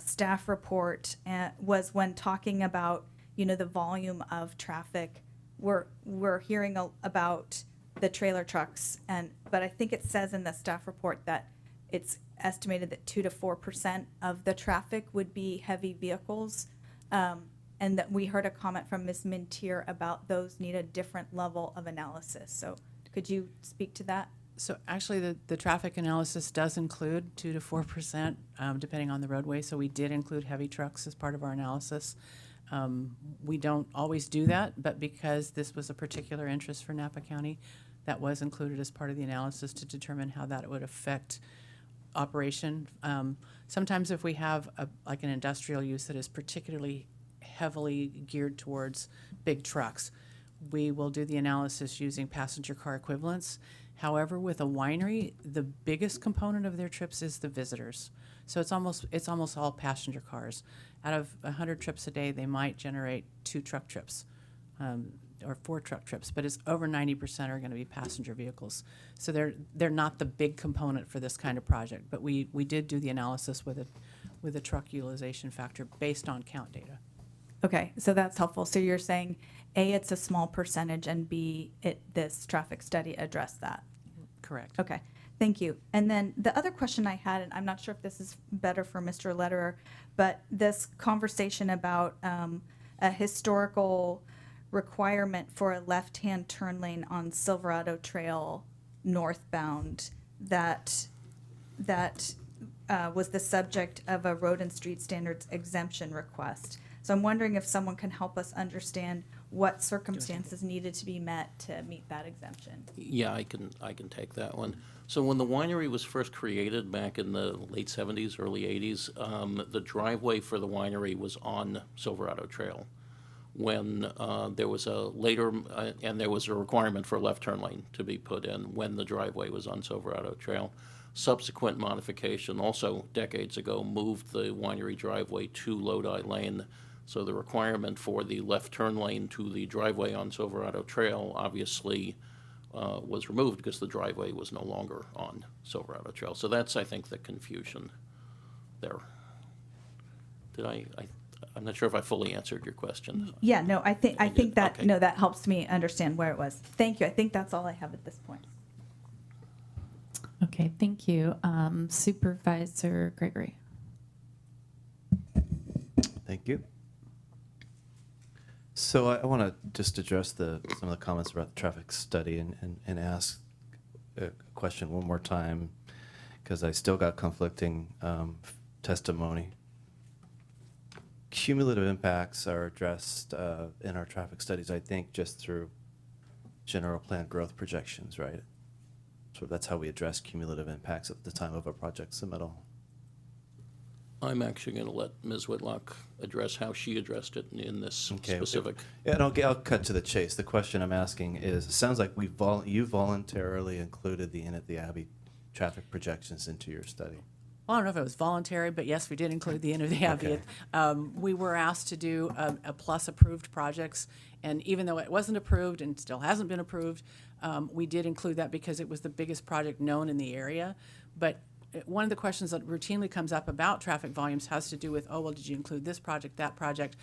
staff report was when talking about, you know, the volume of traffic. We're hearing about the trailer trucks, but I think it says in the staff report that it's estimated that 2 to 4% of the traffic would be heavy vehicles, and that we heard a comment from Ms. Mintier about those need a different level of analysis. So could you speak to that? So actually, the traffic analysis does include 2 to 4%, depending on the roadway. So we did include heavy trucks as part of our analysis. We don't always do that, but because this was a particular interest for Napa County, that was included as part of the analysis to determine how that would affect operation. Sometimes if we have like an industrial use that is particularly heavily geared towards big trucks, we will do the analysis using passenger car equivalents. However, with a winery, the biggest component of their trips is the visitors. So it's almost all passenger cars. Out of 100 trips a day, they might generate 2 truck trips or 4 truck trips, but it's over 90% are going to be passenger vehicles. So they're not the big component for this kind of project. But we did do the analysis with a truck utilization factor based on count data. Okay, so that's helpful. So you're saying, A, it's a small percentage, and B, this traffic study addressed that. Correct. Okay, thank you. And then the other question I had, and I'm not sure if this is better for Mr. Lederer, but this conversation about a historical requirement for a left-hand turn lane on Silverado Trail northbound that was the subject of a road and street standards exemption request. So I'm wondering if someone can help us understand what circumstances needed to be met to meet that exemption. Yeah, I can take that one. So when the winery was first created back in the late 70s, early 80s, the driveway for the winery was on Silverado Trail. When there was a later, and there was a requirement for a left turn lane to be put in when the driveway was on Silverado Trail. Subsequent modification, also decades ago, moved the winery driveway to Lodi Lane. So the requirement for the left turn lane to the driveway on Silverado Trail obviously was removed because the driveway was no longer on Silverado Trail. So that's, I think, the confusion there. Did I'm not sure if I fully answered your question. Yeah, no, I think that, Okay. no, that helps me understand where it was. Thank you. I think that's all I have at this point. Okay, thank you. Supervisor Gregory. Thank you. So I want to just address some of the comments about the traffic study and ask a question one more time, because I still got conflicting testimony. Cumulative impacts are addressed in our traffic studies, I think, just through general plan growth projections, right? So that's how we address cumulative impacts at the time of a project submittal. I'm actually going to let Ms. Whitlock address how she addressed it in this specific. Yeah, and I'll cut to the chase. The question I'm asking is, it sounds like you voluntarily included the Inn at the Abbey traffic projections into your study. Well, I don't know if it was voluntary, but yes, we did include the Inn of the Abbey. Okay. We were asked to do a plus approved projects, and even though it wasn't approved and still hasn't been approved, we did include that because it was the biggest project known in the area. But one of the questions that routinely comes up about traffic volumes has to do with, oh, well, did you include this project, that project?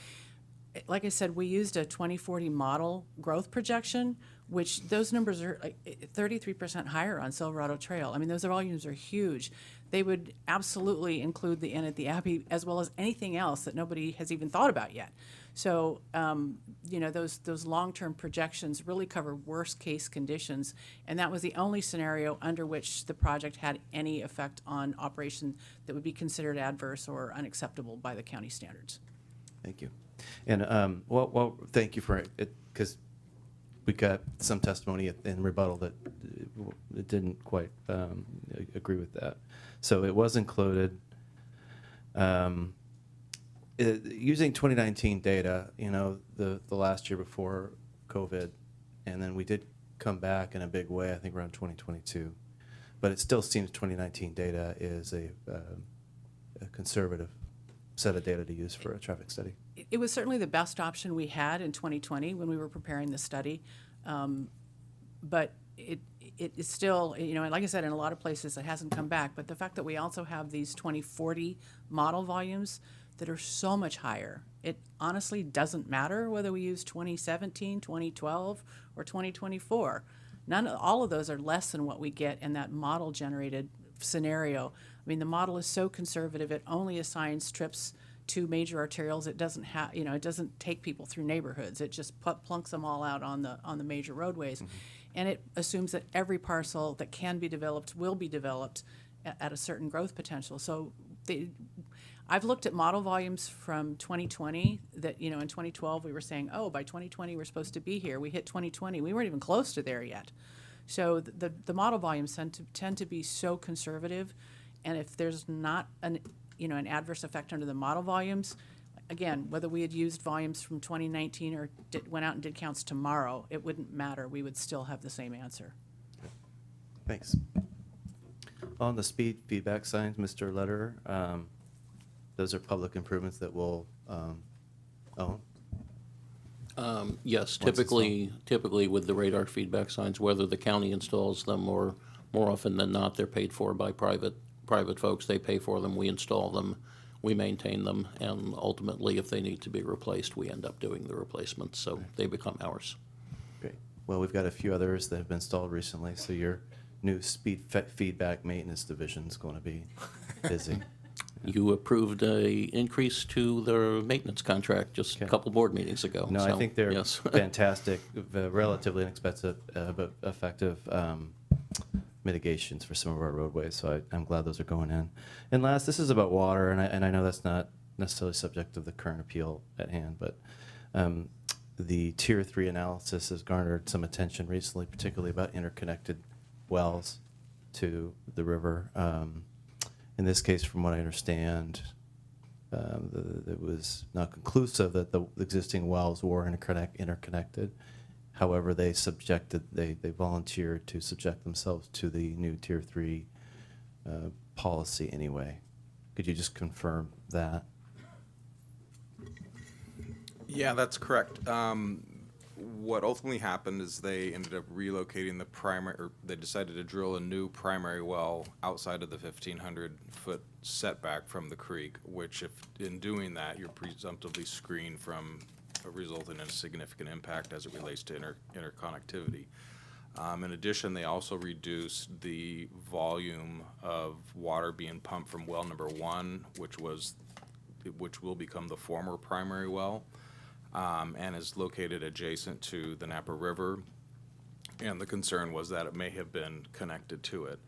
Like I said, we used a 2040 model growth projection, which those numbers are like 33% higher on Silverado Trail. I mean, those volumes are huge. They would absolutely include the Inn at the Abbey as well as anything else that nobody has even thought about yet. So, those long-term projections really cover worst-case conditions, and that was the only scenario under which the project had any effect on operation that would be considered adverse or unacceptable by the county standards. Thank you. And, well, thank you for it, because we got some testimony in rebuttal that it didn't quite agree with that. So it was included. Using 2019 data, the last year before COVID, and then we did come back in a big way, I think around 2022. But it still seems 2019 data is a conservative set of data to use for a traffic study. It was certainly the best option we had in 2020 when we were preparing the study. But it is still, and like I said, in a lot of places it hasn't come back. But the fact that we also have these 2040 model volumes that are so much higher, it honestly doesn't matter whether we use 2017, 2012, or 2024. All of those are less than what we get in that model-generated scenario. I mean, the model is so conservative; it only assigns trips to major arterials. It doesn't have, it doesn't take people through neighborhoods. It just plunks them all out on the major roadways, and it assumes that every parcel that can be developed will be developed at a certain growth potential. So I've looked at model volumes from 2020 that, in 2012 we were saying, oh, by 2020 we're supposed to be here. We hit 2020. We weren't even close to there yet. So the model volumes tend to be so conservative, and if there's not an adverse effect under the model volumes, again, whether we had used volumes from 2019 or went out and did counts tomorrow, it wouldn't matter. We would still have the same answer. Thanks. On the speed feedback signs, Mr. Lederer, those are public improvements that we'll own? Yes, typically with the radar feedback signs, whether the county installs them or more often than not, they're paid for by private folks. They pay for them, we install them. we maintain them, and ultimately, if they need to be replaced, we end up doing the replacements, so they become ours. Great. Well, we've got a few others that have been installed recently, so your new feedback maintenance division is going to be busy. You approved a increase to their maintenance contract just a couple board meetings ago. No, I so, think they're yes. fantastic, relatively inexpensive, but effective mitigations for some of our roadways. So I'm glad those are going in. And last, this is about water, and I know that's not necessarily subject of the current appeal at hand, but the Tier 3 analysis has garnered some attention recently, particularly about interconnected wells to the river. In this case, from what I understand, it was not conclusive that the existing wells were interconnected. However, they volunteered to subject themselves to the new Tier 3 policy anyway. Could you just confirm that? Yeah, that's correct. What ultimately happened is they ended up relocating the primary, or they decided to drill a new primary well outside of the 1,500-foot setback from the creek, which if in doing that, you're presumptively screened from resulting in a significant impact as it relates to interconnectivity. In addition, they also reduced the volume of water being pumped from well number 1, which will become the former primary well. And is located adjacent to the Napa River, and the concern was that it may have been connected to it.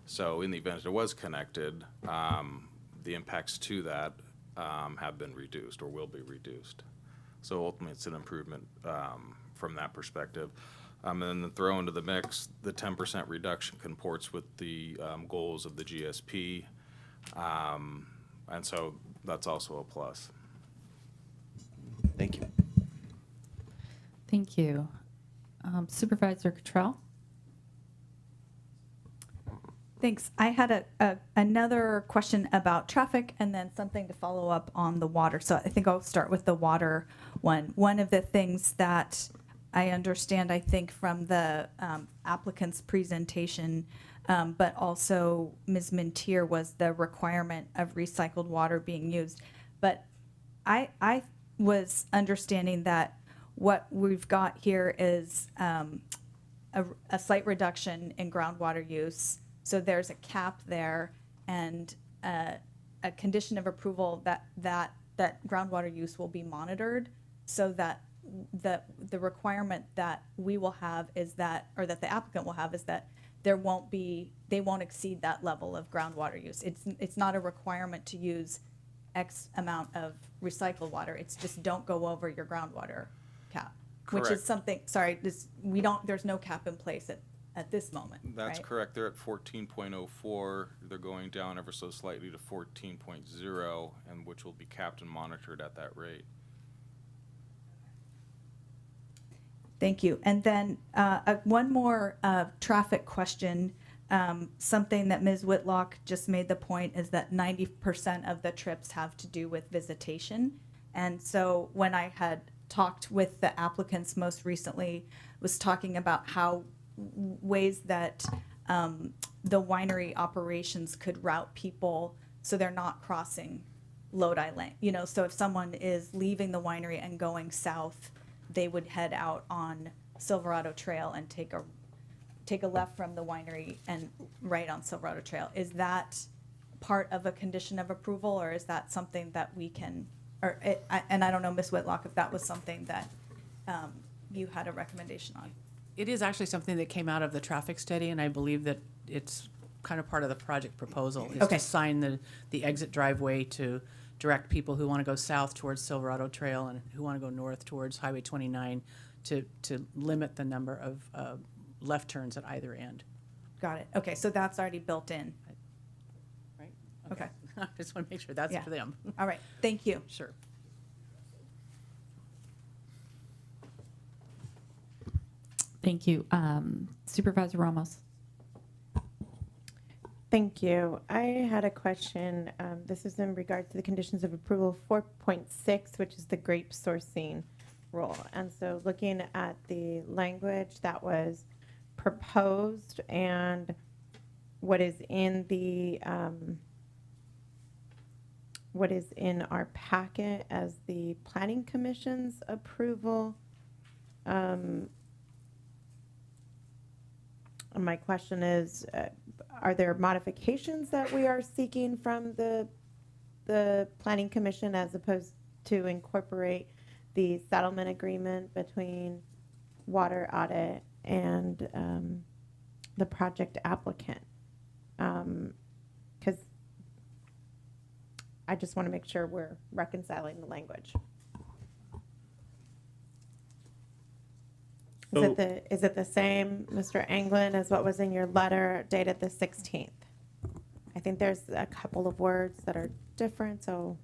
So in the event it was connected, the impacts to that have been reduced or will be reduced. So ultimately it's an improvement from that perspective. And then to throw into the mix, the 10% reduction comports with the goals of the GSP, and so that's also a plus. Thank you. Thank you. Supervisor Cottrell? Thanks. I had another question about traffic and then something to follow up on the water. So I think I'll start with the water one. One of the things that I understand, I think, from the applicant's presentation, but also Ms. Mintier, was the requirement of recycled water being used. But I was understanding that what we've got here is a slight reduction in groundwater use. So there's a cap there and a condition of approval that groundwater use will be monitored, so that the requirement that we will have is that, or that the applicant will have, is that they won't exceed that level of groundwater use. It's not a requirement to use X amount of recycled water. It's just don't go over your groundwater cap. Correct. Which is something, sorry, there's no cap in place at this moment. That's right? correct. They're at 14.04. They're going down ever so slightly to 14.0, and which will be capped and monitored at that rate. Thank you. And then one more traffic question. Something that Ms. Whitlock just made the point is that 90% of the trips have to do with visitation. And so when I had talked with the applicants most recently, was talking about how ways that the winery operations could route people so they're not crossing Lodi Lane. You know, so if someone is leaving the winery and going south, they would head out on Silverado Trail and take a left from the winery and right on Silverado Trail. Is that part of a condition of approval, or is that something that we can, and I don't know, Ms. Whitlock, if that was something that you had a recommendation on? It is actually something that came out of the traffic study, and I believe that it's kind of part of the project proposal, is Okay. to sign the exit driveway to direct people who want to go south towards Silverado Trail and who want to go north towards Highway 29 to limit the number of left turns at either end. Got it. Okay, so that's already built in. Right? Okay. I just want to make sure that's Yeah. for them. All right. Thank you. Sure. Thank you. Supervisor Ramos? Thank you. I had a question. This is in regard to the conditions of approval 4.6, which is the grape sourcing rule. And so looking at the language that was proposed and what is in the what is in our packet as the Planning Commission's approval. And my question is, are there modifications that we are seeking from the Planning Commission as opposed to incorporate the settlement agreement between Water Audit and the project applicant? Because I just want to make sure we're reconciling the language. Is it the same, Mr. Anglin, as what was in your letter dated the 16th? I think there's a couple of words that are different, so.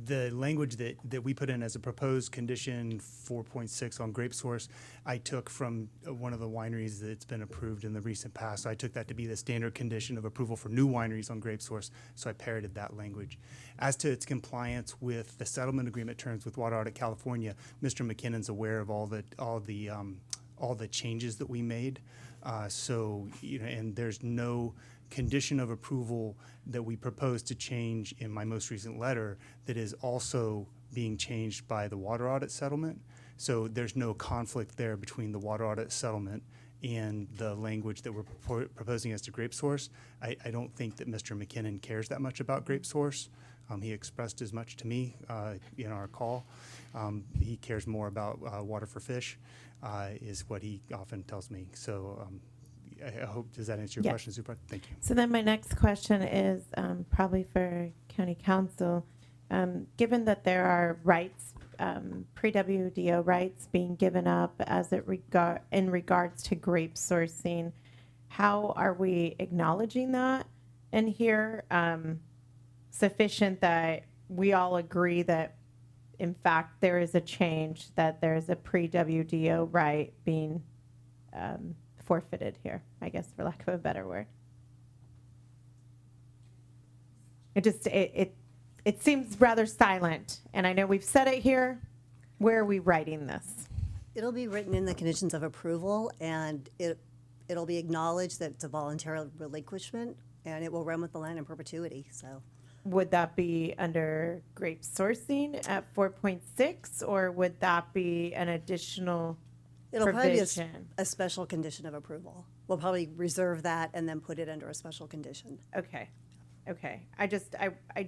The language that we put in as a proposed condition 4.6 on grape source, I took from one of the wineries that's been approved in the recent past. So I took that to be the standard condition of approval for new wineries on grape source, so I parroted that language. As to its compliance with the settlement agreement terms with Water Audit California, Mr. McKinnon's aware of all the changes that we made. So, and there's no condition of approval that we propose to change in my most recent letter that is also being changed by the water audit settlement. So there's no conflict there between the water audit settlement and the language that we're proposing as to grape source. I don't think that Mr. McKinnon cares that much about grape source. He expressed as much to me in our call. He cares more about water for fish, is what he often tells me. So I hope, does that answer your question, Super? Thank you. So then my next question is probably for County Council. Given that there are rights, pre-WDO rights being given up as in regards to grape sourcing, how are we acknowledging that in here? Sufficient that we all agree that, in fact, there is a change, that there is a pre-WDO right being forfeited here, I guess, for lack of a better word. It seems rather silent, and I know we've said it here. Where are we writing this? It'll be written in the conditions of approval, and it'll be acknowledged that it's a voluntary relinquishment, and it will run with the land in perpetuity. So, would that be under grape sourcing at 4.6, or would that be an additional it'll probably provision? be a special condition of approval. We'll probably reserve that and then put it under a special condition. Okay. I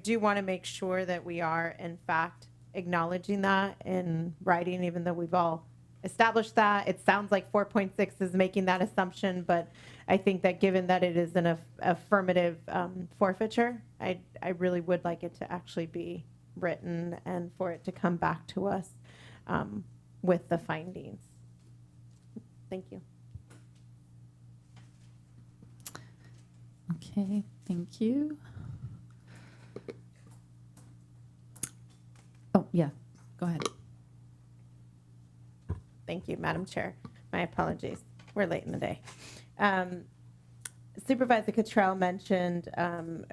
do want to make sure that we are, in fact, acknowledging that in writing, even though we've all established that. It sounds like 4.6 is making that assumption, but I think that given that it is an affirmative forfeiture, I really would like it to actually be written and for it to come back to us with the findings. Thank you. Okay, thank you. Oh, yeah, go ahead. Thank you, Madam Chair. My apologies. We're late in the day. Supervisor Cottrell mentioned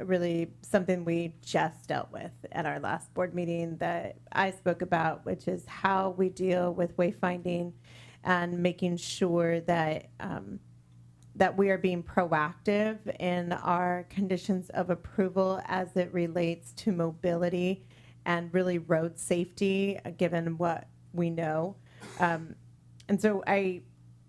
really something we just dealt with at our last board meeting that I spoke about, which is how we deal with wayfinding and making sure that that we are being proactive in our conditions of approval as it relates to mobility and really road safety, given what we know. And so I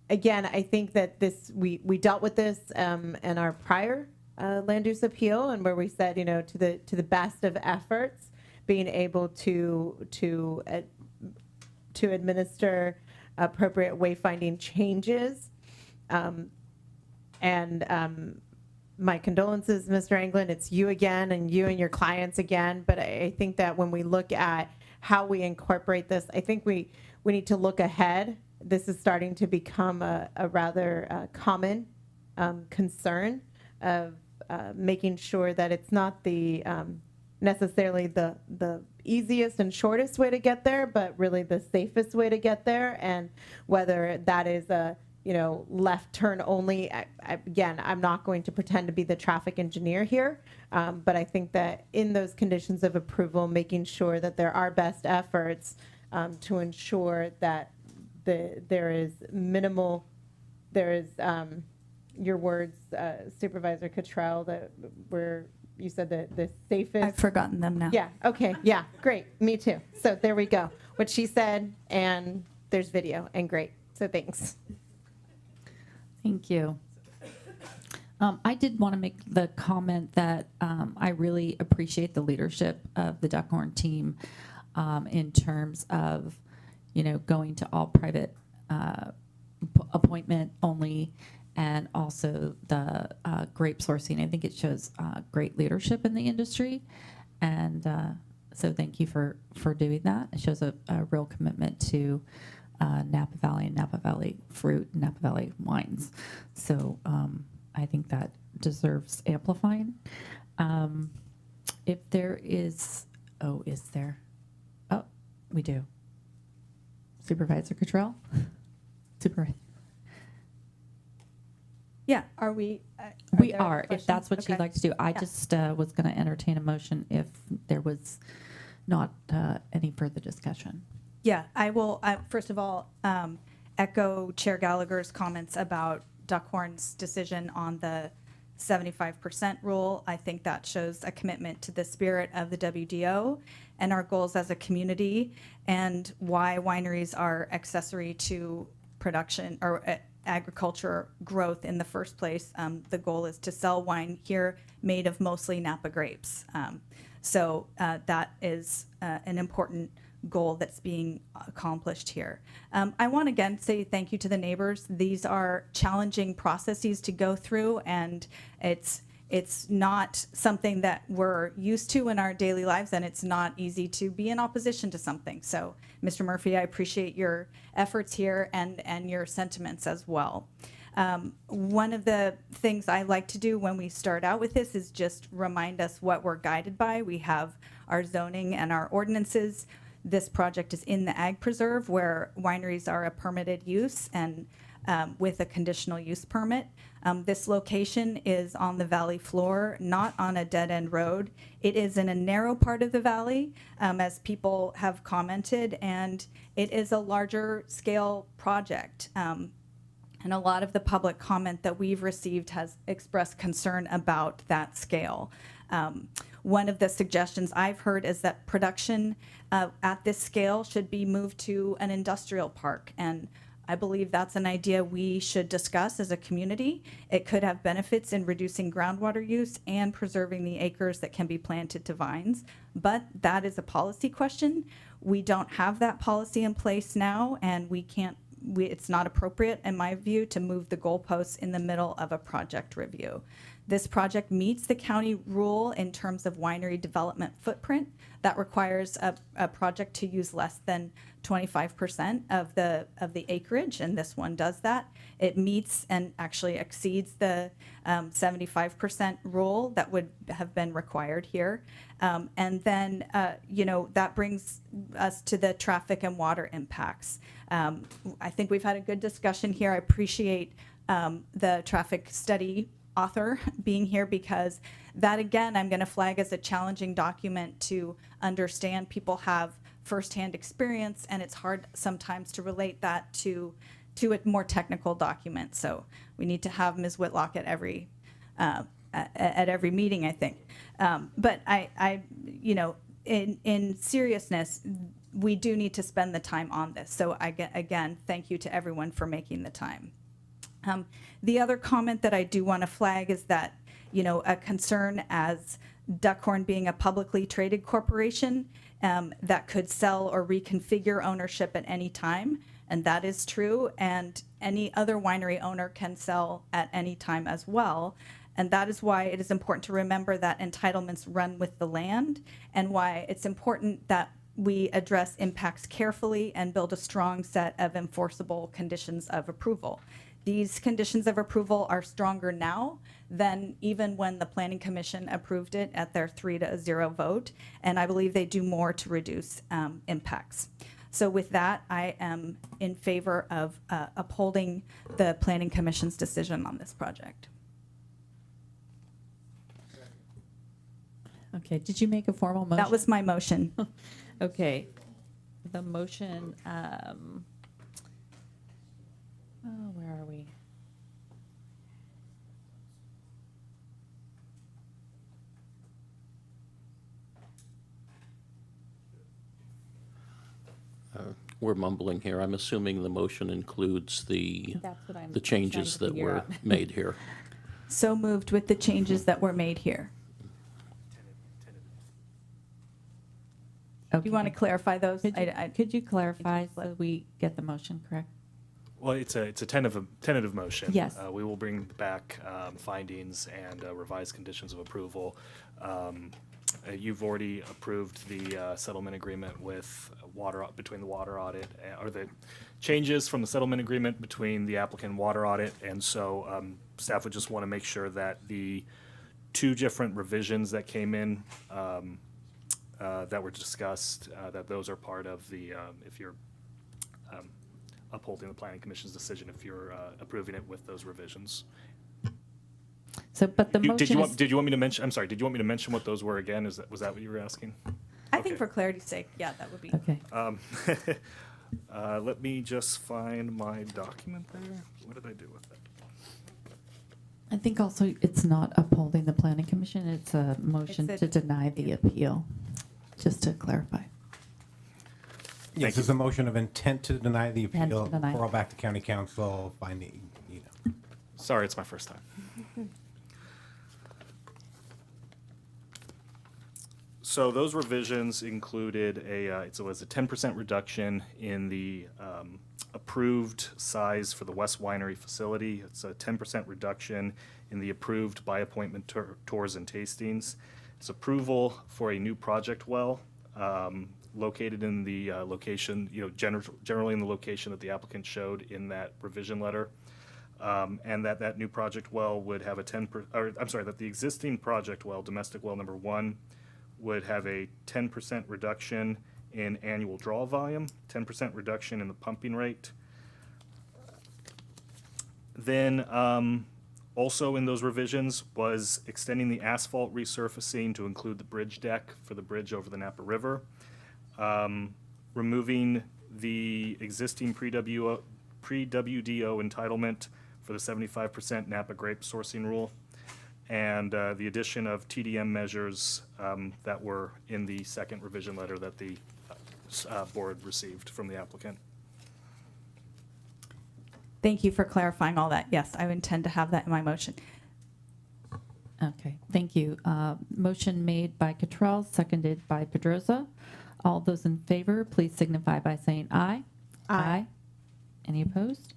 think that we dealt with this in our prior land use appeal, and where we said, to the best of efforts, being able to administer appropriate wayfinding changes. My condolences, Mr. Anglin. It's you again, and you and your clients again. But I think that when we look at how we incorporate this, I think we need to look ahead. This is starting to become a rather common concern of making sure that it's not the necessarily the easiest and shortest way to get there, but really the safest way to get there. And whether that is a left turn only. Again, I'm not going to pretend to be the traffic engineer here, but I think that in those conditions of approval, making sure that there are best efforts to ensure that there is your words, Supervisor Cottrell, that we're you said the safest. I've forgotten them now. Yeah, okay, yeah, great, me too. So there we go. What she said, and there's video, and great, so thanks. Thank you. I did want to make the comment that I really appreciate the leadership of the Duckhorn team in terms of, going to all private appointment only, and also the grape sourcing. I think it shows great leadership in the industry, and so thank you for doing that. It shows a real commitment to Napa Valley and Napa Valley fruit and Napa Valley wines. So I think that deserves amplifying. If there is, is there? Oh, we do. Supervisor Cottrell? Supervisor. Yeah, are we? We there are, if questions? that's what you'd Okay. like to do. I Yeah. just was going to entertain a motion if there was not any further discussion. Yeah, I will, first of all, echo Chair Gallagher's comments about Duckhorn's decision on the 75% rule. I think that shows a commitment to the spirit of the WDO and our goals as a community, and why wineries are accessory to production or agriculture growth in the first place. The goal is to sell wine here made of mostly Napa grapes. So that is an important goal that's being accomplished here. I want to again say thank you to the neighbors. These are challenging processes to go through, and it's not something that we're used to in our daily lives, and it's not easy to be in opposition to something. So, Mr. Murphy, I appreciate your efforts here and your sentiments as well. One of the things I like to do when we start out with this is just remind us what we're guided by. We have our zoning and our ordinances. This project is in the Ag Preserve, where wineries are a permitted use and with a conditional use permit. This location is on the valley floor, not on a dead-end road. It is in a narrow part of the valley, as people have commented, and it is a larger scale project. And a lot of the public comment that we've received has expressed concern about that scale. One of the suggestions I've heard is that production at this scale should be moved to an industrial park, and I believe that's an idea we should discuss as a community. It could have benefits in reducing groundwater use and preserving the acres that can be planted to vines, but that is a policy question. We don't have that policy in place now, and it's not appropriate, in my view, to move the goalposts in the middle of a project review. This project meets the county rule in terms of winery development footprint. That requires a project to use less than 25% of the acreage, and this one does that. It meets and actually exceeds the 75% rule that would have been required here. And then, that brings us to the traffic and water impacts. I think we've had a good discussion here. I appreciate the traffic study author being here, because that, again, I'm going to flag as a challenging document to understand. People have firsthand experience, and it's hard sometimes to relate that to a more technical document. So we need to have Ms. Whitlock at every meeting, I think. But in seriousness, we do need to spend the time on this. So again, thank you to everyone for making the time. The other comment that I do want to flag is that, a concern as Duckhorn being a publicly traded corporation that could sell or reconfigure ownership at any time, and that is true, and any other winery owner can sell at any time as well. And that is why it is important to remember that entitlements run with the land, and why it's important that we address impacts carefully and build a strong set of enforceable conditions of approval. These conditions of approval are stronger now than even when the Planning Commission approved it at their 3-0 vote, and I believe they do more to reduce impacts. So with that, I am in favor of upholding the Planning Commission's decision on this project. Okay, did you make a formal motion? That was my motion. Okay, the motion, where are we? We're mumbling here. I'm assuming the motion includes the That's what I'm changes trying to that figure were out. made here. So moved with the changes that were made here. Do you want to clarify those? Could you clarify so we get the motion correct? Well, it's a tentative motion. Yes. We will bring back findings and revised conditions of approval. You've already approved the settlement agreement with between the water audit, or the changes from the settlement agreement between the applicant and water audit, and so staff would just want to make sure that the two different revisions that came in that were discussed, that those are part of the, if you're upholding the planning commission's decision, if you're approving it with those revisions. So, but the motion Did you want me to mention, I'm sorry, did you want me to mention what those were again? Was that what you were asking? I think for clarity's sake, yeah, that would be. Okay. Let me just find my document there. What did I do with it? I think also it's not upholding the planning commission, it's a motion It's a- to deny the appeal, just to clarify. Yes, it's a motion of intent to deny the Intent to appeal, deny. roll back to county council, finding, Sorry, it's my first time. So those revisions included it was a 10% reduction in the approved size for the West Winery facility. It's a 10% reduction in the approved by appointment tours and tastings. It's approval for a new project well located in the location, generally in the location that the applicant showed in that revision letter. And that new project well would have that the existing project well, domestic well number 1, would have a 10% reduction in annual draw volume, 10% reduction in the pumping rate. Then also in those revisions was extending the asphalt resurfacing to include the bridge deck for the bridge over the Napa River, removing the existing pre-WDO entitlement for the 75% Napa grape sourcing rule, and the addition of TDM measures that were in the second revision letter that the board received from the applicant. Thank you for clarifying all that. Yes, I intend to have that in my motion. Okay, thank you. Motion made by Cottrell, seconded by Pedrosa. All those in favor, please signify by saying aye. Aye. Any opposed?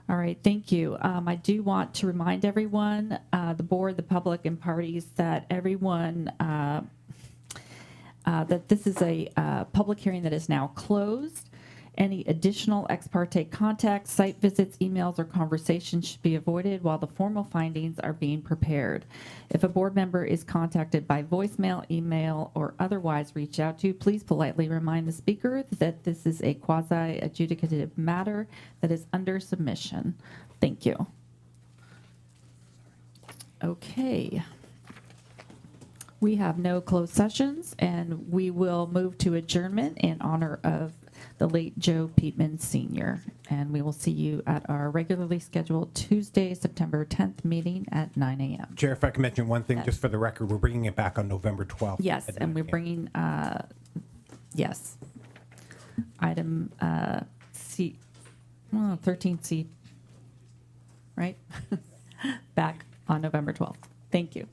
All right, thank you. I do want to remind everyone, the board, the public, and parties that everyone, that this is a public hearing that is now closed. Any additional ex parte contacts, site visits, emails, or conversations should be avoided while the formal findings are being prepared. If a board member is contacted by voicemail, email, or otherwise reached out to, please politely remind the speaker that this is a quasi-adjudicative matter that is under submission. Thank you. Okay. We have no closed sessions, and we will move to adjournment in honor of the late Joe Peatman Sr. And we will see you at our regularly scheduled Tuesday, September 10th meeting at 9 a.m. Chair, if I can mention one thing, Yes. just for the record, we're bringing it back on November 12th. Yes, at and 9 we're p.m. bringing, yes, item C, 13C, right? Back on November 12th. Thank you.